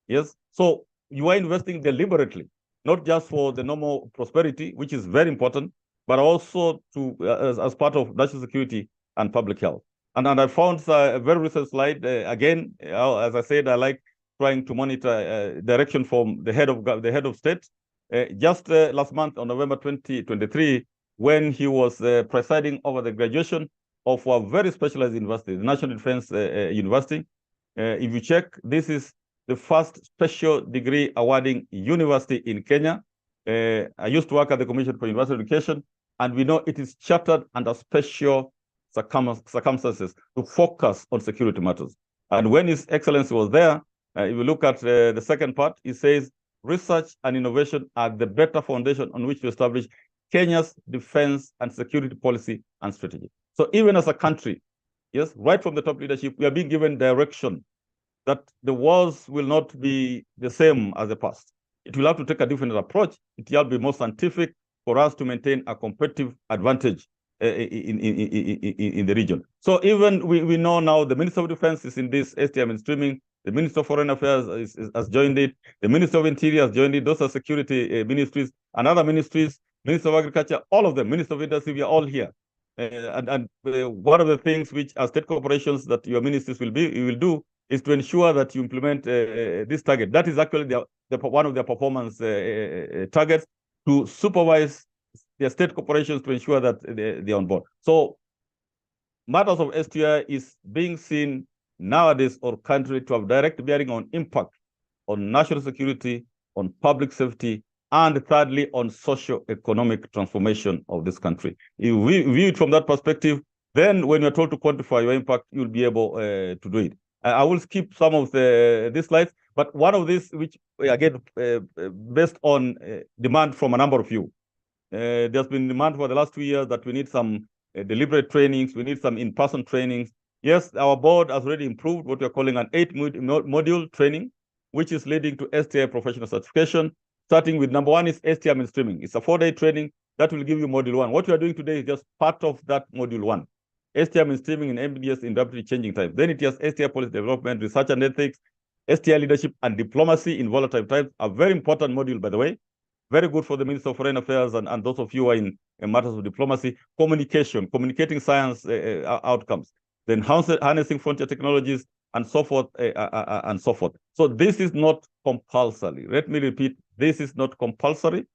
E: Yes, so you are investing deliberately, not just for the normal prosperity, which is very important, but also to as part of national security and public health. And I found a very recent slide. Again, as I said, I like trying to monitor direction from the head of state. Just last month on November 2023, when he was presiding over the graduation of a very specialized university, the National Defense University. If you check, this is the first special degree awarding university in Kenya. I used to work at the Commission for University Education, and we know it is chartered under special circumstances to focus on security matters. And when His Excellency was there, if you look at the second part, it says, research and innovation are the better foundation on which to establish Kenya's defense and security policy and strategy. So even as a country, yes, right from the top leadership, we are being given direction that the wars will not be the same as the past. It will have to take a different approach. It will be more scientific for us to maintain a competitive advantage in the region. So even we know now the Minister of Defense is in this STI mainstreaming. The Minister of Foreign Affairs has joined it. The Minister of Interior has joined it. Those are security ministries and other ministries, Minister of Agriculture, all of them, Minister of Industry, we are all here. One of the things which as state corporations that your ministries will do is to ensure that you implement this target. That is actually one of their performance targets, to supervise their state corporations to ensure that they're on board. So matters of STI is being seen nowadays or country to have direct bearing on impact on national security, on public safety, and thirdly, on socio-economic transformation of this country. If we view it from that perspective, then when you're told to quantify your impact, you'll be able to do it. I will skip some of these slides, but one of these, which again, based on demand from a number of you, there's been demand for the last 2 years that we need some deliberate trainings, we need some in-person trainings. Yes, our board has already improved what we're calling an 8-module training, which is leading to STI professional certification, starting with number 1 is STI mainstreaming. It's a 4-day training that will give you module 1. What we are doing today is just part of that module 1. STI mainstreaming in MBDS in rapidly changing times. Then it has STI policy development, research and ethics, STI leadership and diplomacy in volatile times, a very important module, by the way. Very good for the Minister of Foreign Affairs and those of you who are in matters of diplomacy. Communication, communicating science outcomes, then harnessing frontier technologies, and so forth, and so forth. So this is not compulsory. Let me repeat, this is not compulsory.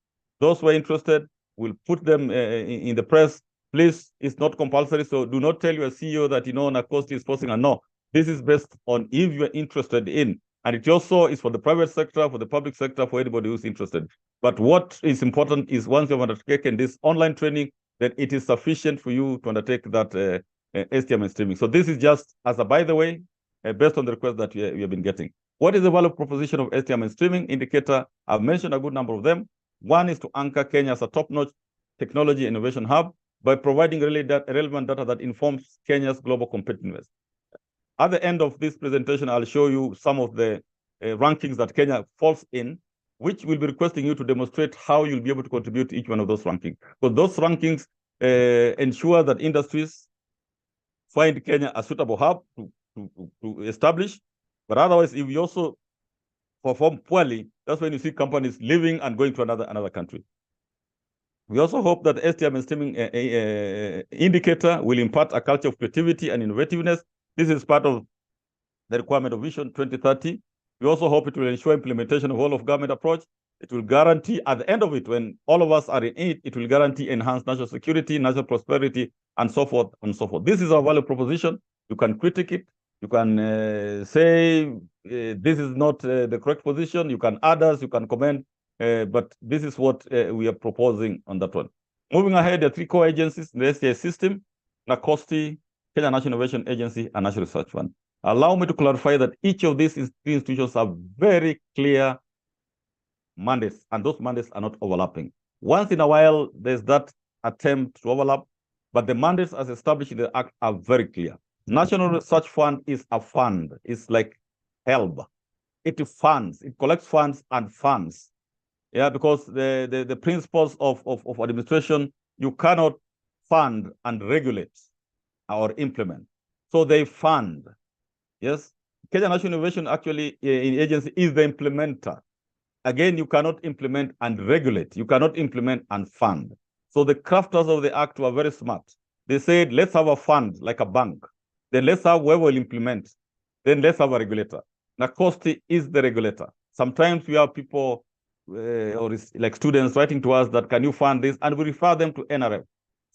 E: Those who are interested, will put them in the press. Please, it's not compulsory, so do not tell your CEO that, NACOST is posting a no. This is based on if you're interested in, and it also is for the private sector, for the public sector, for anybody who's interested. But what is important is once you've undertaken this online training, then it is sufficient for you to undertake that STI mainstreaming. So this is just as a by the way, based on the request that we have been getting. What is the value proposition of STI mainstreaming indicator? I've mentioned a good number of them. One is to anchor Kenya as a top-notch technology innovation hub by providing relevant data that informs Kenya's global competitiveness. At the end of this presentation, I'll show you some of the rankings that Kenya falls in, which will be requesting you to demonstrate how you'll be able to contribute to each one of those rankings. Because those rankings ensure that industries find Kenya a suitable hub to establish. But otherwise, if you also perform poorly, that's when you see companies leaving and going to another country. We also hope that STI mainstreaming indicator will impart a culture of creativity and innovativeness. This is part of the requirement of Vision 2030. We also hope it will ensure implementation of whole-of-government approach. It will guarantee, at the end of it, when all of us are in it, it will guarantee enhanced national security, national prosperity, and so forth and so forth. This is our value proposition. You can critique it. You can say this is not the correct position. You can add us. You can comment. But this is what we are proposing on that one. Moving ahead, there are three core agencies in the STI system: NACOSTI, Kenya National Innovation Agency, and National Research Fund. Allow me to clarify that each of these three institutions have very clear mandates, and those mandates are not overlapping. Once in a while, there's that attempt to overlap, but the mandates as established in the Act are very clear. National Research Fund is a fund. It's like HELB. It funds, it collects funds and funds. Yeah, because the principles of administration, you cannot fund and regulate or implement. So they fund. Yes, Kenya National Innovation actually in agency is the implementer. Again, you cannot implement and regulate. You cannot implement and fund. So the crafters of the Act were very smart. They said, let's have a fund like a bank. Then let's have whoever will implement. Then let's have a regulator. NACOSTI is the regulator. Sometimes we have people or like students writing to us that, can you fund this? And we refer them to NRF.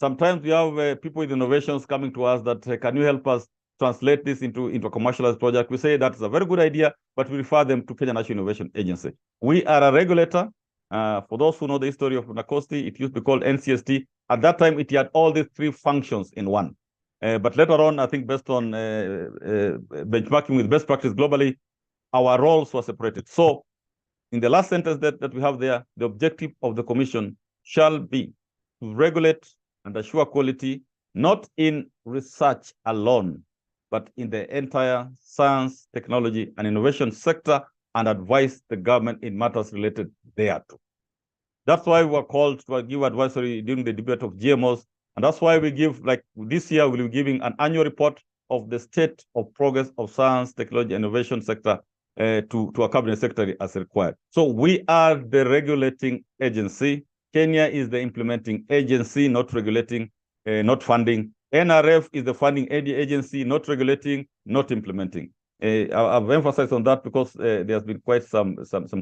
E: Sometimes we have people with innovations coming to us that, can you help us translate this into a commercialized project? We say that's a very good idea, but we refer them to Kenya National Innovation Agency. We are a regulator. For those who know the history of NACOSTI, it used to be called NCST. At that time, it had all these three functions in one. But later on, I think based on benchmarking with best practice globally, our roles were separated. So in the last sentence that we have there, the objective of the commission shall be to regulate and assure quality, not in research alone, but in the entire science, technology, and innovation sector, and advise the government in matters related thereto. That's why we were called to give advisory during the debate of GMOs. And that's why we give, like this year, we'll be giving an annual report of the state of progress of science, technology, and innovation sector to a cabinet secretary as required. So we are the regulating agency. Kenya is the implementing agency, not regulating, not funding. NRF is the funding agency, not regulating, not implementing. I've emphasized on that because there's been quite some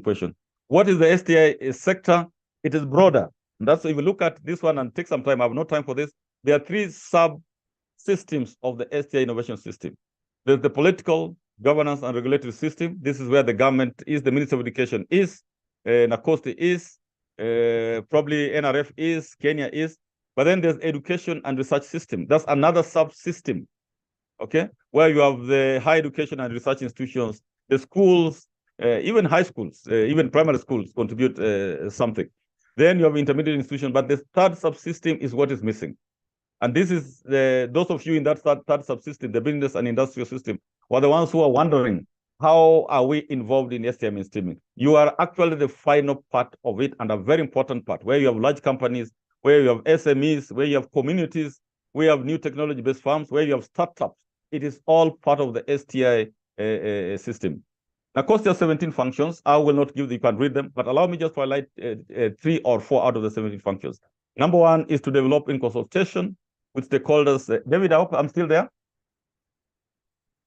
E: question. What is the STI sector? It is broader. And that's, if you look at this one and take some time, I have no time for this. There are three sub-systems of the STI innovation system. There's the political, governance, and regulatory system. This is where the government is, the Ministry of Education is, NACOSTI is, probably NRF is, Kenya is. But then there's education and research system. That's another subsystem, okay? Where you have the higher education and research institutions, the schools, even high schools, even primary schools contribute something. Then you have intermediate institutions, but the third subsystem is what is missing. And this is, those of you in that third subsystem, the business and industrial system, were the ones who are wondering, how are we involved in STI mainstreaming? You are actually the final part of it, and a very important part, where you have large companies, where you have SMEs, where you have communities, where you have new technology-based firms, where you have startups. It is all part of the STI system. NACOSTI has 17 functions. I will not give, you can read them, but allow me just to highlight 3 or 4 out of the 17 functions. Number 1 is to develop in consultation with stakeholders. David, I hope I'm still there.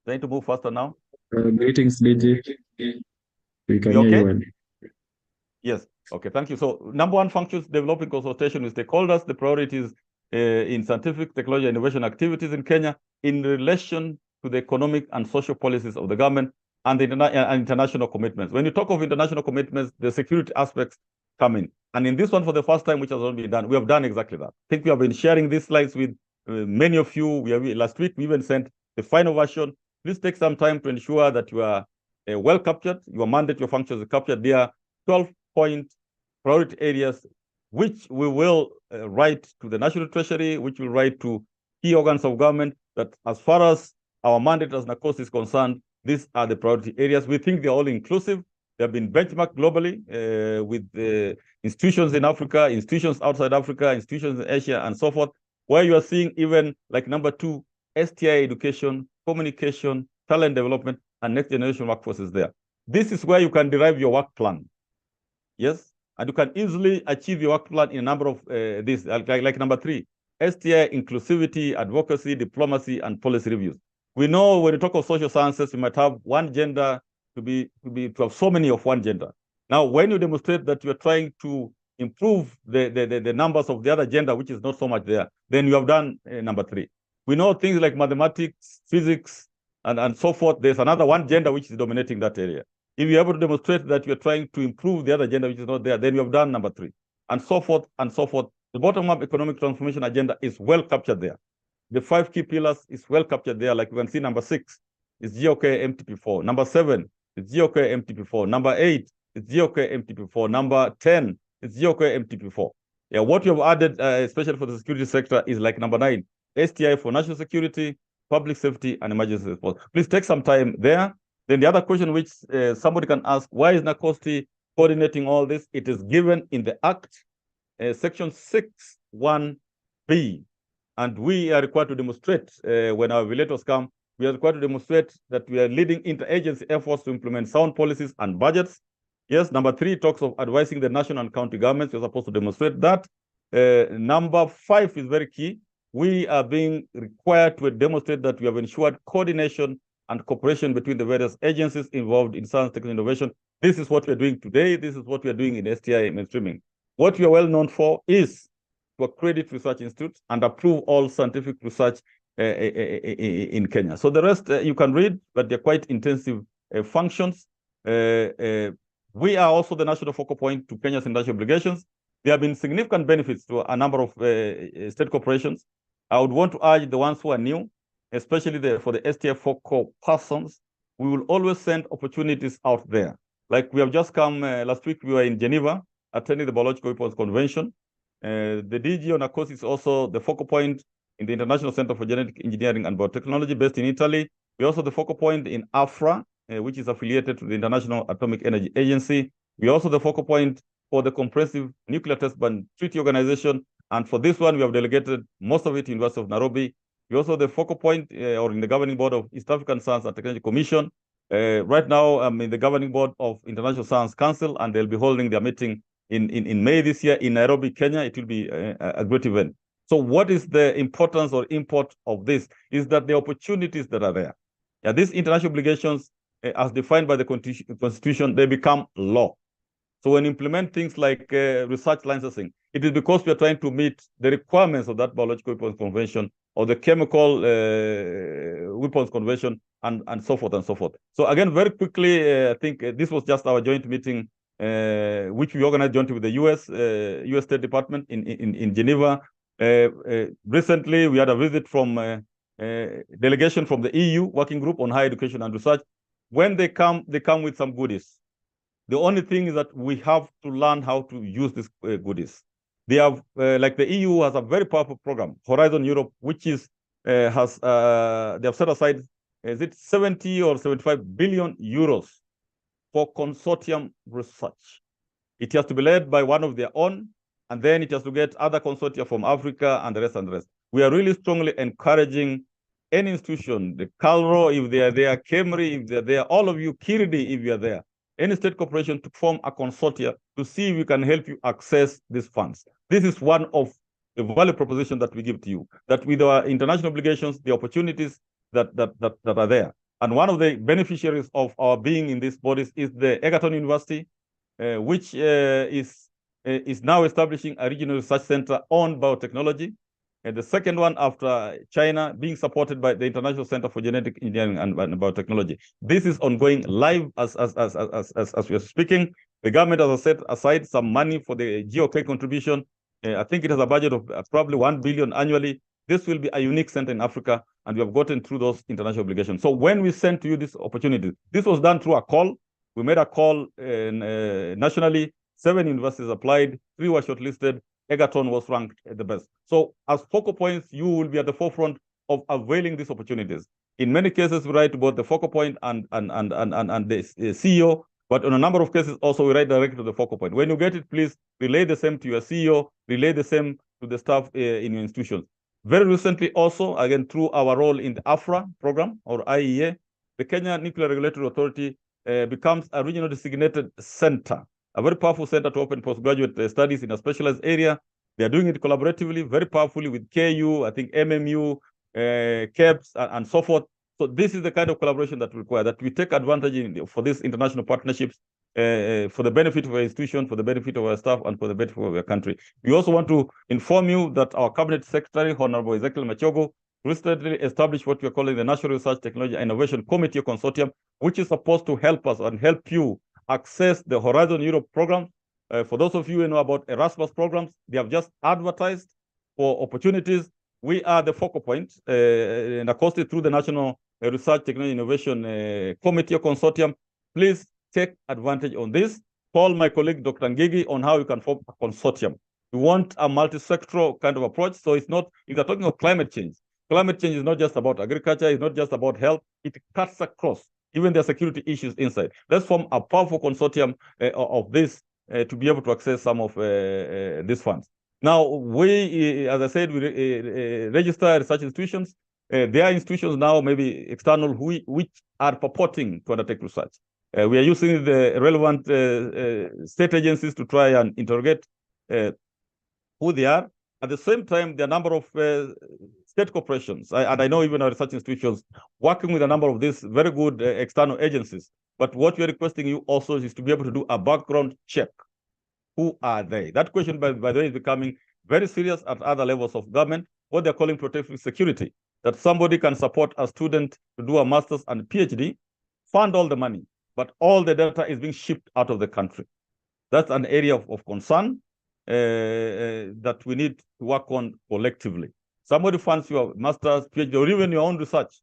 E: Trying to move faster now.
F: Greetings, DG. We can hear you well.
E: Yes. Okay, thank you. So number 1 functions, developing consultation with stakeholders. The priorities in scientific, technology, and innovation activities in Kenya in relation to the economic and social policies of the government and the international commitments. When you talk of international commitments, the security aspects come in. And in this one, for the first time, which has not been done, we have done exactly that. I think we have been sharing these slides with many of you. Last week, we even sent the final version. Please take some time to ensure that you are well captured, your mandate, your functions are captured. There are 12-point priority areas, which we will write to the National Treasury, which will write to key organs of government, that as far as our mandate as NACOST is concerned, these are the priority areas. We think they're all inclusive. They have been benchmarked globally with institutions in Africa, institutions outside Africa, institutions in Asia, and so forth, where you are seeing even like number 2, STI education, communication, talent development, and next generation workforce is there. This is where you can derive your work plan. Yes, and you can easily achieve your work plan in a number of these, like number 3, STI inclusivity, advocacy, diplomacy, and policy reviews. We know when you talk of social sciences, you might have one gender to have so many of one gender. Now, when you demonstrate that you're trying to improve the numbers of the other gender, which is not so much there, then you have done number 3. We know things like mathematics, physics, and so forth. There's another one gender which is dominating that area. If you're able to demonstrate that you're trying to improve the other gender which is not there, then you have done number 3, and so forth and so forth. The bottom-up economic transformation agenda is well captured there. The 5 key pillars is well captured there. Like you can see, number 6 is GOK MTP4. Number 7 is GOK MTP4. Number 8 is GOK MTP4. Number 10 is GOK MTP4. Yeah, what you have added, especially for the security sector, is like number 9, STI for national security, public safety, and emergency response. Please take some time there. Then the other question which somebody can ask, why is NACOST coordinating all this? It is given in the Act, Section 6(1)(b). And we are required to demonstrate, when our violators come, we are required to demonstrate that we are leading interagency efforts to implement sound policies and budgets. Yes, number 3 talks of advising the national and county governments. We're supposed to demonstrate that. Number 5 is very key. We are being required to demonstrate that we have ensured coordination and cooperation between the various agencies involved in science, technology, innovation. This is what we are doing today. This is what we are doing in STI mainstreaming. What we are well known for is to accredit research institutes and approve all scientific research in Kenya. So the rest you can read, but they're quite intensive functions. We are also the national focal point to Kenya's international obligations. There have been significant benefits to a number of state corporations. I would want to urge the ones who are new, especially for the STI focal persons. We will always send opportunities out there. Like we have just come last week, we were in Geneva attending the Biological Weapons Convention. The DG on NACOST is also the focal point in the International Center for Genetic Engineering and Biotechnology based in Italy. We're also the focal point in AFRA, which is affiliated to the International Atomic Energy Agency. We're also the focal point for the Comprehensive Nuclear Test Ban Treaty Organization. And for this one, we have delegated most of it to University of Nairobi. We're also the focal point or in the governing board of East African Science and Technology Commission. Right now, I'm in the governing board of International Science Council, and they'll be holding their meeting in May this year in Nairobi, Kenya. It will be a great event. So what is the importance or import of this is that the opportunities that are there. Yeah, these international obligations, as defined by the Constitution, they become law. So when you implement things like research licensing, it is because we are trying to meet the requirements of that Biological Weapons Convention or the Chemical Weapons Convention and so forth and so forth. So again, very quickly, I think this was just our joint meeting, which we organized jointly with the US State Department in Geneva. Recently, we had a visit from a delegation from the EU Working Group on Higher Education and Research. When they come with some goodies. The only thing is that we have to learn how to use these goodies. They have, like the EU has a very powerful program, Horizon Europe, which is they have set aside, is it 70 or 75 billion euros for consortium research. It has to be led by one of their own, and then it has to get other consortia from Africa and the rest. We are really strongly encouraging any institution, the CALRO, if they are there, KEMRI, if they're there, all of you, KIRDI, if you are there, any state corporation to form a consortia to see if we can help you access these funds. This is one of the value proposition that we give to you, that with our international obligations, the opportunities that are there. And one of the beneficiaries of our being in these bodies is the Egerton University, which is now establishing a regional research center on biotechnology. And the second one after China, being supported by the International Center for Genetic Engineering and Biotechnology. This is ongoing live as we are speaking. The government has set aside some money for the GOK contribution. I think it has a budget of probably 1 billion annually. This will be a unique center in Africa, and we have gotten through those international obligations. So when we sent to you this opportunity, this was done through a call. We made a call nationally, 7 universities applied, 3 were shortlisted, Egerton was ranked at the best. So as focal points, you will be at the forefront of availing these opportunities. In many cases, we write both the focal point and the CEO, but on a number of cases also we write directly to the focal point. When you get it, please relay the same to your CEO, relay the same to the staff in your institutions. Very recently also, again, through our role in the AFRA program or IEA, the Kenya Nuclear Regulatory Authority becomes a regional designated center, a very powerful center to open postgraduate studies in a specialized area. They are doing it collaboratively, very powerfully with KU, I think MMU, KEBS, and so forth. So this is the kind of collaboration that we require, that we take advantage for these international partnerships for the benefit of our institution, for the benefit of our staff, and for the benefit of our country. We also want to inform you that our Cabinet Secretary, Honorable Ezekiel Machogo, recently established what we are calling the National Research Technology Innovation Committee Consortium, which is supposed to help us and help you access the Horizon Europe program. For those of you who know about Erasmus programs, they have just advertised for opportunities. We are the focal point and accosted through the National Research Technology Innovation Committee Consortium. Please take advantage on this. Call my colleague, Dr. Ngigi, on how you can form a consortium. We want a multi-sectoral kind of approach. So it's not, if you're talking of climate change is not just about agriculture, it's not just about health, it cuts across. Even there are security issues inside. Let's form a powerful consortium of this to be able to access some of these funds. Now, we, as I said, we register research institutions. There are institutions now, maybe external, which are purporting to undertake research. We are using the relevant state agencies to try and interrogate who they are. At the same time, there are a number of state corporations, and I know even our research institutions, working with a number of these very good external agencies. But what we are requesting you also is to be able to do a background check. Who are they? That question, by the way, is becoming very serious at other levels of government, what they're calling protective security, that somebody can support a student to do a master's and PhD, fund all the money, but all the data is being shipped out of the country. That's an area of concern that we need to work on collectively. Somebody funds your master's, PhD, or even your own research,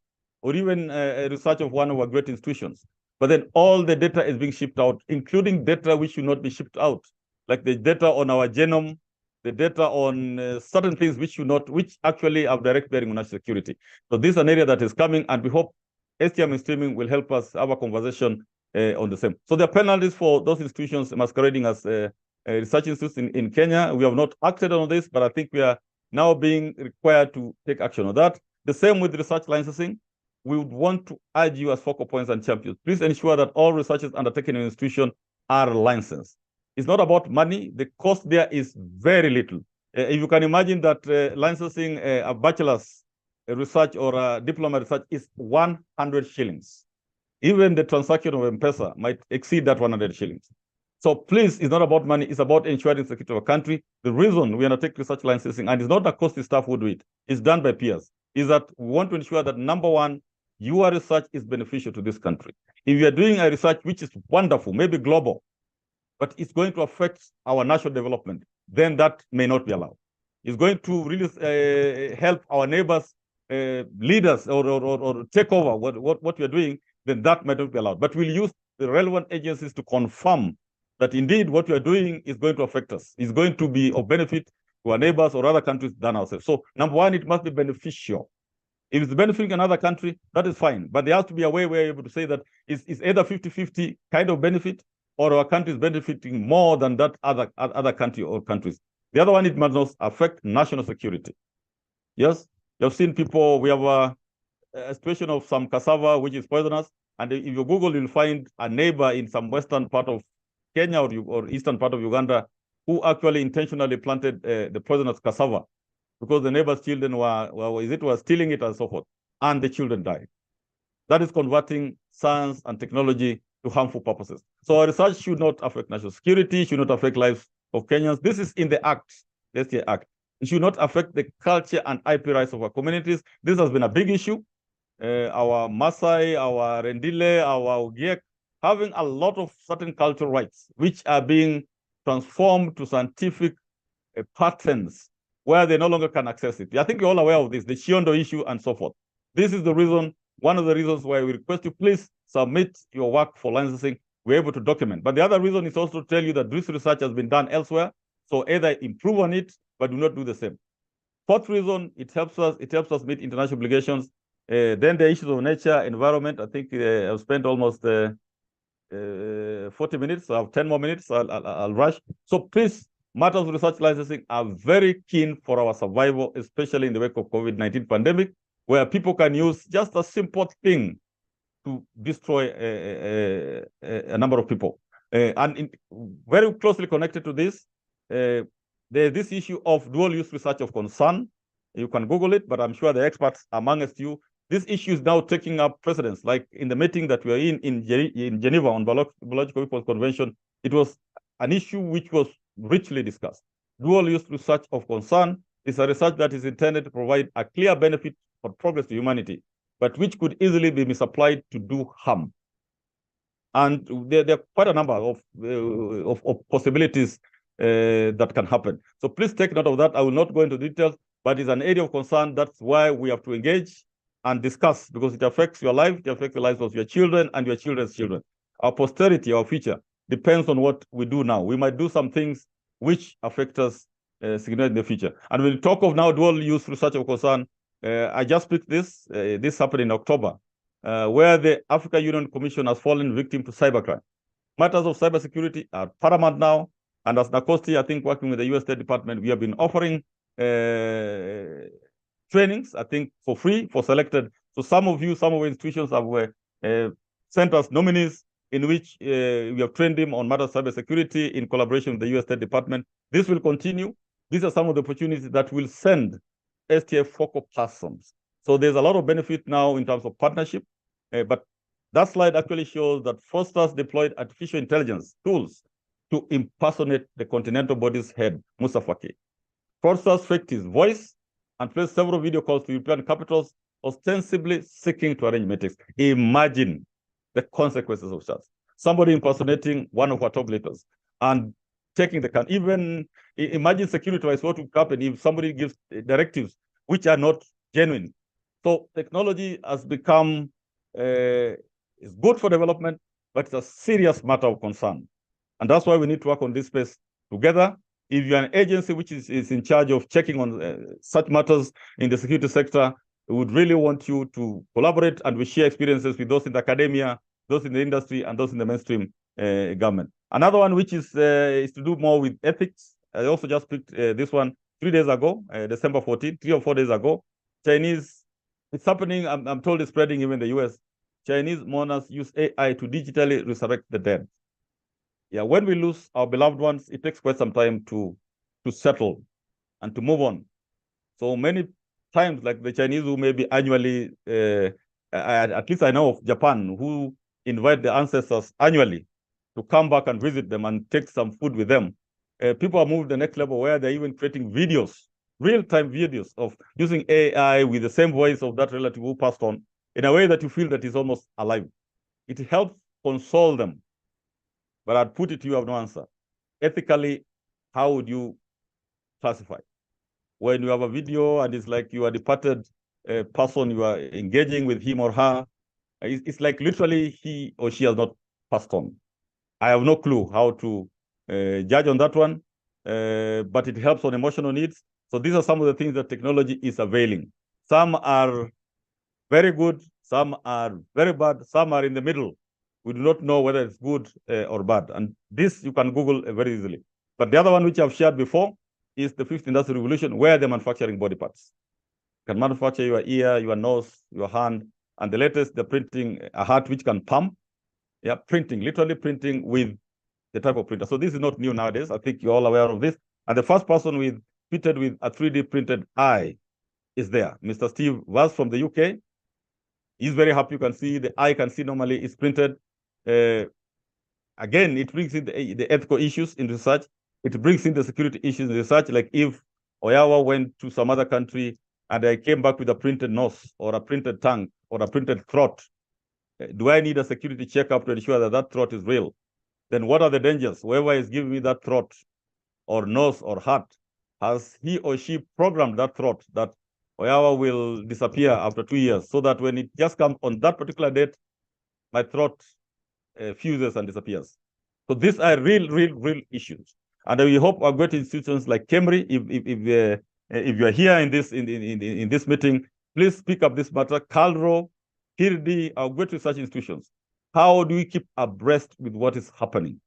E: or even research of one of our great institutions. But then all the data is being shipped out, including data which should not be shipped out, like the data on our genome, the data on certain things which actually have direct bearing on national security. So this is an area that is coming, and we hope STI mainstreaming will help us have a conversation on the same. So there are penalties for those institutions masquerading as research institutes in Kenya. We have not acted on this, but I think we are now being required to take action on that. The same with research licensing. We would want to urge you as focal points and champions, please ensure that all researchers undertaken in an institution are licensed. It's not about money. The cost there is very little. If you can imagine that licensing a bachelor's research or a diploma research is 100 shillings. Even the transaction of M-Pesa might exceed that 100 shillings. So please, it's not about money. It's about ensuring the security of a country. The reason we undertake research licensing, and it's not a costly staff who do it, it's done by peers, is that we want to ensure that, number one, your research is beneficial to this country. If you are doing a research which is wonderful, maybe global, but it's going to affect our national development, then that may not be allowed. It's going to really help our neighbors, leaders, or take over what we're doing, then that might not be allowed. But we'll use the relevant agencies to confirm that indeed what we are doing is going to affect us. It's going to be of benefit to our neighbors or other countries than ourselves. So number one, it must be beneficial. If it's benefiting another country, that is fine. But there has to be a way where you're able to say that it's either 50-50 kind of benefit, or our country is benefiting more than that other country or countries. The other one, it must not affect national security. Yes, you've seen people, we have a situation of some cassava, which is poisonous. And if you Google, you'll find a neighbor in some western part of Kenya or eastern part of Uganda who actually intentionally planted the poisonous cassava because the neighbor's children were stealing it and so forth. And the children died. That is converting science and technology to harmful purposes. So our research should not affect national security, should not affect lives of Kenyans. This is in the Act, the STI Act. It should not affect the culture and IP rights of our communities. This has been a big issue. Our Maasai, our Rendile, our Ogiek, having a lot of certain cultural rights, which are being transformed to scientific patterns where they no longer can access it. I think you're all aware of this, the Shiondo issue and so forth. This is the reason, one of the reasons why we request you please submit your work for licensing we're able to document. But the other reason is also to tell you that this research has been done elsewhere. So either improve on it, but do not do the same. Fourth reason, it helps us meet international obligations. Then the issues of nature, environment. I think I've spent almost 40 minutes. So I have 10 more minutes. I'll rush. So please, matters of research licensing are very keen for our survival, especially in the wake of COVID-19 pandemic, where people can use just a simple thing to destroy a number of people. And very closely connected to this, there's this issue of dual-use research of concern. You can Google it, but I'm sure the experts amongst you, this issue is now taking up precedence. Like in the meeting that we are in Geneva on Biological Weapons Convention, it was an issue which was richly discussed. Dual-use research of concern is a research that is intended to provide a clear benefit for progress to humanity, but which could easily be misapplied to do harm. And there are quite a number of possibilities that can happen. So please take note of that. I will not go into details, but it's an area of concern. That's why we have to engage and discuss, because it affects your life, it affects the lives of your children and your children's children. Our posterity, our future, depends on what we do now. We might do some things which affect us significantly in the future. And when we talk of now dual-use research of concern, I just picked this. This happened in October, where the African Union Commission has fallen victim to cybercrime. Matters of cybersecurity are paramount now. And as NACOSTI, I think working with the US State Department, we have been offering trainings, I think, for free for selected. So some of our institutions have sent us nominees in which we have trained them on matters of cybersecurity in collaboration with the US State Department. This will continue. These are some of the opportunities that will send STI focal persons. So there's a lot of benefit now in terms of partnership, but that slide actually shows that fraudsters deployed artificial intelligence tools to impersonate the Continental Body's head, Musa Faki. Fraudsters faked his voice and placed several video calls to European capitals, ostensibly seeking to arrange meetings. Imagine the consequences of such. Somebody impersonating one of our top leaders and taking the country. Even imagine security-wise what would happen if somebody gives directives which are not genuine. So technology has become is good for development, but it's a serious matter of concern. And that's why we need to work on this space together. If you're an agency which is in charge of checking on such matters in the security sector, we would really want you to collaborate, and we share experiences with those in the academia, those in the industry, and those in the mainstream government. Another one which is to do more with ethics. I also just picked this one 3 days ago, December 14, 3 or 4 days ago. Chinese, it's happening, I'm told it's spreading even in the US. Chinese monarchs use AI to digitally resurrect the dead. Yeah, when we lose our beloved ones, it takes quite some time to settle and to move on. So many times, like the Chinese who maybe annually, at least I know of Japan, who invite the ancestors annually to come back and visit them and take some food with them. People are moved to the next level where they're even creating videos, real-time videos of using AI with the same voice of that relative who passed on in a way that you feel that is almost alive. It helps console them. But I'd put it to you, have no answer. Ethically, how would you classify? When you have a video and it's like you are departed person, you are engaging with him or her, it's like literally he or she has not passed on. I have no clue how to judge on that one, but it helps on emotional needs. So these are some of the things that technology is availing. Some are very good, some are very bad, some are in the middle. We do not know whether it's good or bad. And this you can Google very easily. But the other one which I've shared before is the fifth industrial revolution, where they're manufacturing body parts. You can manufacture your ear, your nose, your hand, and the latest, they're printing a heart which can pump. Yeah, printing, literally printing with the type of printer. So this is not new nowadays. I think you're all aware of this. And the first person fitted with a 3D printed eye is there. Mr. Steve was from the UK. He's very happy. You can see the eye can see normally is printed. Again, it brings in the ethical issues in research. It brings in the security issues in research. Like if Oyawa went to some other country and I came back with a printed nose or a printed tongue or a printed throat, do I need a security checkup to ensure that that throat is real? Then what are the dangers? Whoever is giving me that throat or nose or heart, has he or she programmed that throat that Oyawa will disappear after 2 years so that when it just comes on that particular date, my throat fuses and disappears. So these are real issues. And we hope our great institutions like KEMRI, if you are here in this meeting, please speak up this matter. CALRO, HIRDI, our great research institutions. How do we keep abreast with what is happening?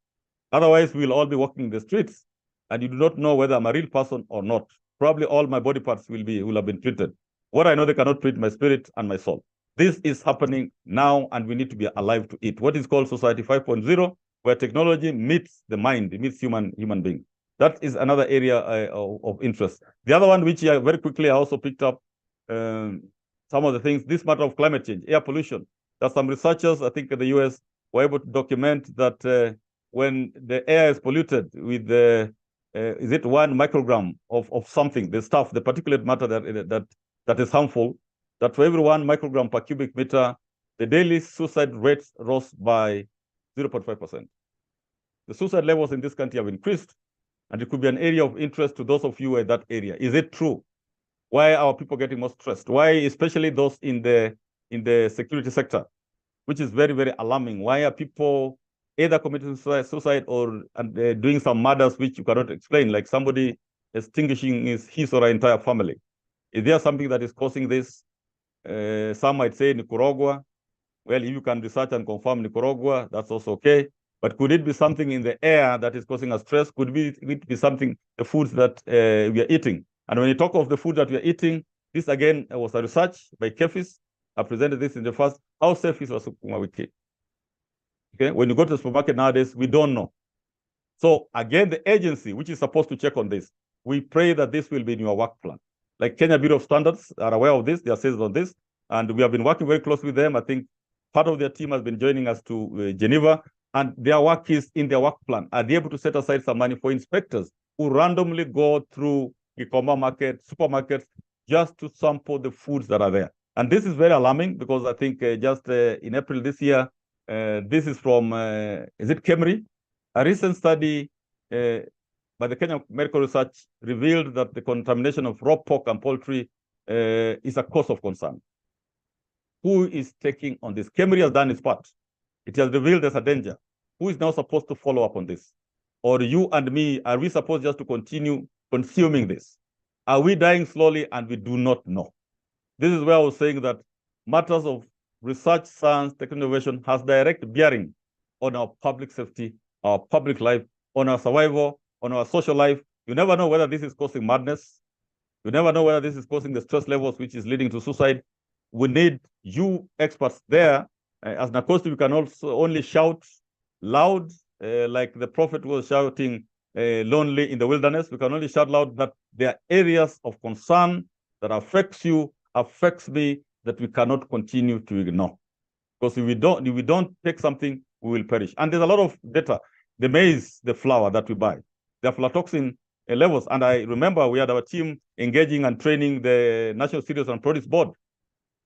E: Otherwise, we'll all be walking the streets, and you do not know whether I'm a real person or not. Probably all my body parts will have been treated. What I know, they cannot treat my spirit and my soul. This is happening now, and we need to be alive to it. What is called Society 5.0, where technology meets the mind, it meets human being. That is another area of interest. The other one, which very quickly I also picked up some of the things, this matter of climate change, air pollution. There's some researchers, I think in the US, were able to document that when the air is polluted with is it 1 microgram of something, the stuff, the particulate matter that is harmful, that for every 1 microgram per cubic meter, the daily suicide rates rose by 0.5%. The suicide levels in this country have increased, and it could be an area of interest to those of you in that area. Is it true? Why are people getting more stressed? Why, especially those in the security sector, which is very alarming? Why are people either committing suicide or doing some murders which you cannot explain, like somebody extinguishing his or her entire family? Is there something that is causing this? Some might say Nicaragua. Well, if you can research and confirm Nicaragua, that's also okay. But could it be something in the air that is causing us stress? Could it be something, the foods that we are eating? And when you talk of the food that we are eating, this again was a research by Kefis. I presented this in the first. How safe is our sukuma wiki? Okay, when you go to the supermarket nowadays, we don't know. So again, the agency which is supposed to check on this, we pray that this will be in your work plan. Like Kenya Bureau of Standards are aware of this, they are saying on this, and we have been working very closely with them. I think part of their team has been joining us to Geneva, and their work is in their work plan. Are they able to set aside some money for inspectors who randomly go through e-commerce market, supermarkets, just to sample the foods that are there? And this is very alarming because I think just in April this year, this is from, is it KEMRI? A recent study by the Kenya Medical Research revealed that the contamination of raw pork and poultry is a cause of concern. Who is taking on this? KEMRI has done its part. It has revealed there's a danger. Who is now supposed to follow up on this? Or you and me, are we supposed just to continue consuming this? Are we dying slowly and we do not know? This is where I was saying that matters of research, science, technology, innovation has direct bearing on our public safety, our public life, on our survival, on our social life. You never know whether this is causing madness. You never know whether this is causing the stress levels, which is leading to suicide. We need you experts there. As Nakosti, we can also only shout loud, like the prophet was shouting lonely in the wilderness. We can only shout loud that there are areas of concern that affects you, affects me, that we cannot continue to ignore. Because if we don't take something, we will perish. And there's a lot of data. The maize, the flour that we buy, the aflatoxin levels. And I remember we had our team engaging and training the National Cereals and Produce Board.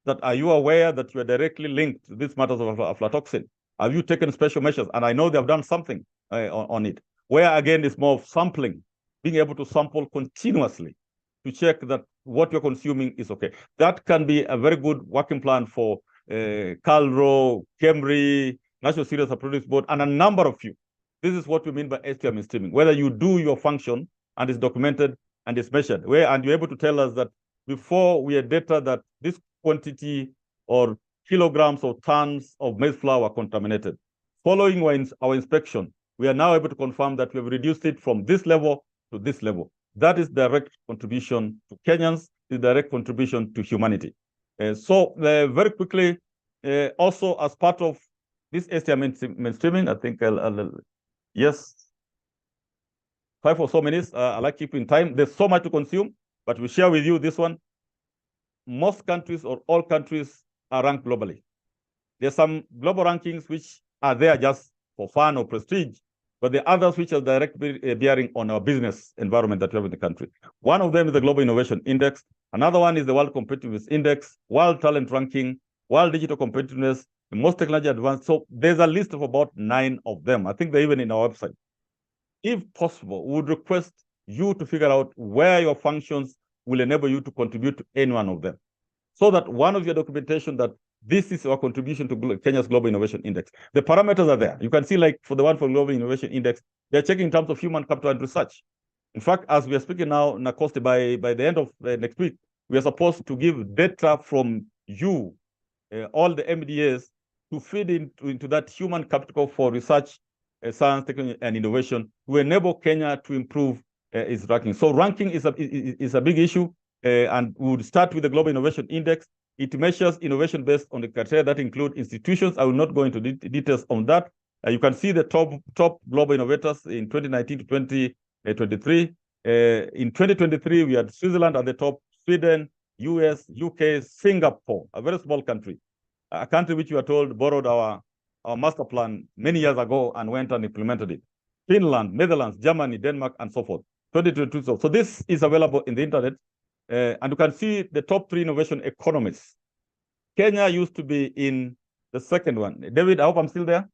E: That are you aware that you are directly linked to these matters of aflatoxin? Have you taken special measures? And I know they have done something on it. Where again is more of sampling, being able to sample continuously to check that what you're consuming is okay. That can be a very good working plan for CALRO, KEMRI, National Cereals and Produce Board, and a number of you. This is what we mean by STI mainstreaming. Whether you do your function and it's documented and it's measured, and you're able to tell us that before we had data that this quantity or kilograms or tons of maize flour are contaminated. Following our inspection, we are now able to confirm that we have reduced it from this level to this level. That is direct contribution to Kenyans, is direct contribution to humanity. So very quickly, also as part of this STI mainstreaming, I think yes, 5 or so minutes, I like keeping time. There's so much to consume, but we share with you this one. Most countries or all countries are ranked globally. There's some global rankings which are there just for fun or prestige, but the others which are direct bearing on our business environment that we have in the country. One of them is the Global Innovation Index. Another one is the World Competitiveness Index, World Talent Ranking, World Digital Competitiveness, the most technology advanced. So there's a list of about 9 of them. I think they're even in our website. If possible, we would request you to figure out where your functions will enable you to contribute to any one of them. So that one of your documentation that This is our contribution to Kenya's Global Innovation Index. The parameters are there. You can see, like for the one for Global Innovation Index, they're checking in terms of human capital and research. In fact, as we are speaking now, Nakosti, by the end of next week, we are supposed to give data from you, all the MDAs, to feed into that human capital for research, science, technology, and innovation to enable Kenya to improve its ranking. So ranking is a big issue, and we would start with the Global Innovation Index. It measures innovation based on the criteria that include institutions. I will not go into details on that. You can see the top global innovators in 2019 to 2023. In 2023, we had Switzerland at the top, Sweden, US, UK, Singapore, a very small country, a country which we are told borrowed our master plan many years ago and went and implemented it. Finland, Netherlands, Germany, Denmark, and so forth. 2022. So this is available in the internet. And you can see the top 3 innovation economies. Kenya used to be in the second one. David, I hope I'm still there.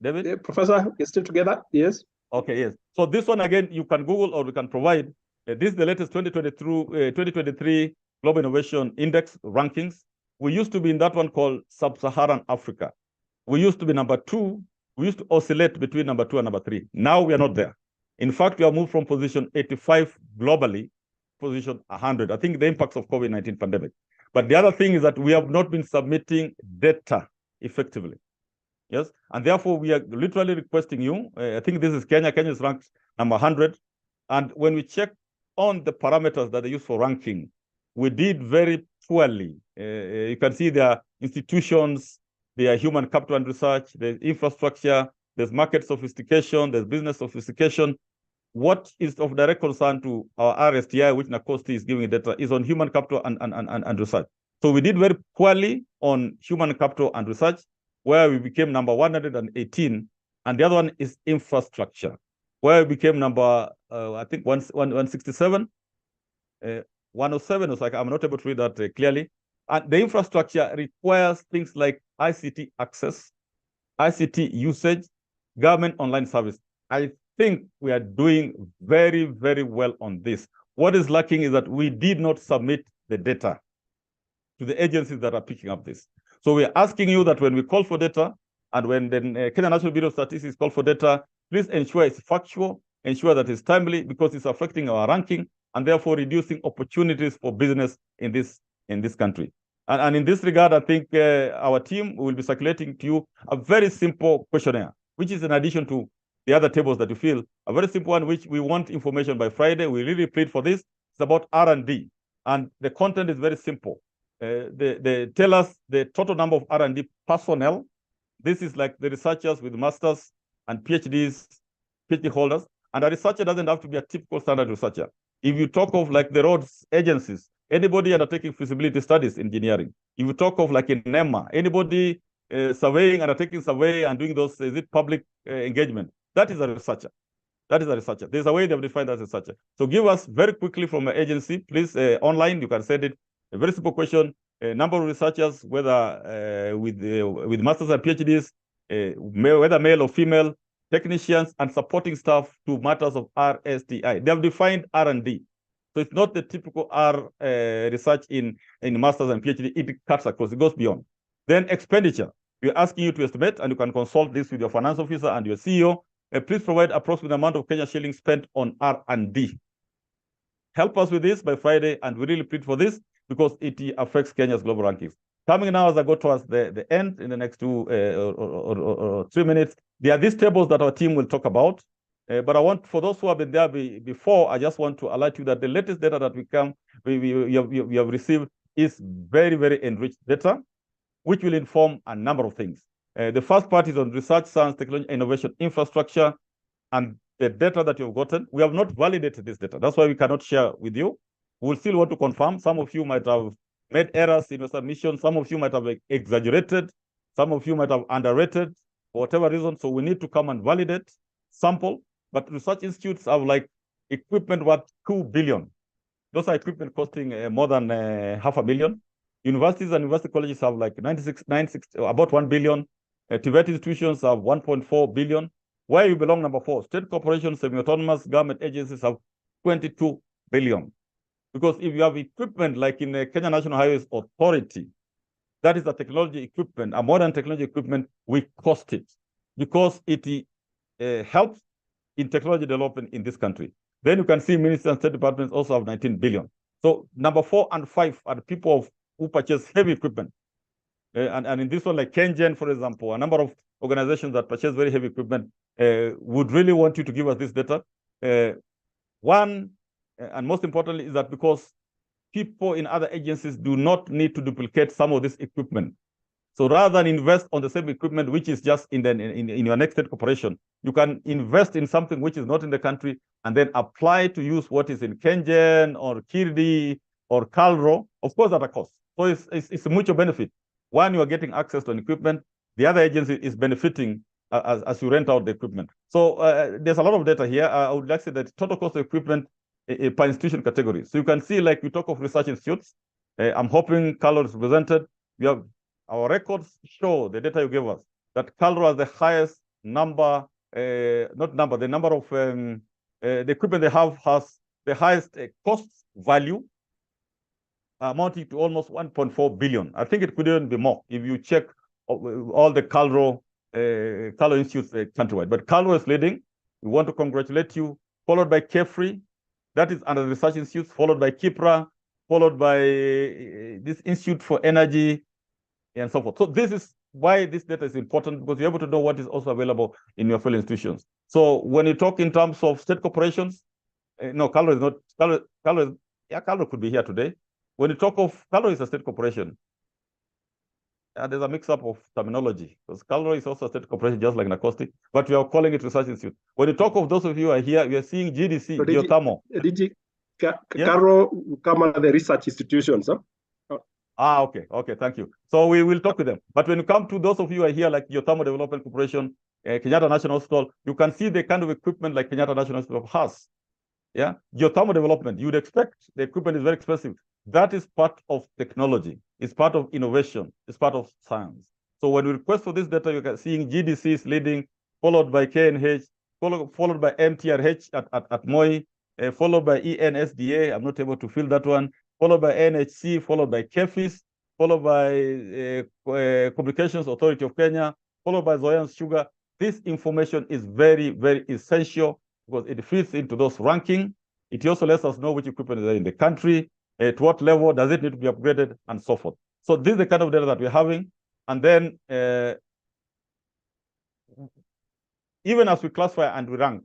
E: David?
A: Yeah, Professor, you're still together? Yes.
E: Okay, yes. So this one, again, you can Google or we can provide. This is the latest 2023 Global Innovation Index rankings. We used to be in that one called Sub-Saharan Africa. We used to be number 2. We used to oscillate between number 2 and number 3. Now we are not there. In fact, we have moved from position 85 globally, position 100. I think the impacts of COVID-19 pandemic. But the other thing is that we have not been submitting data effectively. Yes, and therefore we are literally requesting you. I think this is Kenya. Kenya is ranked number 100. And when we check on the parameters that they use for ranking, we did very poorly. You can see there are institutions, there are human capital and research, there's infrastructure, there's market sophistication, there's business sophistication. What is of direct concern to our RSTI, which Nakosti is giving data, is on human capital and research. So we did very poorly on human capital and research, where we became number 118, and the other one is infrastructure, where we became number, I think, 167, 107, was like, I'm not able to read that clearly. And the infrastructure requires things like ICT access, ICT usage, government online service. I think we are doing very, very well on this. What is lacking is that we did not submit the data to the agencies that are picking up this. So we're asking you that when we call for data, and when the Kenya National Bureau of Statistics call for data, please ensure it's factual, ensure that it's timely, because it's affecting our ranking and therefore reducing opportunities for business in this country. And in this regard, I think our team will be circulating to you a very simple questionnaire, which is in addition to the other tables that you fill, a very simple one, which we want information by Friday. We really plead for this. It's about R&D, and the content is very simple. They tell us the total number of R&D personnel. This is like the researchers with masters and PhDs, PhD holders. And a researcher doesn't have to be a typical standard researcher. If you talk of like the roads agencies, anybody undertaking feasibility studies engineering. If you talk of like in NEMA, anybody surveying, undertaking survey and doing those, is it public engagement? That is a researcher. That is a researcher. There's a way they've defined as a researcher. So give us very quickly from an agency, please, online, you can send it. A very simple question, number of researchers, whether with masters and PhDs, whether male or female, technicians and supporting staff to matters of RSTI. They have defined R&D. So it's not the typical R research in masters and PhD. It cuts across, it goes beyond. Then expenditure. We're asking you to estimate, and you can consult this with your finance officer and your CEO. Please provide approximate amount of Kenya shillings spent on R&D. Help us with this by Friday, and we really plead for this because it affects Kenya's global rankings. Coming now, as I go towards the end in the next 2 or 3 minutes, there are these tables that our team will talk about. But I want, for those who have been there before, I just want to alert you that the latest data that we have received is very, very enriched data, which will inform a number of things. The first part is on research, science, technology, innovation, infrastructure, and the data that you've gotten. We have not validated this data. That's why we cannot share with you. We'll still want to confirm. Some of you might have made errors in your submission. Some of you might have exaggerated. Some of you might have underrated for whatever reason. So we need to come and validate, sample. But research institutes have like equipment worth 2 billion. Those are equipment costing more than $500,000. Universities and university colleges have like 96, about 1 billion. TVET institutions have 1.4 billion. Where you belong, number 4. State corporations, semi-autonomous government agencies have 22 billion. Because if you have equipment like in the Kenya National Highways Authority, that is a technology equipment, a modern technology equipment, we cost it because it helps in technology development in this country. Then you can see ministers and state departments also have 19 billion. So number 4 and 5 are the people who purchase heavy equipment. And in this one, like KenGen, for example, a number of organizations that purchase very heavy equipment would really want you to give us this data. One, and most importantly, is that because people in other agencies do not need to duplicate some of this equipment. So rather than invest on the same equipment, which is just in your next state corporation, you can invest in something which is not in the country and then apply to use what is in KenGen or Kirdi or Calro, of course, at a cost. So it's a mutual benefit. One, you are getting access to an equipment. The other agency is benefiting as you rent out the equipment. So there's a lot of data here. I would like to say that total cost of equipment per institution category. So you can see, like we talk of research institutes. I'm hoping Calro is represented. We have our records show the data you gave us that Calro has the highest number, the number of the equipment they have has the highest cost value, amounting to almost 1.4 billion. I think it could even be more if you check all the Calro institutes countrywide. But Calro is leading. We want to congratulate you. Followed by Kefri, that is under the research institutes. Followed by Kipra, followed by this Institute for Energy, and so forth. So this is why this data is important, because you're able to know what is also available in your fellow institutions. So when you talk in terms of state corporations, no, Calro is not. Calro could be here today. When you talk of Calro is a state corporation, there's a mix-up of terminology, because Calro is also a state corporation, just like Nacosti, but we are calling it research institute. When you talk of those of you who are here, we are seeing GDC,
A: So
E: Geothermal.
A: Calro come under the research institutions, huh?
E: Okay, thank you. So we will talk with them. But when you come to those of you who are here, like Geothermal Development Corporation, Kenyatta National Hospital, you can see the kind of equipment like Kenyatta National Hospital has. Yeah, geothermal development, you would expect the equipment is very expensive. That is part of technology. It's part of innovation. It's part of science. So when we request for this data, you can see GDC is leading, followed by KNH, followed by MTRH at Moi, followed by ENSDA. I'm not able to fill that one. Followed by NHC, followed by KEFIS, followed by Communications Authority of Kenya, followed by Zoyan Sugar. This information is very, very essential because it fits into those rankings. It also lets us know which equipment is in the country, at what level, does it need to be upgraded, and so forth. So this is the kind of data that we're having. And then even as we classify and we rank,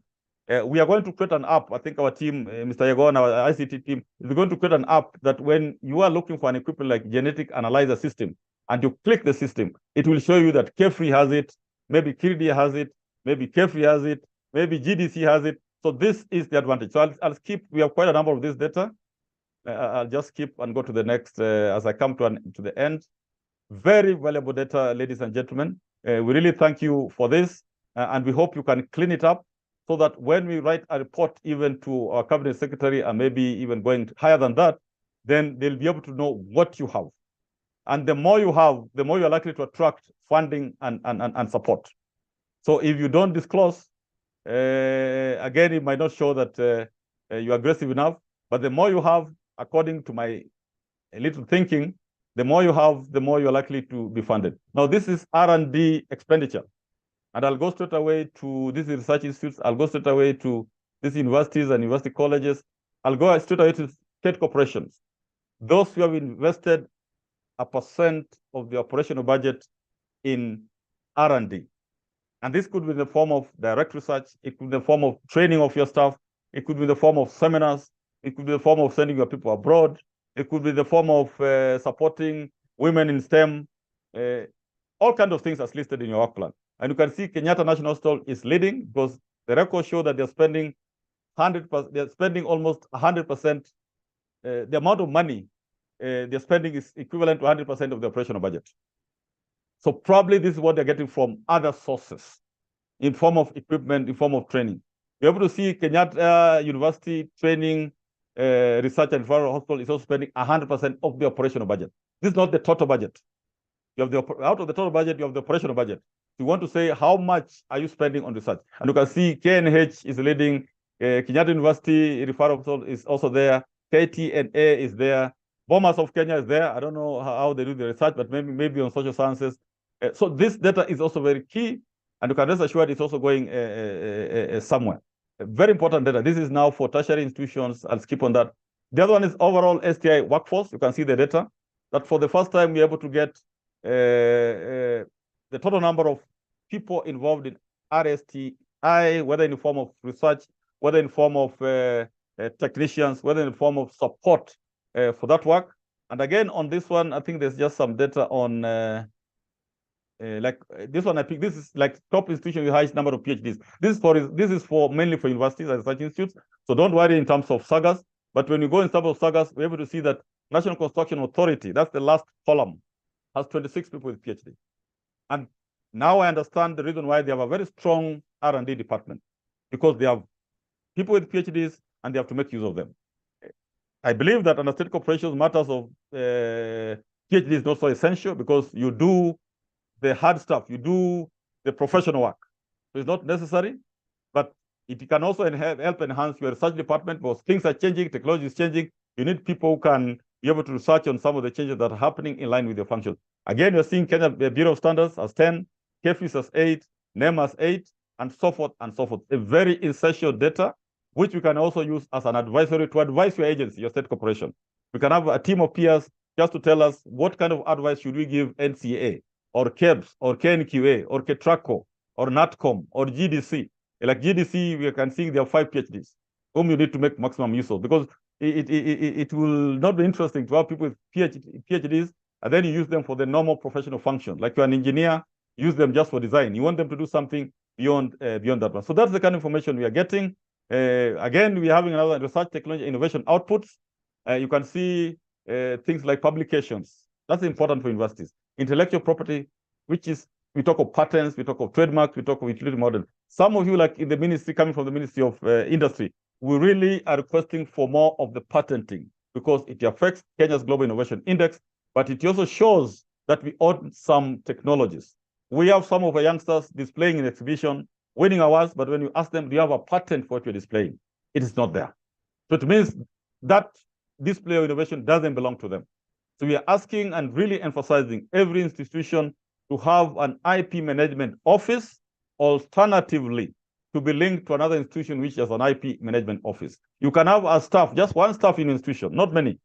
E: we are going to create an app. I think our team, Mr. Yagon, our ICT team, is going to create an app that when you are looking for an equipment like genetic analyzer system, and you click the system, it will show you that Kefri has it, maybe Kirdi has it, maybe Kefri has it, maybe GDC has it. So this is the advantage. So I'll skip. We have quite a number of this data. I'll just skip and go to the next as I come to the end. Very valuable data, ladies and gentlemen. We really thank you for this, and we hope you can clean it up, so that when we write a report even to our cabinet secretary and maybe even going higher than that, then they'll be able to know what you have. And the more you have, the more you're likely to attract funding and support. So if you don't disclose, again, it might not show that you're aggressive enough, but the more you have, according to my little thinking, the more you have, the more you're likely to be funded. Now, this is R&D expenditure. And I'll go straight away to these research institutes. I'll go straight away to these universities and university colleges. I'll go straight away to state corporations. Those who have invested 1% of the operational budget in R&D. And this could be in the form of direct research. It could be in the form of training of your staff. It could be in the form of seminars. It could be in the form of sending your people abroad. It could be in the form of supporting women in STEM. All kinds of things as listed in your work plan. And you can see Kenyatta National Hospital is leading because the records show that they're spending 100%. They're spending almost 100%. The amount of money they're spending is equivalent to 100% of the operational budget. So probably this is what they're getting from other sources in form of equipment, in form of training. You're able to see Kenyatta University training, research and referral hospital is also spending 100% of the operational budget. This is not the total budget. You have out of the total budget, you have the operational budget. You want to say how much are you spending on research? And you can see KNH is leading, Kenyatta University referral hospital is also there, KTNA is there. Bomas of Kenya is there. I don't know how they do the research, but maybe on social sciences. So this data is also very key, and you can rest assured it's also going somewhere. Very important data. This is now for tertiary institutions. I'll skip on that. The other one is overall STI workforce. You can see the data that for the first time we're able to get the total number of people involved in RSTI, whether in the form of research, whether in the form of technicians, whether in the form of support for that work. And again, on this one, I think there's just some data on this one. I think this is like top institution with highest number of PhDs. This is for mainly for universities and research institutes. So don't worry in terms of SAGAS. But when you go in terms of SAGAS, we're able to see that National Construction Authority, that's the last column, has 26 people with PhD. And now I understand the reason why they have a very strong R&D department, because they have people with PhDs and they have to make use of them. I believe that under state corporations, matters of PhD is not so essential because you do the hard stuff, you do the professional work. So it's not necessary, but it can also help enhance your research department because things are changing, technology is changing. You need people who can be able to research on some of the changes that are happening in line with your function. Again, you're seeing Kenya Bureau of Standards as 10, KFIS as 8, NEM as 8, and so forth and so forth. A very essential data, which we can also use as an advisory to advise your agency, your state corporation. We can have a team of peers just to tell us what kind of advice should we give NCA, or KEBS, or KNQA, or KETRACO, or NATCOM, or GDC. Like GDC, we can see there are 5 PhDs, whom you need to make maximum use of, because it will not be interesting to have people with PhDs, and then you use them for the normal professional function. Like you're an engineer, use them just for design. You want them to do something beyond that one. So that's the kind of information we are getting. Again, we're having another research, technology, innovation outputs. You can see things like publications. That's important for universities. Intellectual property, which is, we talk of patents, we talk of trademarks, we talk of utility models. Some of you, like in the ministry, coming from the Ministry of Industry, we really are requesting for more of the patenting because it affects Kenya's Global Innovation Index, but it also shows that we own some technologies. We have some of our youngsters displaying in exhibition, winning awards, but when you ask them, do you have a patent for what you're displaying? It is not there. So it means that display of innovation doesn't belong to them. So we are asking and really emphasizing every institution to have an IP management office, alternatively to be linked to another institution which has an IP management office. You can have a staff, just one staff in an institution, not many,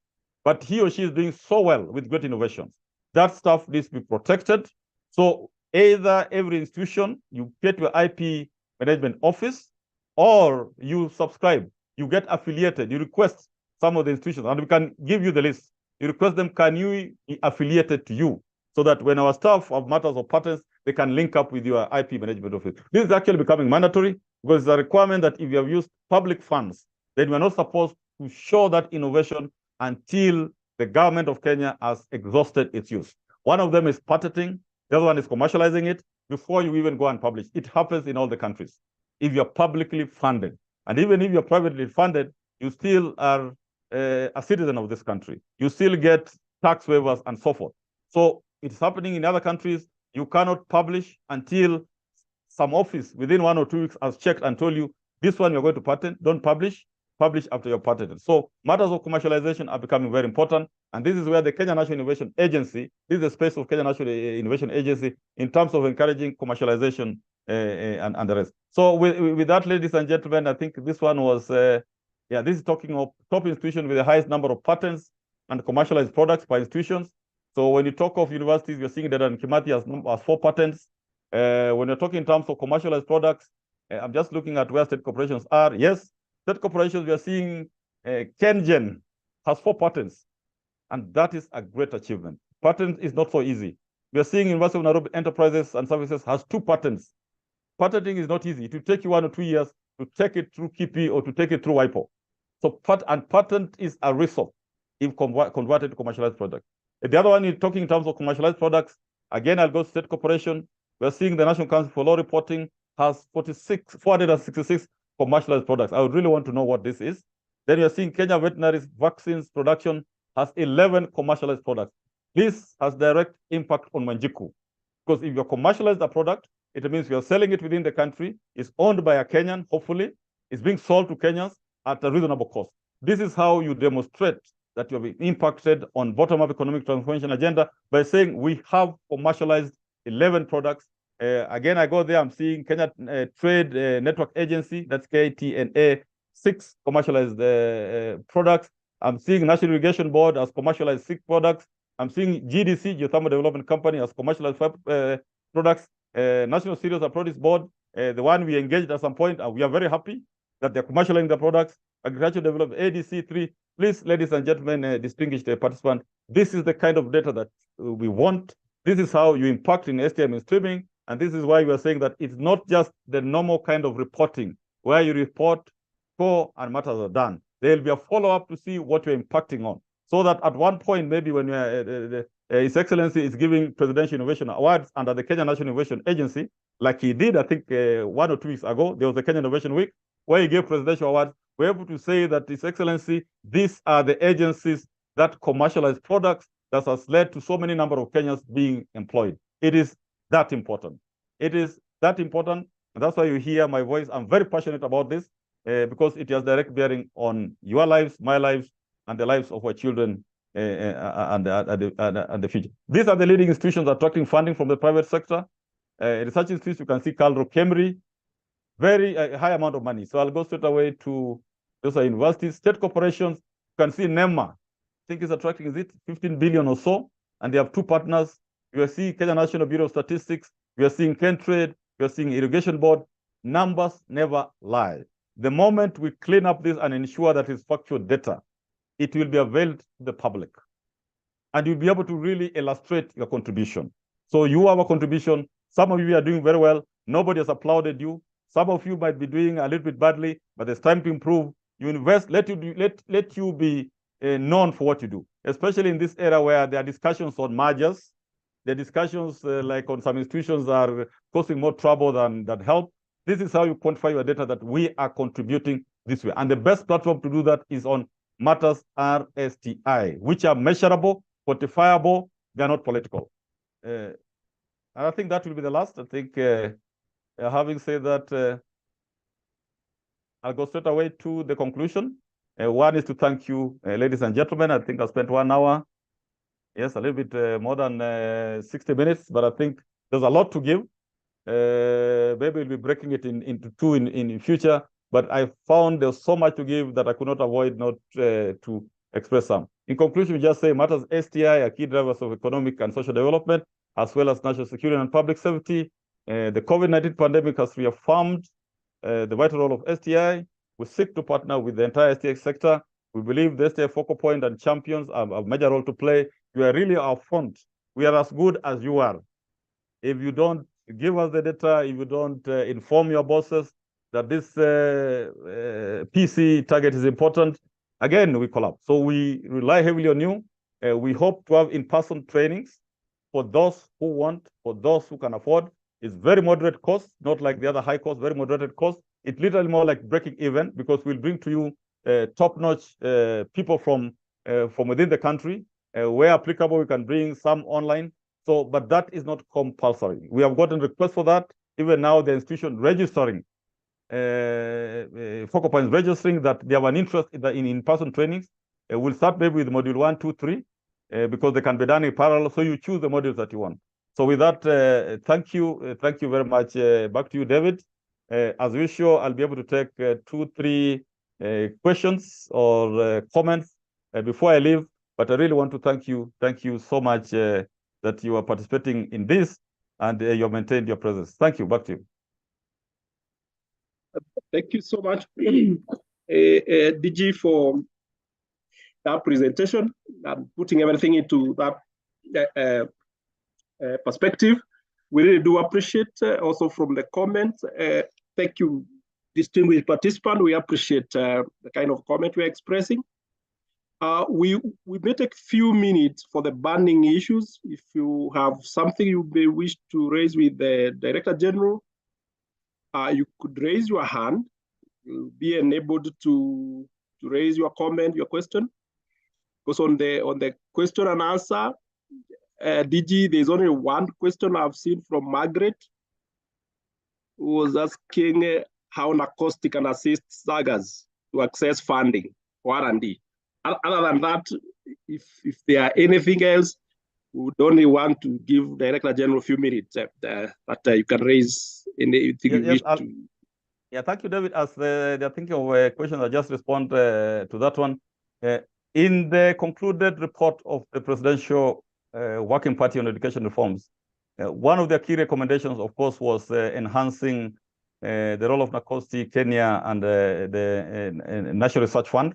E: but he or she is doing so well with great innovations. That staff needs to be protected. So either every institution, you get your IP management office, or you subscribe, you get affiliated, you request some of the institutions, and we can give you the list. You request them, can you be affiliated to you? So that when our staff have matters of patents, they can link up with your IP management office. This is actually becoming mandatory because it's a requirement that if you have used public funds, then we're not supposed to show that innovation until the government of Kenya has exhausted its use. One of them is patenting. The other one is commercializing it before you even go and publish. It happens in all the countries. If you're publicly funded, and even if you're privately funded, you still are a citizen of this country. You still get tax waivers and so forth. So it's happening in other countries. You cannot publish until some office within 1 or 2 weeks has checked and told you, this one you're going to patent, don't publish, publish after you're patented. So matters of commercialization are becoming very important. And this is where the Kenya National Innovation Agency, this is the space of Kenya National Innovation Agency in terms of encouraging commercialization and the rest. So with that, ladies and gentlemen, I think this one was, this is talking of top institution with the highest number of patents and commercialized products by institutions. So when you talk of universities, we're seeing that Kimathi has 4 patents. When you're talking in terms of commercialized products, I'm just looking at where state corporations are. Yes, state corporations, we are seeing KenGen has 4 patents, and that is a great achievement. Patent is not so easy. We are seeing University of Nairobi Enterprises and Services has 2 patents. Patenting is not easy. It will take you 1 or 2 years to take it through KIPI or to take it through WIPO. So patent is a resource if converted to commercialized product. The other one, you're talking in terms of commercialized products. Again, I'll go to state corporation. We're seeing the National Council for Law Reporting has 466 commercialized products. I would really want to know what this is. Then you're seeing Kenya Veterinary Vaccines Production has 11 commercialized products. This has direct impact on Manjiku, because if you commercialize the product, it means you're selling it within the country, it's owned by a Kenyan, hopefully, it's being sold to Kenyans at a reasonable cost. This is how you demonstrate that you have impacted on bottom-up economic transformation agenda by saying we have commercialized 11 products. Again, I go there, I'm seeing Kenya Trade Network Agency, that's KTNA, 6 commercialized products. I'm seeing National Irrigation Board has commercialized 6 products. I'm seeing GDC, Geothermal Development Company, has commercialized 5 products. National Cereals and Produce Board, the one we engaged at some point, we are very happy that they're commercializing the products. Agricultural Development, ADC 3. Please, ladies and gentlemen, distinguished participants, this is the kind of data that we want. This is how you impact in STI mainstreaming. And this is why we are saying that it's not just the normal kind of reporting where you report core and matters are done. There will be a follow-up to see what you're impacting on. So that at one point, maybe when His Excellency is giving Presidential Innovation Awards under the Kenya National Innovation Agency, like he did, I think 1 or 2 weeks ago, there was the Kenya Innovation Week, where he gave presidential awards, we're able to say that His Excellency, these are the agencies that commercialize products that has led to so many number of Kenyans being employed. It is that important. It is that important. And that's why you hear my voice. I'm very passionate about this because it has direct bearing on your lives, my lives, and the lives of our children and the future. These are the leading institutions attracting funding from the private sector. Research institutes, you can see Calro, Kemri, very high amount of money. So I'll go straight away to those are universities, state corporations. You can see NEMA, I think is attracting, is it 15 billion or so? And they have 2 partners. You are seeing Kenya National Bureau of Statistics. We are seeing Kentrade. We are seeing Irrigation Board. Numbers never lie. The moment we clean up this and ensure that it's factual data, it will be availed to the public. And you'll be able to really illustrate your contribution. So you have a contribution. Some of you are doing very well. Nobody has applauded you. Some of you might be doing a little bit badly, but there's time to improve. You invest, let you be known for what you do, especially in this era where there are discussions on mergers. The discussions like on some institutions are causing more trouble than help. This is how you quantify your data that we are contributing this way. And the best platform to do that is on Matters RSTI, which are measurable, quantifiable, they're not political. And I think that will be the last. I think having said that, I'll go straight away to the conclusion. One is to thank you, ladies and gentlemen. I think I spent 1 hour, yes, a little bit more than 60 minutes, but I think there's a lot to give. Maybe we'll be breaking it into 2 in future, but I found there's so much to give that I could not avoid not to express some. In conclusion, we just say Matters STI are key drivers of economic and social development, as well as national security and public safety. The COVID-19 pandemic has reaffirmed the vital role of STI. We seek to partner with the entire STI sector. We believe the STI focal point and champions have a major role to play. You are really our front. We are as good as you are. If you don't give us the data, if you don't inform your bosses that this PC target is important, again, we collapse. So we rely heavily on you. We hope to have in-person trainings for those who want, for those who can afford. It's very moderate cost, not like the other high cost, very moderated cost. It's literally more like breaking even because we'll bring to you top-notch people from within the country. Where applicable, we can bring some online. So, but that is not compulsory. We have gotten requests for that. Even now, the institution registering, focal points registering that they have an interest in in-person trainings. We'll start maybe with module 1, 2, 3, because they can be done in parallel. So you choose the modules that you want. So with that, thank you very much. Back to you, David. As usual, I'll be able to take 2, 3 questions or comments before I leave. But I really want to thank you. Thank you so much that you are participating in this and you have maintained your presence. Thank you. Back to you.
A: Thank you so much, DG, for that presentation and putting everything into that perspective. We really do appreciate also from the comments. Thank you, distinguished participant. We appreciate the kind of comment we're expressing. We may take a few minutes for the burning issues. If you have something you may wish to raise with the Director General, you could raise your hand. You'll be enabled to raise your comment, your question. Because on the question and answer, DG, there's only one question I've seen from Margaret, who was asking how NACOST can assist SAGAS to access funding. for R&D. Other than that, if there are anything else, we would only want to give Director General a few minutes that you can raise anything you wish to.
E: Yeah, thank you, David. As they're thinking of a question, I'll just respond to that one. In the concluded report of the Presidential Working Party on Education Reforms, one of their key recommendations, of course, was enhancing the role of NACOSTI, Kenya, and the National Research Fund.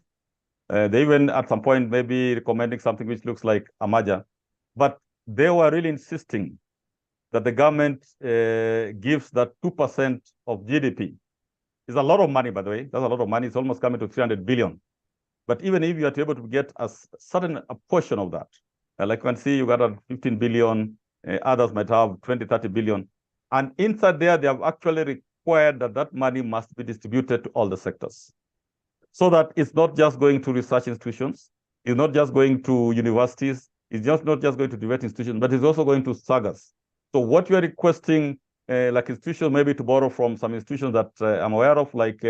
E: They even at some point maybe recommending something which looks like a merger. But they were really insisting that the government gives that 2% of GDP. It's a lot of money, by the way. That's a lot of money. It's almost coming to 300 billion. But even if you are able to get a certain portion of that, like you can see, you got a 15 billion, others might have 20, 30 billion. And inside there, they have actually required that that money must be distributed to all the sectors. So that it's not just going to research institutions, it's not just going to universities, it's just not just going to debate institutions, but it's also going to SAGAS. So what you are requesting, like institutions, maybe to borrow from some institutions that I'm aware of, like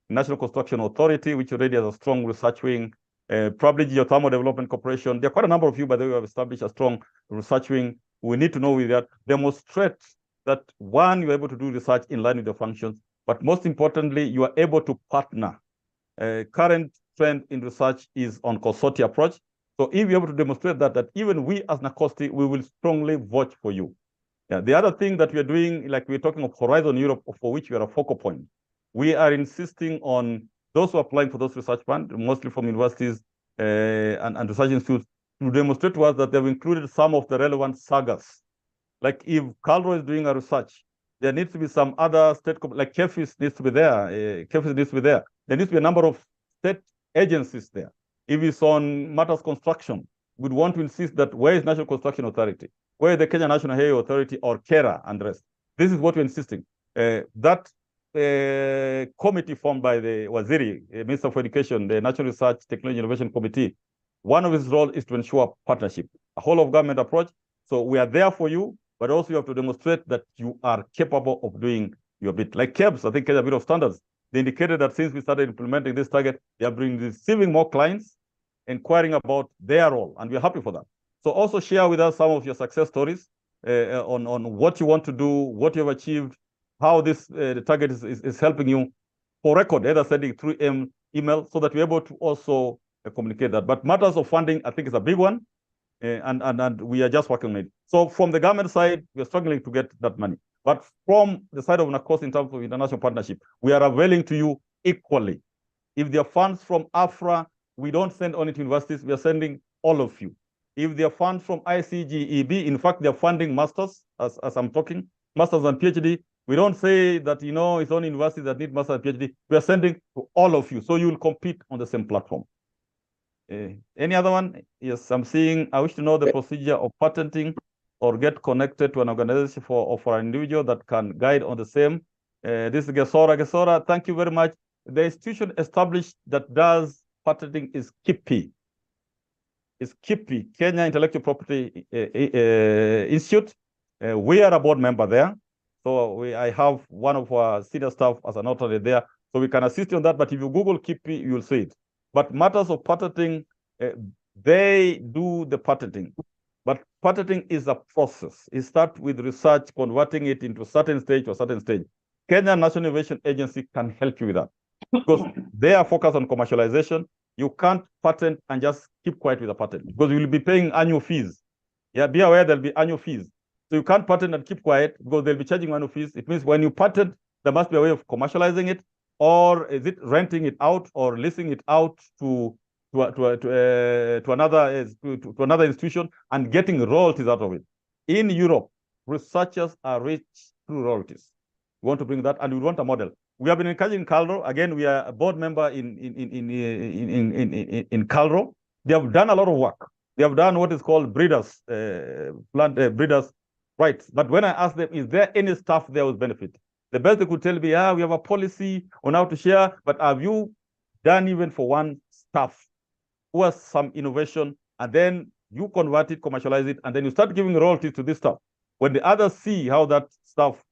E: National Construction Authority, which already has a strong research wing, probably Geothermal Development Corporation. There are quite a number of you, by the way, who have established a strong research wing. We need to know with that, demonstrate that, one, you're able to do research in line with your functions, but most importantly, you are able to partner. Current trend in research is on consortia approach. So if you're able to demonstrate that even we as NACOSTI, we will strongly vote for you. Yeah, the other thing that we are doing, like we're talking of Horizon Europe, for which we are a focal point, we are insisting on those who are applying for those research funds, mostly from universities and research institutes, to demonstrate to us that they've included some of the relevant SAGAs. Like if Calro is doing a research, there needs to be some other state, like KEFIS needs to be there. KEFIS needs to be there. There needs to be a number of state agencies there. If it's on matters construction, we'd want to insist that where is National Construction Authority? Where is the Kenya National Highway Authority or KERA and rest? This is what we're insisting. That committee formed by the Waziri, Minister for Education, the National Research Technology Innovation Committee, one of its roles is to ensure partnership, a whole of government approach. So we are there for you, but also you have to demonstrate that you are capable of doing your bit. Like KEBS, I think Kenya Bureau of Standards, they indicated that since we started implementing this target, they have been receiving more clients, inquiring about their role, and we're happy for that. So also share with us some of your success stories on what you want to do, what you've achieved, how this the target is helping you, for record, either sending through email, so that we're able to also communicate that. But matters of funding, I think, is a big one, and we are just working on it. So from the government side, we're struggling to get that money. But from the side of NACOSTI, in terms of international partnership, we are availing to you equally. If there are funds from AFRA, we don't send only to universities, we are sending all of you. If there are funds from ICGEB, in fact, they're funding masters, as I'm talking, masters and PhD. We don't say that, it's only universities that need masters and PhD. We are sending to all of you, so you will compete on the same platform. Any other one? Yes, I'm seeing, I wish to know the procedure of patenting or get connected to an organization for an individual that can guide on the same. This is Gesora. Gesora, thank you very much. The institution established that does patenting is KIPI. It's KIPI, Kenya Intellectual Property Institute. We are a board member there. So I have one of our senior staff as an alternate there. So we can assist you on that. But if you Google KIPI, you'll see it. But matters of patenting, they do the patenting. But patenting is a process. It starts with research, converting it into a certain stage to a certain stage. Kenya National Innovation Agency can help you with that, because they are focused on commercialization. You can't patent and just keep quiet with a patent, because you will be paying annual fees. Yeah, be aware there'll be annual fees. So you can't patent and keep quiet, because they'll be charging annual fees. It means when you patent, there must be a way of commercializing it, or is it renting it out or leasing it out to another institution and getting royalties out of it. In Europe, researchers are rich through royalties. We want to bring that, and we want a model. We have been encouraging Calro. Again, we are a board member in Calro. They have done a lot of work. They have done what is called breeders rights. But when I ask them, is there any staff there with benefit? The best they could tell me, we have a policy on how to share, but have you done even for one staff who has some innovation, and then you convert it, commercialize it, and then you start giving royalties to this stuff? When the others see how that stuff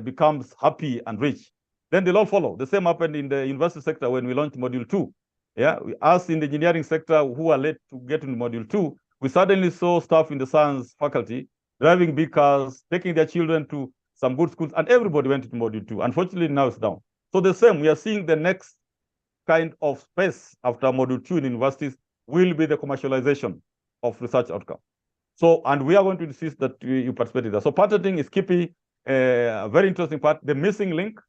E: becomes happy and rich, then they'll all follow. The same happened in the university sector when we launched Module 2. Yeah, us in the engineering sector who are late to get into module 2, we suddenly saw staff in the science faculty driving big cars, taking their children to some good schools, and everybody went into module 2. Unfortunately, now it's down. So the same, we are seeing the next kind of space after module 2 in universities will be the commercialization of research outcome. So, and we are going to insist that you participate in that. So patenting is keeping a very interesting part, the missing link.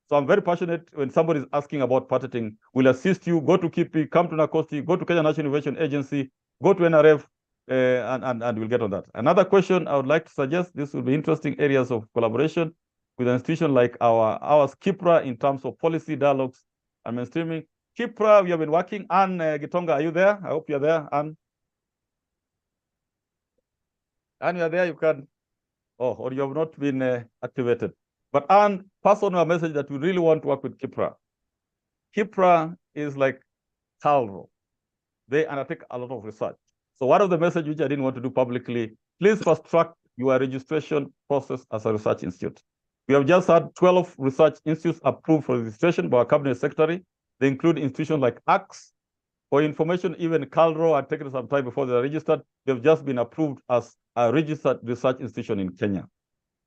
E: So I'm very passionate when somebody is asking about patenting, we'll assist you, go to KIPI, come to NACOSTI, go to Kenya National Innovation Agency, go to NRF, and we'll get on that. Another question I would like to suggest, this will be interesting areas of collaboration with an institution like ours, KIPRA, in terms of policy dialogues and mainstreaming. KIPRA, we have been working. Anne Gitonga, are you there? I hope you're there, Anne. Anne, you're there, you can, or you have not been activated. But Anne, pass on a message that we really want to work with KIPRA. KIPRA is like Calro. They undertake a lot of research. So one of the messages which I didn't want to do publicly, please fast track your registration process as a research institute. We have just had 12 research institutes approved for registration by our cabinet secretary. They include institutions like ACS. For information, even Calro had taken some time before they are registered. They've just been approved as a registered research institution in Kenya.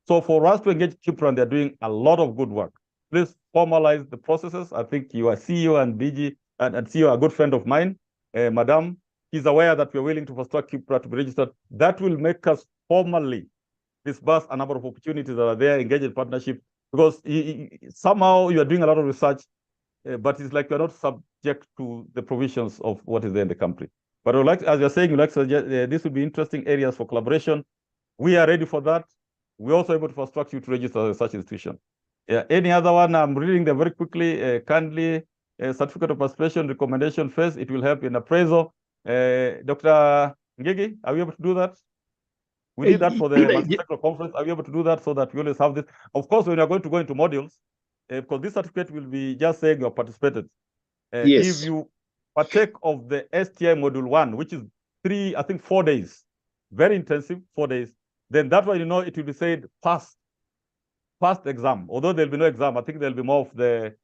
E: So for us to engage KIPRA, they're doing a lot of good work. Please formalize the processes. I think your CEO and DG and CEO are a good friend of mine, Madam. He's aware that we're willing to fast track KIPRA to be registered. That will make us formally disburse a number of opportunities that are there, engage in partnership, because somehow you are doing a lot of research, but it's like you're not subject to the provisions of what is there in the country. But I would like, as you're saying, you'd like to suggest this would be interesting areas for collaboration. We are ready for that. We're also able to fast track you to register as a research institution. Yeah, any other one? I'm reading them very quickly. Kindly, certificate of participation recommendation phase. It will help in appraisal. Dr. Ngigi, are we able to do that? We did that for the multi-sector conference. Are we able to do that so that we always have this? Of course, when you're going to go into modules, because this certificate will be just saying you have participated.
A: Yes.
E: If you partake of the STI module 1, which is 4 days, very intensive, 4 days, then that way, it will be said passed exam. Although there'll be no exam, I think there'll be more of the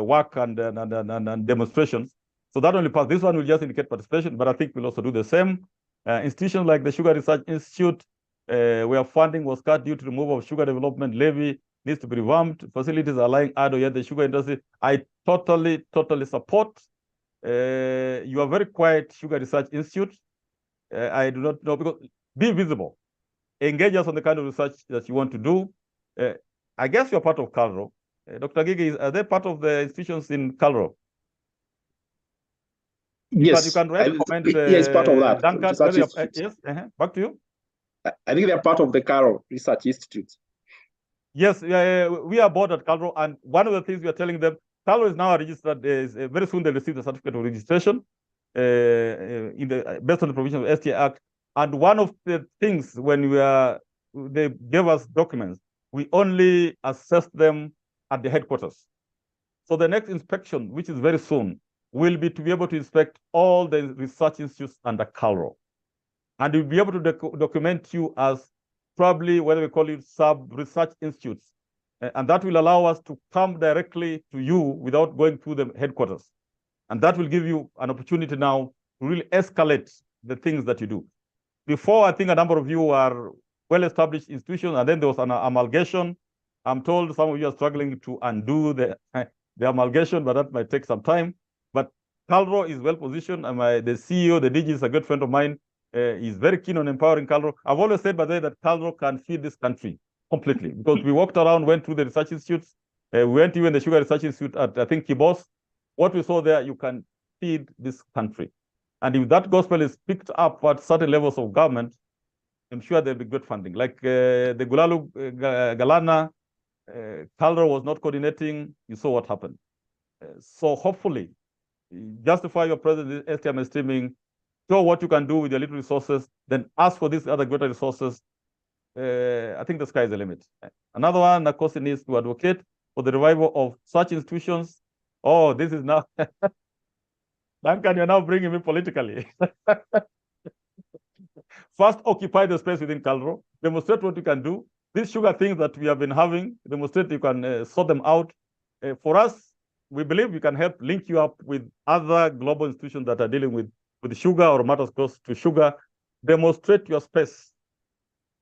E: work and demonstrations. So that only passed. This one will just indicate participation, but I think we'll also do the same. Institutions like the Sugar Research Institute, where funding was cut due to removal of sugar development levy, needs to be revamped. Facilities are lying idle, yet the sugar industry. I totally support. You are very quiet, Sugar Research Institute. I do not know, because be visible. Engage us on the kind of research that you want to do. I guess you're part of Calro. Dr. Gigi, are they part of the institutions in Calro?
A: Yes.
E: You can write a comment.
A: Yes, part of that.
E: Duncan, yes, back to you.
A: I think they're part of the Calro Research Institute.
E: Yes, we are board at Calro, and one of the things we are telling them, Calro is now registered. Very soon they'll receive the certificate of registration based on the provisions of STI Act. And one of the things when they gave us documents, we only assessed them at the headquarters. So the next inspection, which is very soon, will be to be able to inspect all the research institutes under Calro. And we'll be able to document you as probably, whether we call it sub-research institutes. And that will allow us to come directly to you without going through the headquarters. And that will give you an opportunity now to really escalate the things that you do. Before, I think a number of you are well-established institutions, and then there was an amalgamation. I'm told some of you are struggling to undo the amalgamation, but that might take some time. But Calro is well-positioned, and the CEO, the DG, is a good friend of mine. He's very keen on empowering Calro. I've always said, by the way, that Calro can feed this country completely, because we walked around, went through the research institutes. We went even the Sugar Research Institute at, I think, Kibos. What we saw there, you can feed this country. And if that gospel is picked up at certain levels of government, I'm sure there'll be good funding. Like the Gulalu Galana, Calro was not coordinating. You saw what happened. So hopefully, justify your presence in STM streaming, show what you can do with your little resources, then ask for these other greater resources. I think the sky is the limit. Another one, of course, needs to advocate for the revival of such institutions. Oh, this is now... Duncan, you're now bringing me politically. First, occupy the space within Calro. Demonstrate what you can do. These sugar things that we have been having, demonstrate you can sort them out. For us, we believe we can help link you up with other global institutions that are dealing with sugar or matters close to sugar. Demonstrate your space.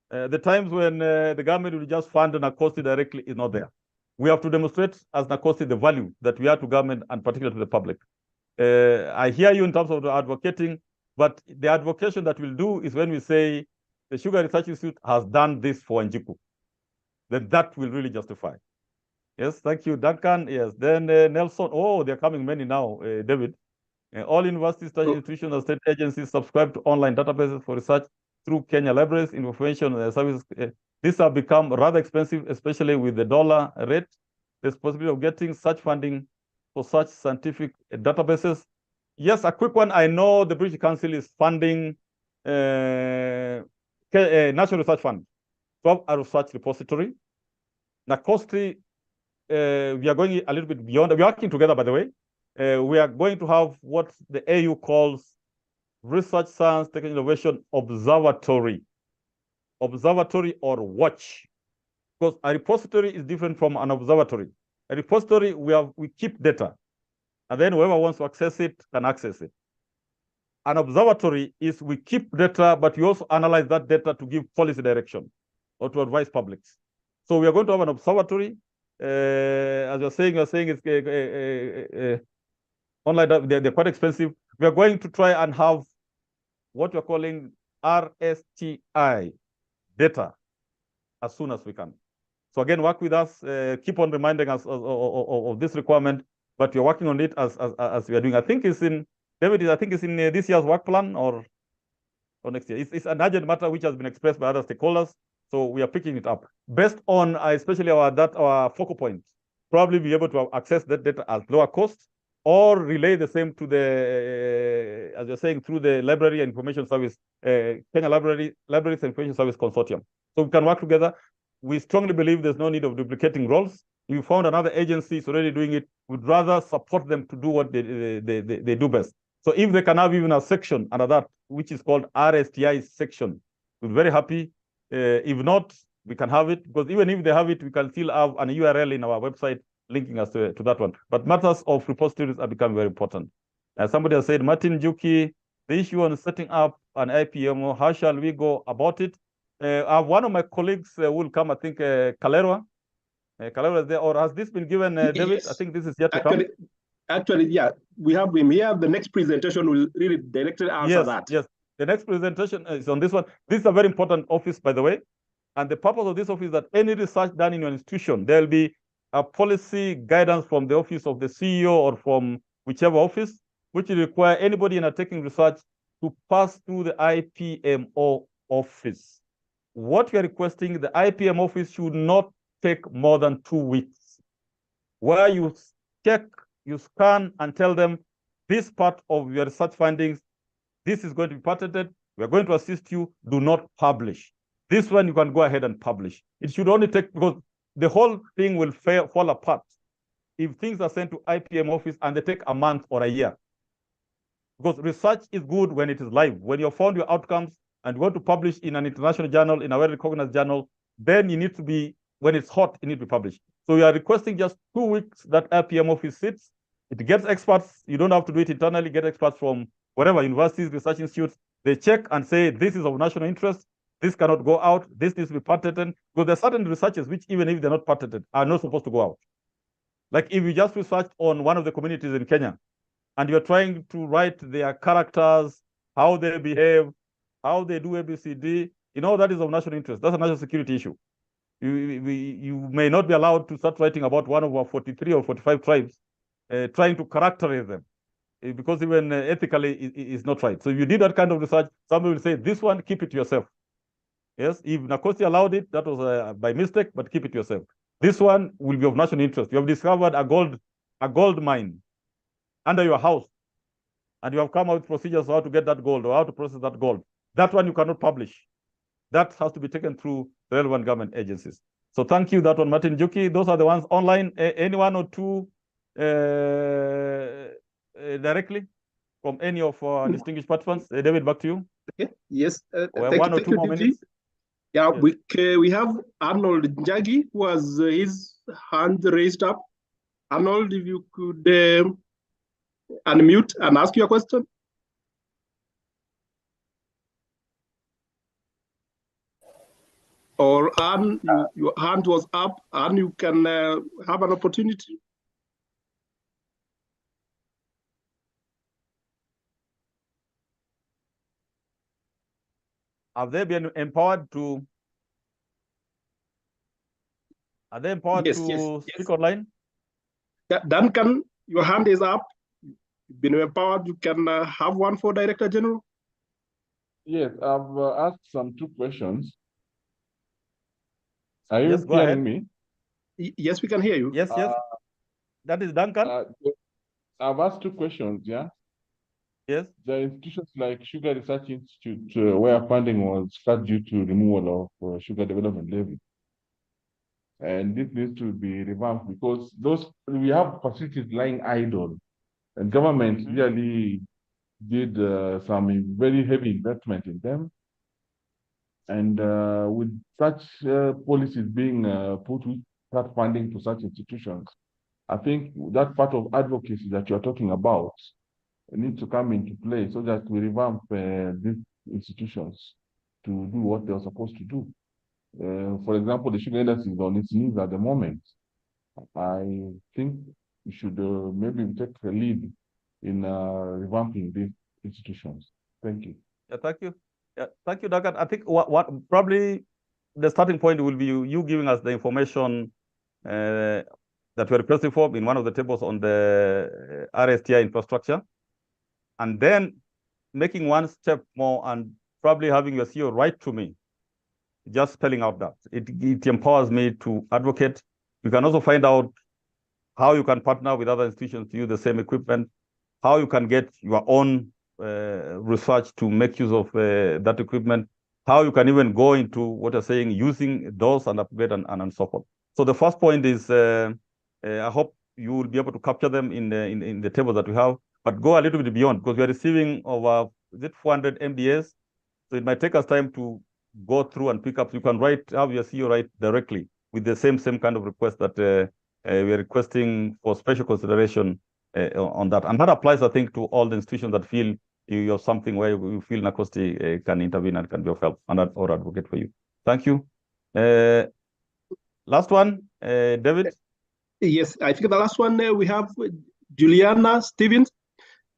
E: The times when the government will just fund NACOSTI directly is not there. We have to demonstrate as NACOSTI the value that we are to government and particularly to the public. I hear you in terms of the advocating, but the advocation that we'll do is when we say the Sugar Research Institute has done this for Njiku, then that will really justify. Yes, thank you, Duncan. Yes, then Nelson. Oh, they're coming many now, David. All universities, tertiary institutions, and state agencies subscribe to online databases for research through Kenya Libraries, information services. These have become rather expensive, especially with the dollar rate. There's possibility of getting such funding for such scientific databases. Yes, a quick one. I know the British Council is funding National Research Fund, 12 research repository. NACOSTI, we are going a little bit beyond. We're working together, by the way. We are going to have what the AU calls Research Science Technology Innovation Observatory or watch, because a repository is different from an observatory. A repository, we keep data, and then whoever wants to access it can access it. An observatory is we keep data, but we also analyze that data to give policy direction or to advise publics. So we are going to have an observatory. As you're saying it's online, they're quite expensive. We are going to try and have what we're calling RSTI data as soon as we can. So again, work with us, keep on reminding us of this requirement, but we're working on it as we are doing. I think it's in, David, I think it's in this year's work plan or next year. It's an urgent matter which has been expressed by other stakeholders. So we are picking it up based on especially our focal point. Probably be able to access that data at lower cost, or relay the same to the, as you're saying, through the Library and Information Service, Kenya Libraries and Information Service Consortium. So we can work together. We strongly believe there's no need of duplicating roles. We found another agency is already doing it. We'd rather support them to do what they do best. So if they can have even a section under that, which is called RSTI section, we're very happy. If not, we can have it, because even if they have it, we can still have an URL in our website linking us to that one. But matters of repositories are becoming very important. Somebody has said, Martin Juki, the issue on setting up an IPMO, how shall we go about it? One of my colleagues will come, I think, Kalera. Kalera is there, or has this been given, David? Yes. I think this is yet to come.
A: Actually, yeah, we have him here. The next presentation will really directly answer that.
E: Yes, the next presentation is on this one. This is a very important office, by the way. And the purpose of this office is that any research done in your institution, there'll be a policy guidance from the office of the CEO or from whichever office, which will require anybody undertaking research to pass through the IPMO office. What we are requesting, the IPM office should not take more than 2 weeks, where you check, you scan, and tell them this part of your research findings, this is going to be patented, we are going to assist you, do not publish. This one you can go ahead and publish. It should only take, because the whole thing will fall apart if things are sent to IPM office and they take a month or a year. Because research is good when it is live. When you found your outcomes and you want to publish in an international journal, in a well-recognized journal, then you need to be, when it's hot, it needs to be published. So we are requesting just 2 weeks that IPM office sits. It gets experts. You don't have to do it internally. Get experts from whatever, universities, research institutes. They check and say, this is of national interest. This cannot go out. This needs to be patented. Because there are certain researches which, even if they're not patented, are not supposed to go out. Like if you just research on one of the communities in Kenya, and you're trying to write their characters, how they behave, how they do ABCD, you know, that is of national interest. That's a national security issue. You may not be allowed to start writing about one of our 43 or 45 tribes, trying to characterize them, because even ethically is not right. So if you did that kind of research, somebody will say, this one, keep it to yourself. Yes, if NACOSTI allowed it, that was by mistake, but keep it to yourself. This one will be of national interest. You have discovered a gold mine under your house, and you have come out with procedures how to get that gold or how to process that gold. That one you cannot publish. That has to be taken through the relevant government agencies. So thank you, that one, Martin Juki. Those are the ones online. Any one or two directly from any of our distinguished participants. David, back to you.
A: Okay. Yes.
E: Thank 1 or 2 more minutes.
A: Yeah, yes. We have Arnold Njagi, who has his hand raised up. Arnold, if you could unmute and ask your question. Or Anne, your hand was up, and you can have an opportunity.
E: Have they been empowered to? Are they empowered to speak online?
A: Duncan, your hand is up. You've been empowered. You can have one for Director General.
G: Yes, I've asked some 2 questions. Are
E: Yes,
G: you
E: go ahead.
G: hearing me?
A: Yes, we can hear you.
E: Yes, yes. That is Duncan.
G: I've asked 2 questions, yeah?
E: Yes.
G: There are institutions like Sugar Research Institute where funding was cut due to removal of sugar development levy. And this needs to be revamped because we have facilities lying idle, and government really did some very heavy investment in them. And with such policies being put with that funding to such institutions, I think that part of advocacy that you're talking about needs to come into play so that we revamp these institutions to do what they're supposed to do. For example, the sugar industry is on its knees at the moment. I think we should maybe take the lead in revamping these institutions. Thank you.
E: Yeah, thank you. Yeah, thank you, Duncan. I think what probably the starting point will be you giving us the information that we're requesting for in one of the tables on the STI infrastructure, and then making one step more and probably having your CEO write to me, just spelling out that. It empowers me to advocate. You can also find out how you can partner with other institutions to use the same equipment, how you can get your own research to make use of that equipment, how you can even go into what you're saying, using those and upgrade and so forth. So the first point is, I hope you will be able to capture them in the table that we have, but go a little bit beyond, because we are receiving over, is it 400 MDAs? So it might take us time to go through and pick up. You can have your CEO write directly with the same kind of request that we are requesting for special consideration on that. And that applies, I think, to all the institutions that feel you have something where you feel NACOSTI can intervene and can be of help or advocate for you. Thank you. Last one, David.
A: Yes, I think the last one we have Juliana Stevens.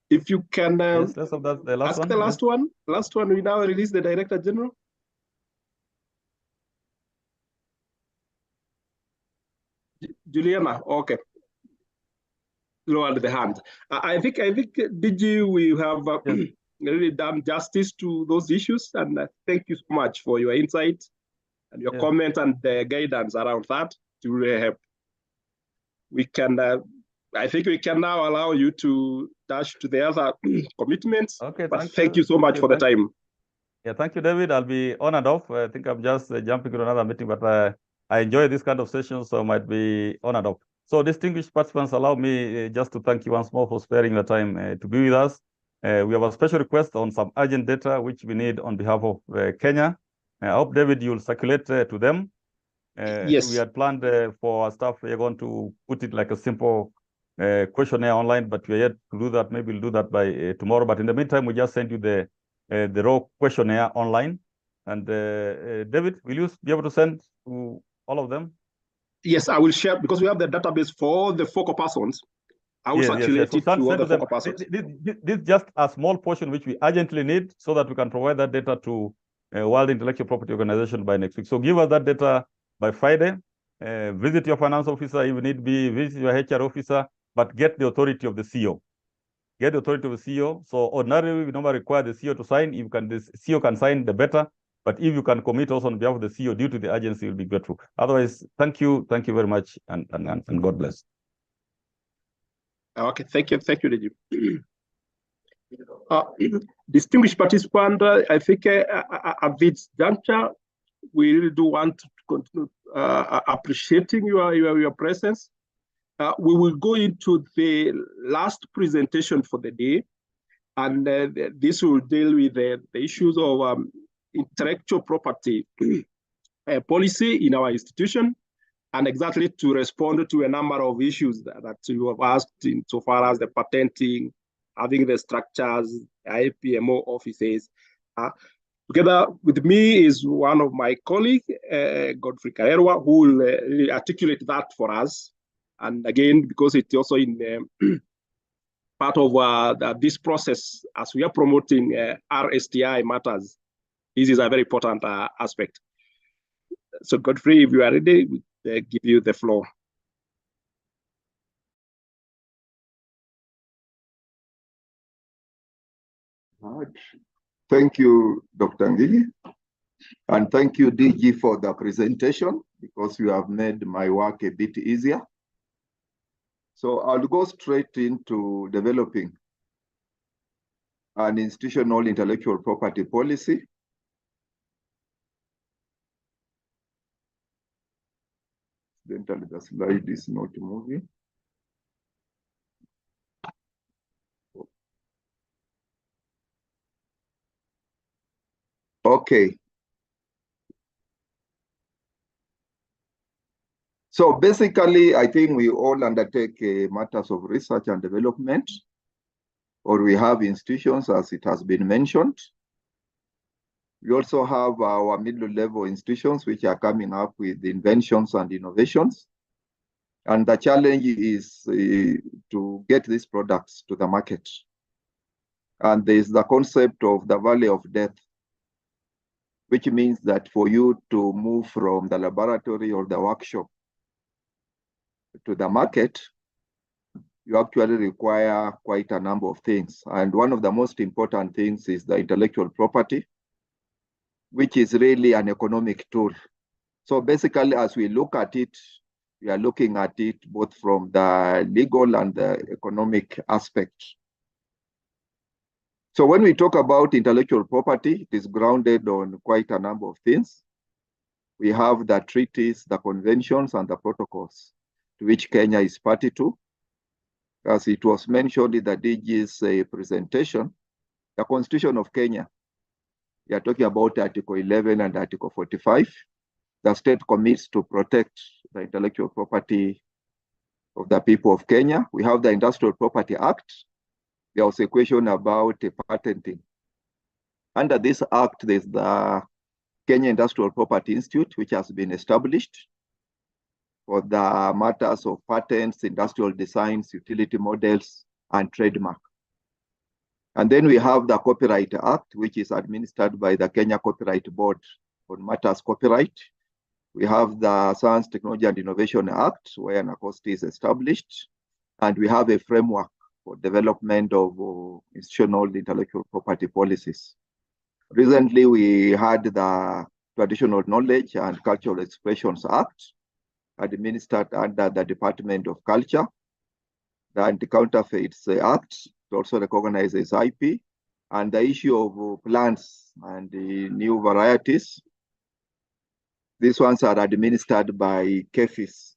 A: If you can
E: yes, let's have that, the last
A: ask
E: one.
A: the last one. Last one, we now release the Director General. Juliana, okay. Lower the hand. I think, DG, we have really done justice to those issues, and thank you so much for your insight and your comment and the guidance around that to really help. We can, I think we can now allow you to dash to the other commitments.
E: Okay,
A: but thank you so much for the time.
E: Yeah, thank you, David. I'll be on and off. I think I'm just jumping to another meeting, but I enjoy this kind of sessions, so I might be on and off. So distinguished participants, allow me just to thank you once more for sparing the time to be with us. We have a special request on some urgent data which we need on behalf of Kenya. I hope, David, you'll circulate to them.
A: Yes.
E: We had planned for our staff, we're going to put it like a simple questionnaire online, but we're yet to do that. Maybe we'll do that by tomorrow. But in the meantime, we just send you the raw questionnaire online. And David, will you be able to send to all of them?
A: Yes, I will share, because we have the database for the focal persons. I will circulate it to all the focal persons.
E: This is just a small portion which we urgently need so that we can provide that data to World Intellectual Property Organization by next week. So give us that data by Friday. Visit your finance officer if need be, visit your HR officer, but get the authority of the CEO. Get the authority of the CEO. So ordinarily, we normally require the CEO to sign. If the CEO can sign, the better. But if you can commit also on behalf of the CEO due to the urgency, we'll be grateful. Otherwise, thank you very much, and God bless.
A: Okay, thank you, Reggie. Distinguished participant, I think at this juncture, we really do want to continue appreciating your presence. We will go into the last presentation for the day, and this will deal with the issues of intellectual property policy in our institution. and exactly to respond to a number of issues that you have asked insofar as the patenting, having the structures, IPMO offices. Together with me is one of my colleagues, Godfrey Karerwa, who will really articulate that for us. And again, because it's also in part of this process as we are promoting our STI matters, this is a very important aspect. So Godfrey, if you are ready, we give you the floor.
H: Thank you, Dr. Ngigi, and thank you, DG, for the presentation, because you have made my work a bit easier. So I'll go straight into developing an institutional intellectual property policy. Incidentally, the slide is not moving. Okay. So basically, I think we all undertake matters of research and development, or we have institutions, as it has been mentioned. We also have our middle-level institutions, which are coming up with inventions and innovations. And the challenge is to get these products to the market. And there's the concept of the valley of death, which means that for you to move from the laboratory or the workshop to the market, you actually require quite a number of things. And one of the most important things is the intellectual property, which is really an economic tool. So basically, as we look at it, we are looking at it both from the legal and the economic aspect. So when we talk about intellectual property, it is grounded on quite a number of things. We have the treaties, the conventions, and the protocols to which Kenya is party to. As it was mentioned in the DG's presentation, the Constitution of Kenya, we are talking about Article 11 and Article 45. The state commits to protect the intellectual property of the people of Kenya. We have the Industrial Property Act. There was a question about patenting. Under this act, there's the Kenya Industrial Property Institute, which has been established for the matters of patents, industrial designs, utility models, and trademark. And then we have the Copyright Act, which is administered by the Kenya Copyright Board on matters copyright. We have the Science, Technology, and Innovation Act, where NACOST is established. And we have a framework for development of institutional intellectual property policies. Recently, we had the Traditional Knowledge and Cultural Expressions Act, administered under the Department of Culture. The Anti-Counterfeits Act also recognizes IP, and the issue of plants and the new varieties. These ones are administered by KEFIS,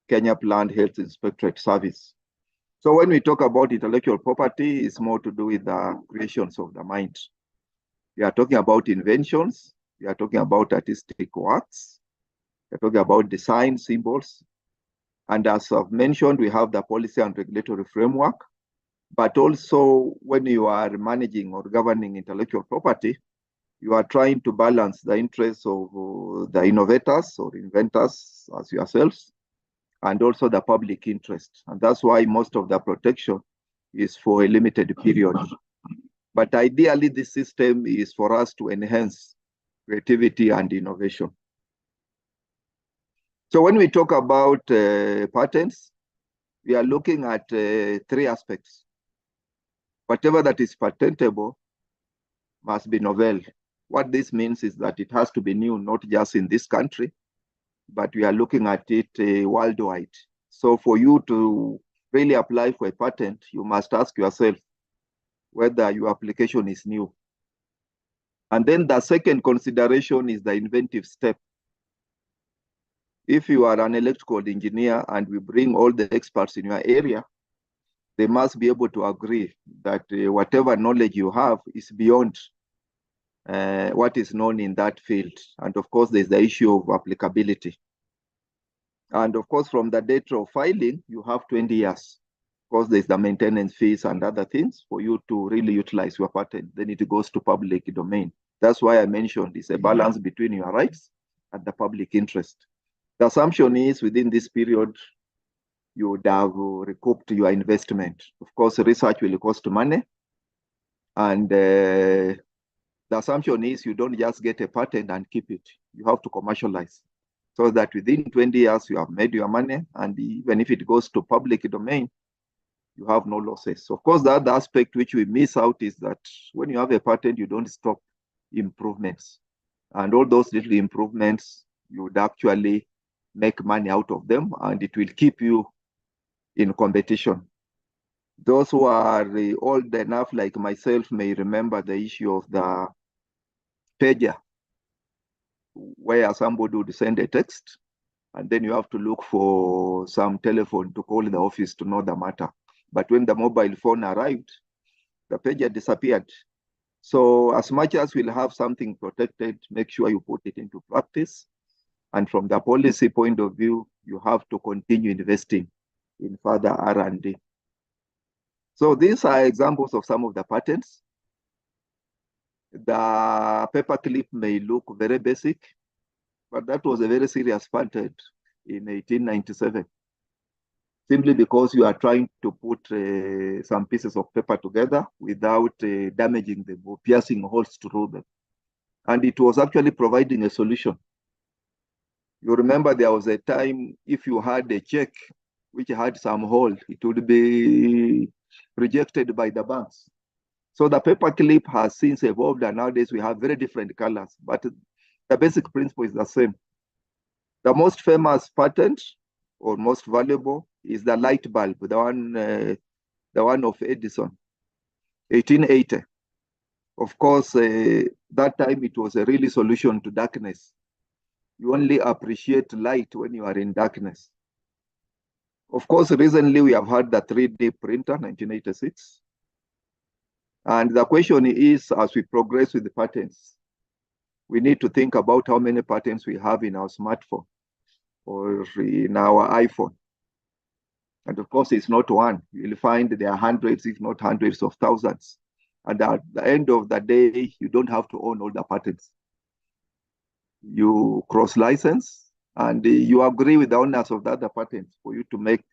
H: Kenya Plant Health Inspectorate Service. So when we talk about intellectual property, it's more to do with the creations of the mind. We are talking about inventions. We are talking about artistic works. We are talking about design, symbols. And as I've mentioned, we have the policy and regulatory framework. But also, when you are managing or governing intellectual property, you are trying to balance the interests of the innovators or inventors as yourselves, and also the public interest. And that's why most of the protection is for a limited period. But ideally, this system is for us to enhance creativity and innovation. So when we talk about patents, we are looking at three aspects. Whatever that is patentable must be novel. What this means is that it has to be new, not just in this country, but we are looking at it worldwide. So for you to really apply for a patent, you must ask yourself whether your application is new. And then the second consideration is the inventive step. If you are an electrical engineer and we bring all the experts in your area, they must be able to agree that whatever knowledge you have is beyond what is known in that field. And of course, there's the issue of applicability. And of course, from the date of filing, you have 20 years. Of course, there's the maintenance fees and other things for you to really utilize your patent. Then it goes to public domain. That's why I mentioned it's a balance between your rights and the public interest. The assumption is within this period, you would have recouped your investment. Of course, research will cost money. And the assumption is you don't just get a patent and keep it. You have to commercialize. So that within 20 years, you have made your money. And even if it goes to public domain, you have no losses. Of course, the other aspect which we miss out is that when you have a patent, you don't stop improvements. And all those little improvements, you would actually make money out of them, and it will keep you in competition. Those who are old enough, like myself, may remember the issue of the pager, where somebody would send a text, and then you have to look for some telephone to call the office to know the matter. But when the mobile phone arrived, the pager disappeared. So as much as we'll have something protected, make sure you put it into practice. And from the policy point of view, you have to continue investing in further R&D. So these are examples of some of the patents. The paperclip may look very basic, but that was a very serious patent in 1897. Simply because you are trying to put some pieces of paper together without damaging them or piercing holes through them. And it was actually providing a solution. You remember there was a time if you had a check which had some hole, it would be rejected by the banks. So the paperclip has since evolved, and nowadays we have very different colors, but the basic principle is the same. The most famous patent or most valuable is the light bulb, the one of Edison, 1880. Of course, that time it was a really solution to darkness. You only appreciate light when you are in darkness. Of course, recently we have had the 3D printer, 1986. And the question is, as we progress with the patents, we need to think about how many patents we have in our smartphone or in our iPhone. And of course, it's not one. You'll find there are hundreds, if not hundreds of thousands. And at the end of the day, you don't have to own all the patents. You cross-license, and you agree with the owners of the other patents for you to make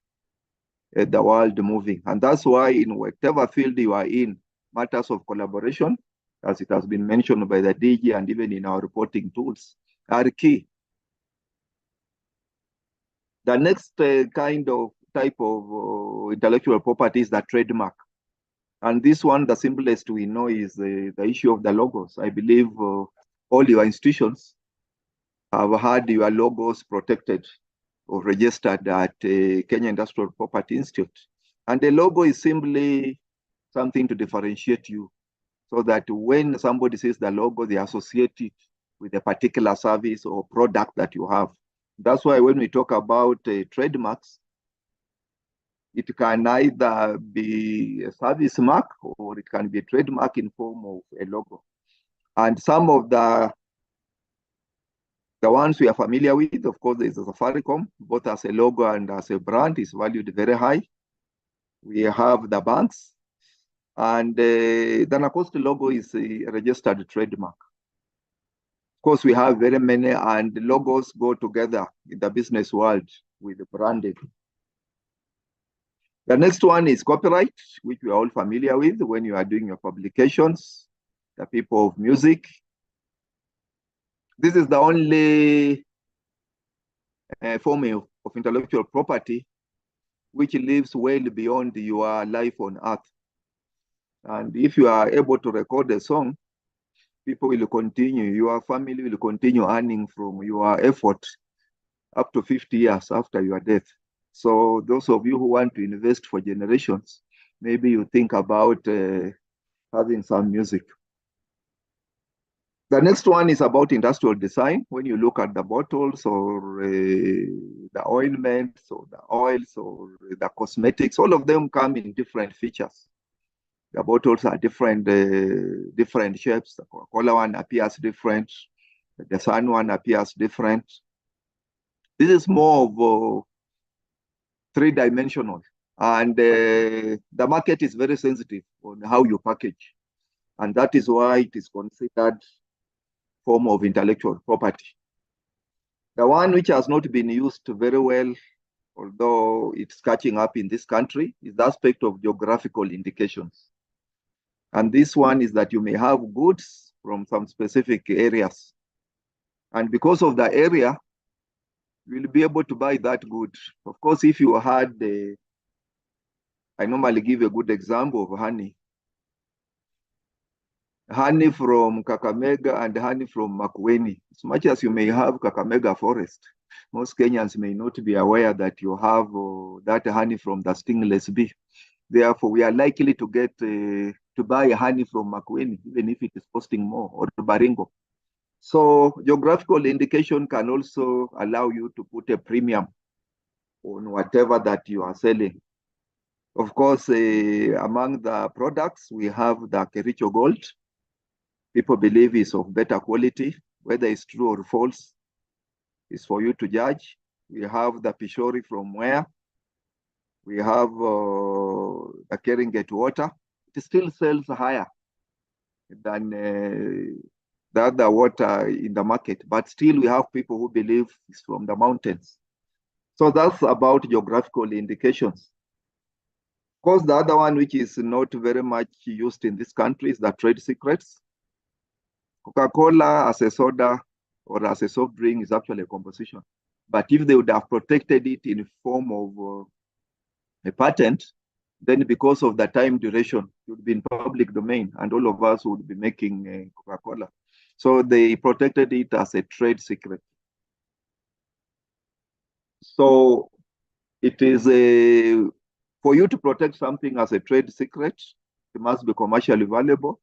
H: the world moving. And that's why in whatever field you are in, matters of collaboration, as it has been mentioned by the DG and even in our reporting tools, are key. The next type of intellectual property is the trademark. And this one, the simplest we know is the issue of the logos. I believe all your institutions have had your logos protected or registered at Kenya Industrial Property Institute. And the logo is simply something to differentiate you, so that when somebody sees the logo, they associate it with a particular service or product that you have. That's why when we talk about trademarks, it can either be a service mark or it can be a trademark in form of a logo. And some of the ones we are familiar with, of course, there's a Safaricom, both as a logo and as a brand, is valued very high. We have the banks, and the Nacoste logo is a registered trademark. Of course, we have very many, and logos go together in the business world with the branding. The next one is copyright, which we are all familiar with when you are doing your publications, the people of music. This is the only form of intellectual property which lives well beyond your life on earth. And if you are able to record a song, people will continue, your family will continue earning from your effort up to 50 years after your death. So those of you who want to invest for generations, maybe you think about having some music. The next one is about industrial design. When you look at the bottles or the ointments or the oils or the cosmetics, all of them come in different features. The bottles are different shapes. The Coca-Cola one appears different. The Sun one appears different. This is more of three-dimensional, and the market is very sensitive on how you package, and that is why it is considered form of intellectual property. The one which has not been used very well, although it's catching up in this country, is the aspect of geographical indications. And this one is that you may have goods from some specific areas. And because of the area, you will be able to buy that good. Of course, if you had, I normally give a good example of honey. Honey from Kakamega and honey from Makueni. As much as you may have Kakamega forest, most Kenyans may not be aware that you have that honey from the stingless bee. Therefore, we are likely to get to buy honey from Makueni, even if it is costing more, or Baringo. So geographical indication can also allow you to put a premium on whatever that you are selling. Of course, among the products, we have the Kericho Gold. People believe is of better quality. Whether it's true or false is for you to judge. We have the Pishori from where? We have the Keringet water. It still sells higher than the other water in the market, but still we have people who believe it's from the mountains. So that's about geographical indications. Of course, the other one, which is not very much used in this country, is the trade secrets. Coca-Cola as a soda or as a soft drink is actually a composition. But if they would have protected it in form of a patent, then because of the time duration, it would be in public domain and all of us would be making Coca-Cola. So they protected it as a trade secret. So it is for you to protect something as a trade secret, it must be commercially valuable.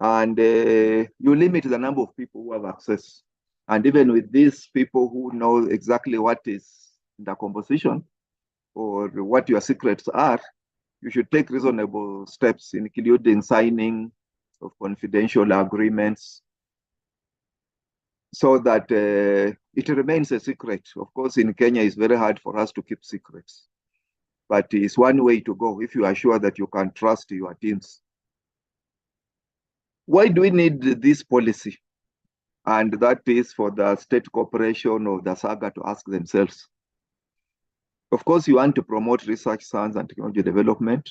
H: And you limit the number of people who have access. And even with these people who know exactly what is the composition or what your secrets are, you should take reasonable steps, including signing of confidential agreements, so that it remains a secret. Of course, in Kenya, it's very hard for us to keep secrets, but it's one way to go if you are sure that you can trust your teams. Why do we need this policy? And that is for the state corporation of the SAGA to ask themselves. Of course, you want to promote research, science, and technology development.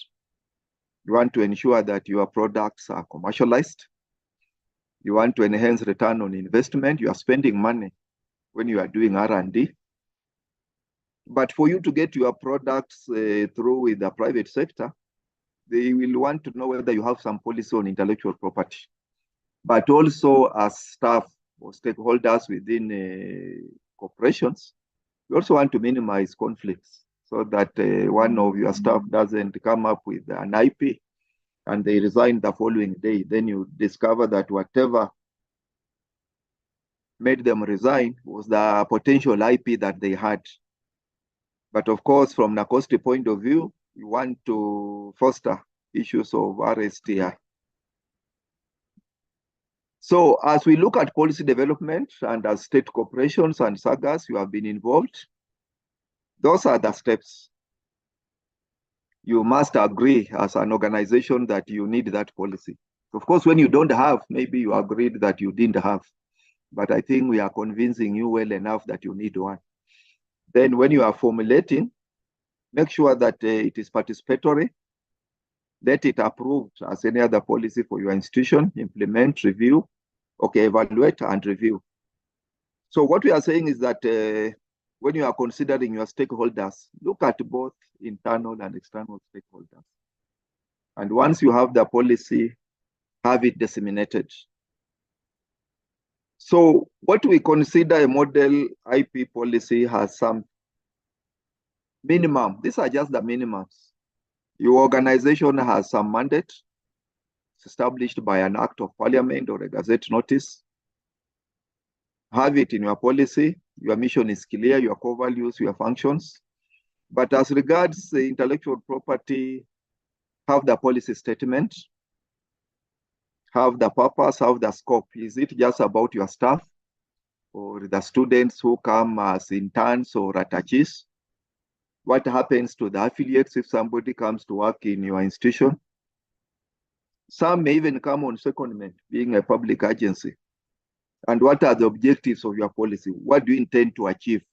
H: You want to ensure that your products are commercialized. You want to enhance return on investment. You are spending money when you are doing R&D. But for you to get your products through with the private sector, they will want to know whether you have some policy on intellectual property. But also as staff or stakeholders within corporations, you also want to minimize conflicts so that one of your staff doesn't come up with an IP and they resign the following day. Then you discover that whatever made them resign was the potential IP that they had. But of course, from the cost point of view, you want to foster issues of RSTI. So as we look at policy development and as state corporations and SAGAS, you have been involved. Those are the steps. You must agree as an organization that you need that policy. Of course, when you don't have, maybe you agreed that you didn't have. But I think we are convincing you well enough that you need one. Then when you are formulating, make sure that it is participatory. Let it approved as any other policy for your institution, implement, review, evaluate and review. So what we are saying is that when you are considering your stakeholders, look at both internal and external stakeholders. And once you have the policy, have it disseminated. So what we consider a model IP policy has some minimum. These are just the minimums. Your organization has some mandate. It's established by an act of parliament or a gazette notice. Have it in your policy. Your mission is clear, your core values, your functions. But as regards the intellectual property, have the policy statement, have the purpose, have the scope. Is it just about your staff? or the students who come as interns or attaches? What happens to the affiliates if somebody comes to work in your institution? Some may even come on secondment, being a public agency. And what are the objectives of your policy? What do you intend to achieve?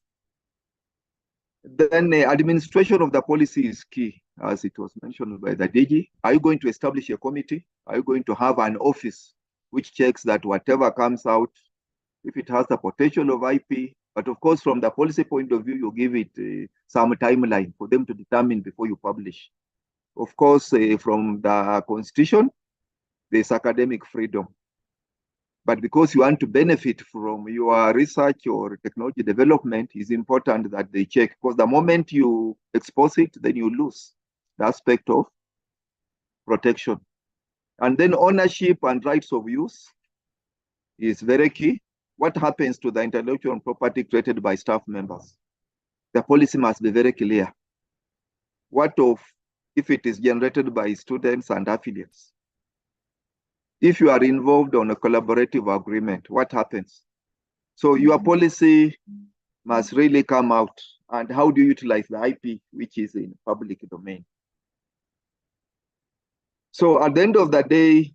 H: Then administration of the policy is key, as it was mentioned by the DG. Are you going to establish a committee? Are you going to have an office which checks that whatever comes out, if it has the potential of IP, but of course, from the policy point of view, you give it some timeline for them to determine before you publish. Of course, from the constitution, there's academic freedom. But because you want to benefit from your research or technology development, it's important that they check, because the moment you expose it, then you lose the aspect of protection. And then ownership and rights of use is very key. What happens to the intellectual property created by staff members? The policy must be very clear. What if it is generated by students and affiliates? If you are involved on a collaborative agreement, what happens? So your policy must really come out. And how do you utilize the IP, which is in public domain? So at the end of the day,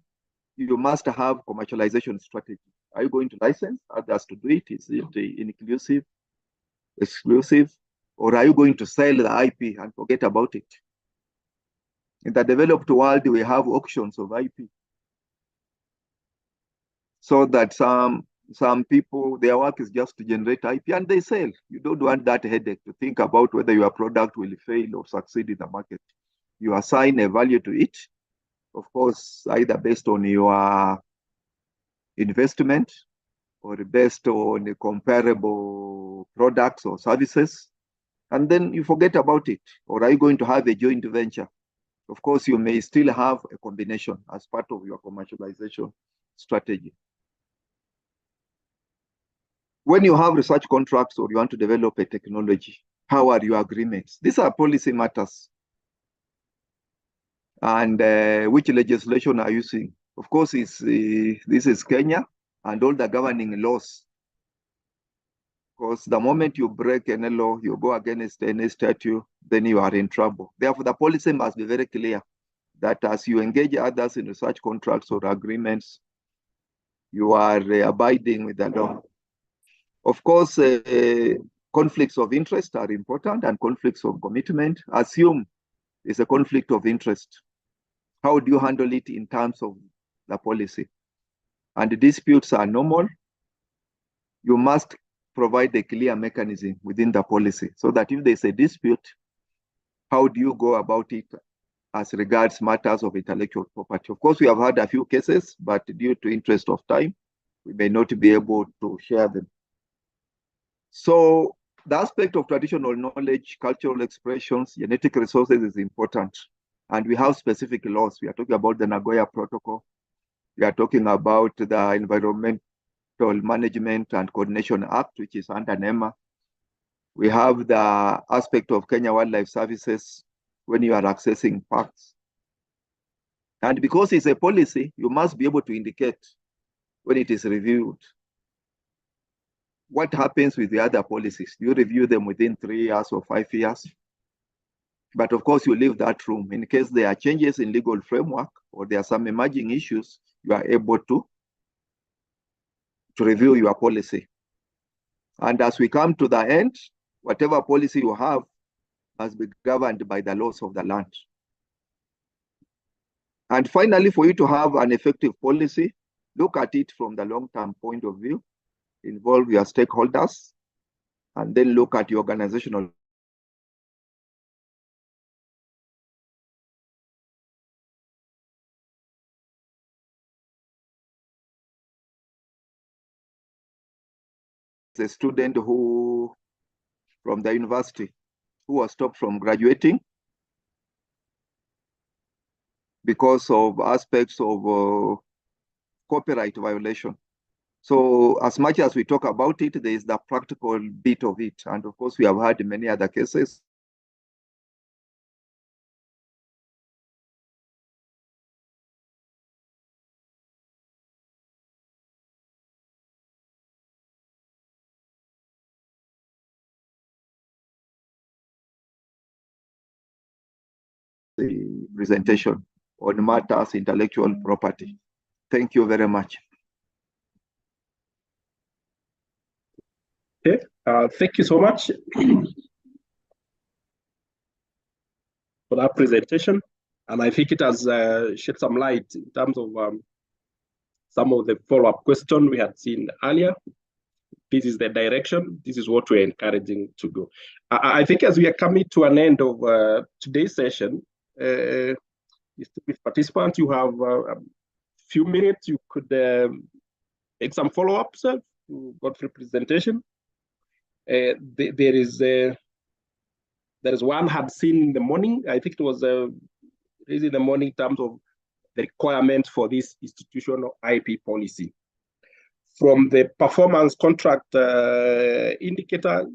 H: you must have commercialization strategy. Are you going to license others to do it? Is it inclusive, exclusive, or are you going to sell the IP and forget about it? In the developed world, we have auctions of IP. So that some people, their work is just to generate IP and they sell. You don't want that headache to think about whether your product will fail or succeed in the market. You assign a value to it, of course, either based on your investment or based on comparable products or services, and then you forget about it. Or are you going to have a joint venture? Of course, you may still have a combination as part of your commercialization strategy. When you have research contracts or you want to develop a technology, how are your agreements? These are policy matters. And which legislation are you using? Of course, this is Kenya and all the governing laws. Because the moment you break any law, you go against any statute, then you are in trouble. Therefore, the policy must be very clear that as you engage others in research contracts or agreements, you are abiding with the law. Of course, conflicts of interest are important and conflicts of commitment. Assume it's a conflict of interest. How do you handle it in terms of the policy? And the disputes are normal. You must provide a clear mechanism within the policy so that if there's a dispute, how do you go about it as regards matters of intellectual property? Of course, we have had a few cases, but due to interest of time, we may not be able to share them. So the aspect of traditional knowledge, cultural expressions, genetic resources is important. And we have specific laws. We are talking about the Nagoya Protocol. We are talking about the Environmental Management and Coordination Act, which is under NEMA. We have the aspect of Kenya Wildlife Services when you are accessing parks. And because it's a policy, you must be able to indicate when it is reviewed. What happens with the other policies? You review them within 3 years or 5 years. But of course, you leave that room. In case there are changes in legal framework or there are some emerging issues, you are able to review your policy. And as we come to the end, whatever policy you have must be governed by the laws of the land. And finally, for you to have an effective policy, look at it from the long-term point of view, involve your stakeholders, and then look at your organizational a student who from the university who was stopped from graduating because of aspects of copyright violation. So as much as we talk about it, there is the practical bit of it. And of course, we have had many other cases. the presentation on matters intellectual property. Thank you very much.
A: Okay, thank you so much for that presentation. And I think it has shed some light in terms of some of the follow-up questions we had seen earlier. This is the direction. This is what we're encouraging to go. I think as we are coming to an end of today's session, with participants, you have a few minutes. You could make some follow-ups to Godfrey's presentation. There is one had seen in the morning. I think it was raised in the morning in terms of the requirement for this institutional IP policy. From the performance contract indicator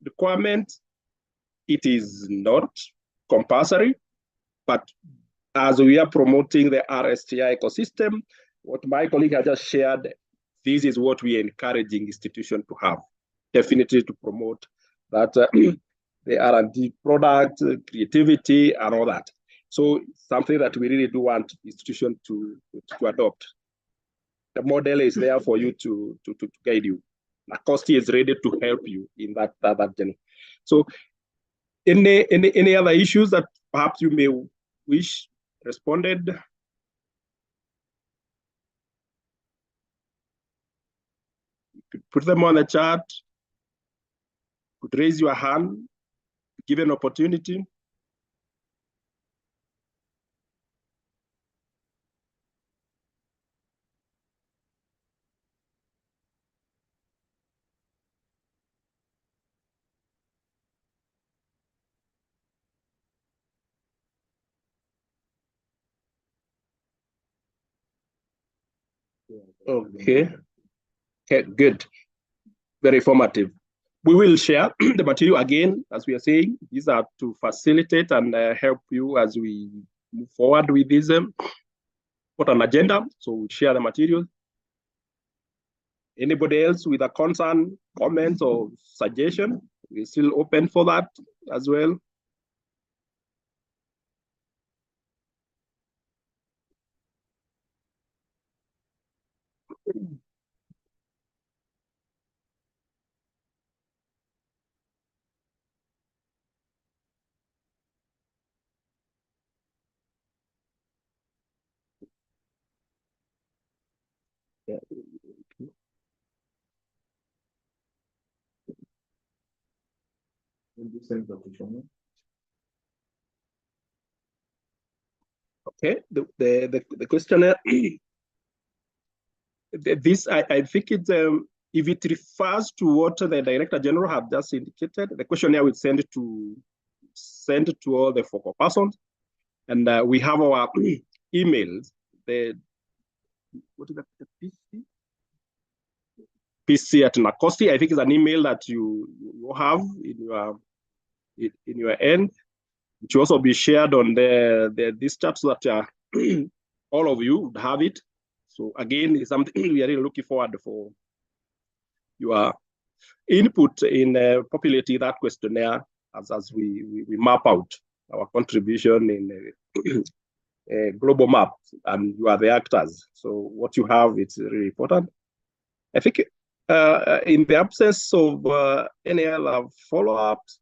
A: requirement, it is not compulsory, but as we are promoting the RSTI ecosystem, what my colleague has just shared, this is what we are encouraging institutions to have, definitely to promote that the R&D product, creativity, and all that. So something that we really do want institutions to adopt. The model is there for you to guide you. NACOSTI is ready to help you in that journey. So any other issues that perhaps you may wish responded? You could put them on the chat, you could raise your hand, give an opportunity. Okay, good. Very informative. We will share the material again, as we are saying. These are to facilitate and help you as we move forward with this put an agenda. So we'll share the material. Anybody else with a concern, comments, or suggestion? We're still open for that as well. Yeah. Okay, the questionnaire. This I think it's if it refers to what the Director General had just indicated, the questionnaire will send it to all the focal persons, and we have our emails. What is that? The PC at NACOSTI. I think it's an email that you have in your end. It will also be shared on this chat so that all of you would have it. So again, it's something we are really looking forward for your input in populating that questionnaire as we map out our contribution in a global map, and you are the actors. So what you have, it's really important. I think in the absence of any other follow-ups,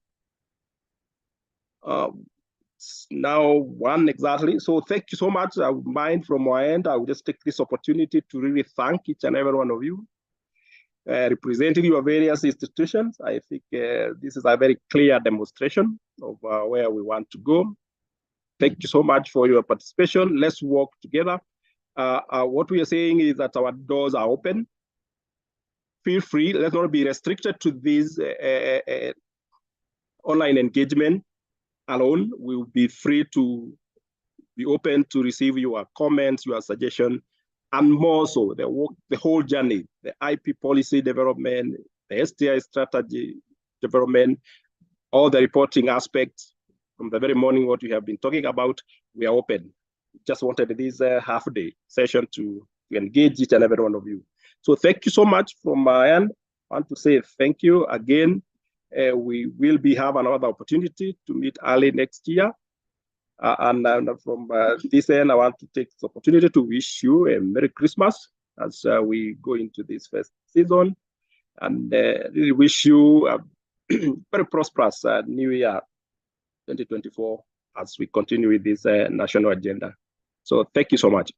A: now one exactly. So thank you so much. I would mind from my end, I will just take this opportunity to really thank each and every one of you representing your various institutions. I think this is a very clear demonstration of where we want to go. Thank you so much for your participation. Let's work together. What we are saying is that our doors are open. Feel free. Let's not be restricted to this online engagement alone. We will be free to be open to receive your comments, your suggestions, and more so the whole journey, the IP policy development, the STI strategy development, all the reporting aspects from the very morning, what we have been talking about, we are open. Just wanted this half-day session to engage each and every one of you. So thank you so much from my end. I want to say thank you again. We will have another opportunity to meet early next year. And from this end, I want to take this opportunity to wish you a Merry Christmas as we go into this first season, and really wish you a very prosperous New Year 2024 as we continue with this national agenda. So thank you so much.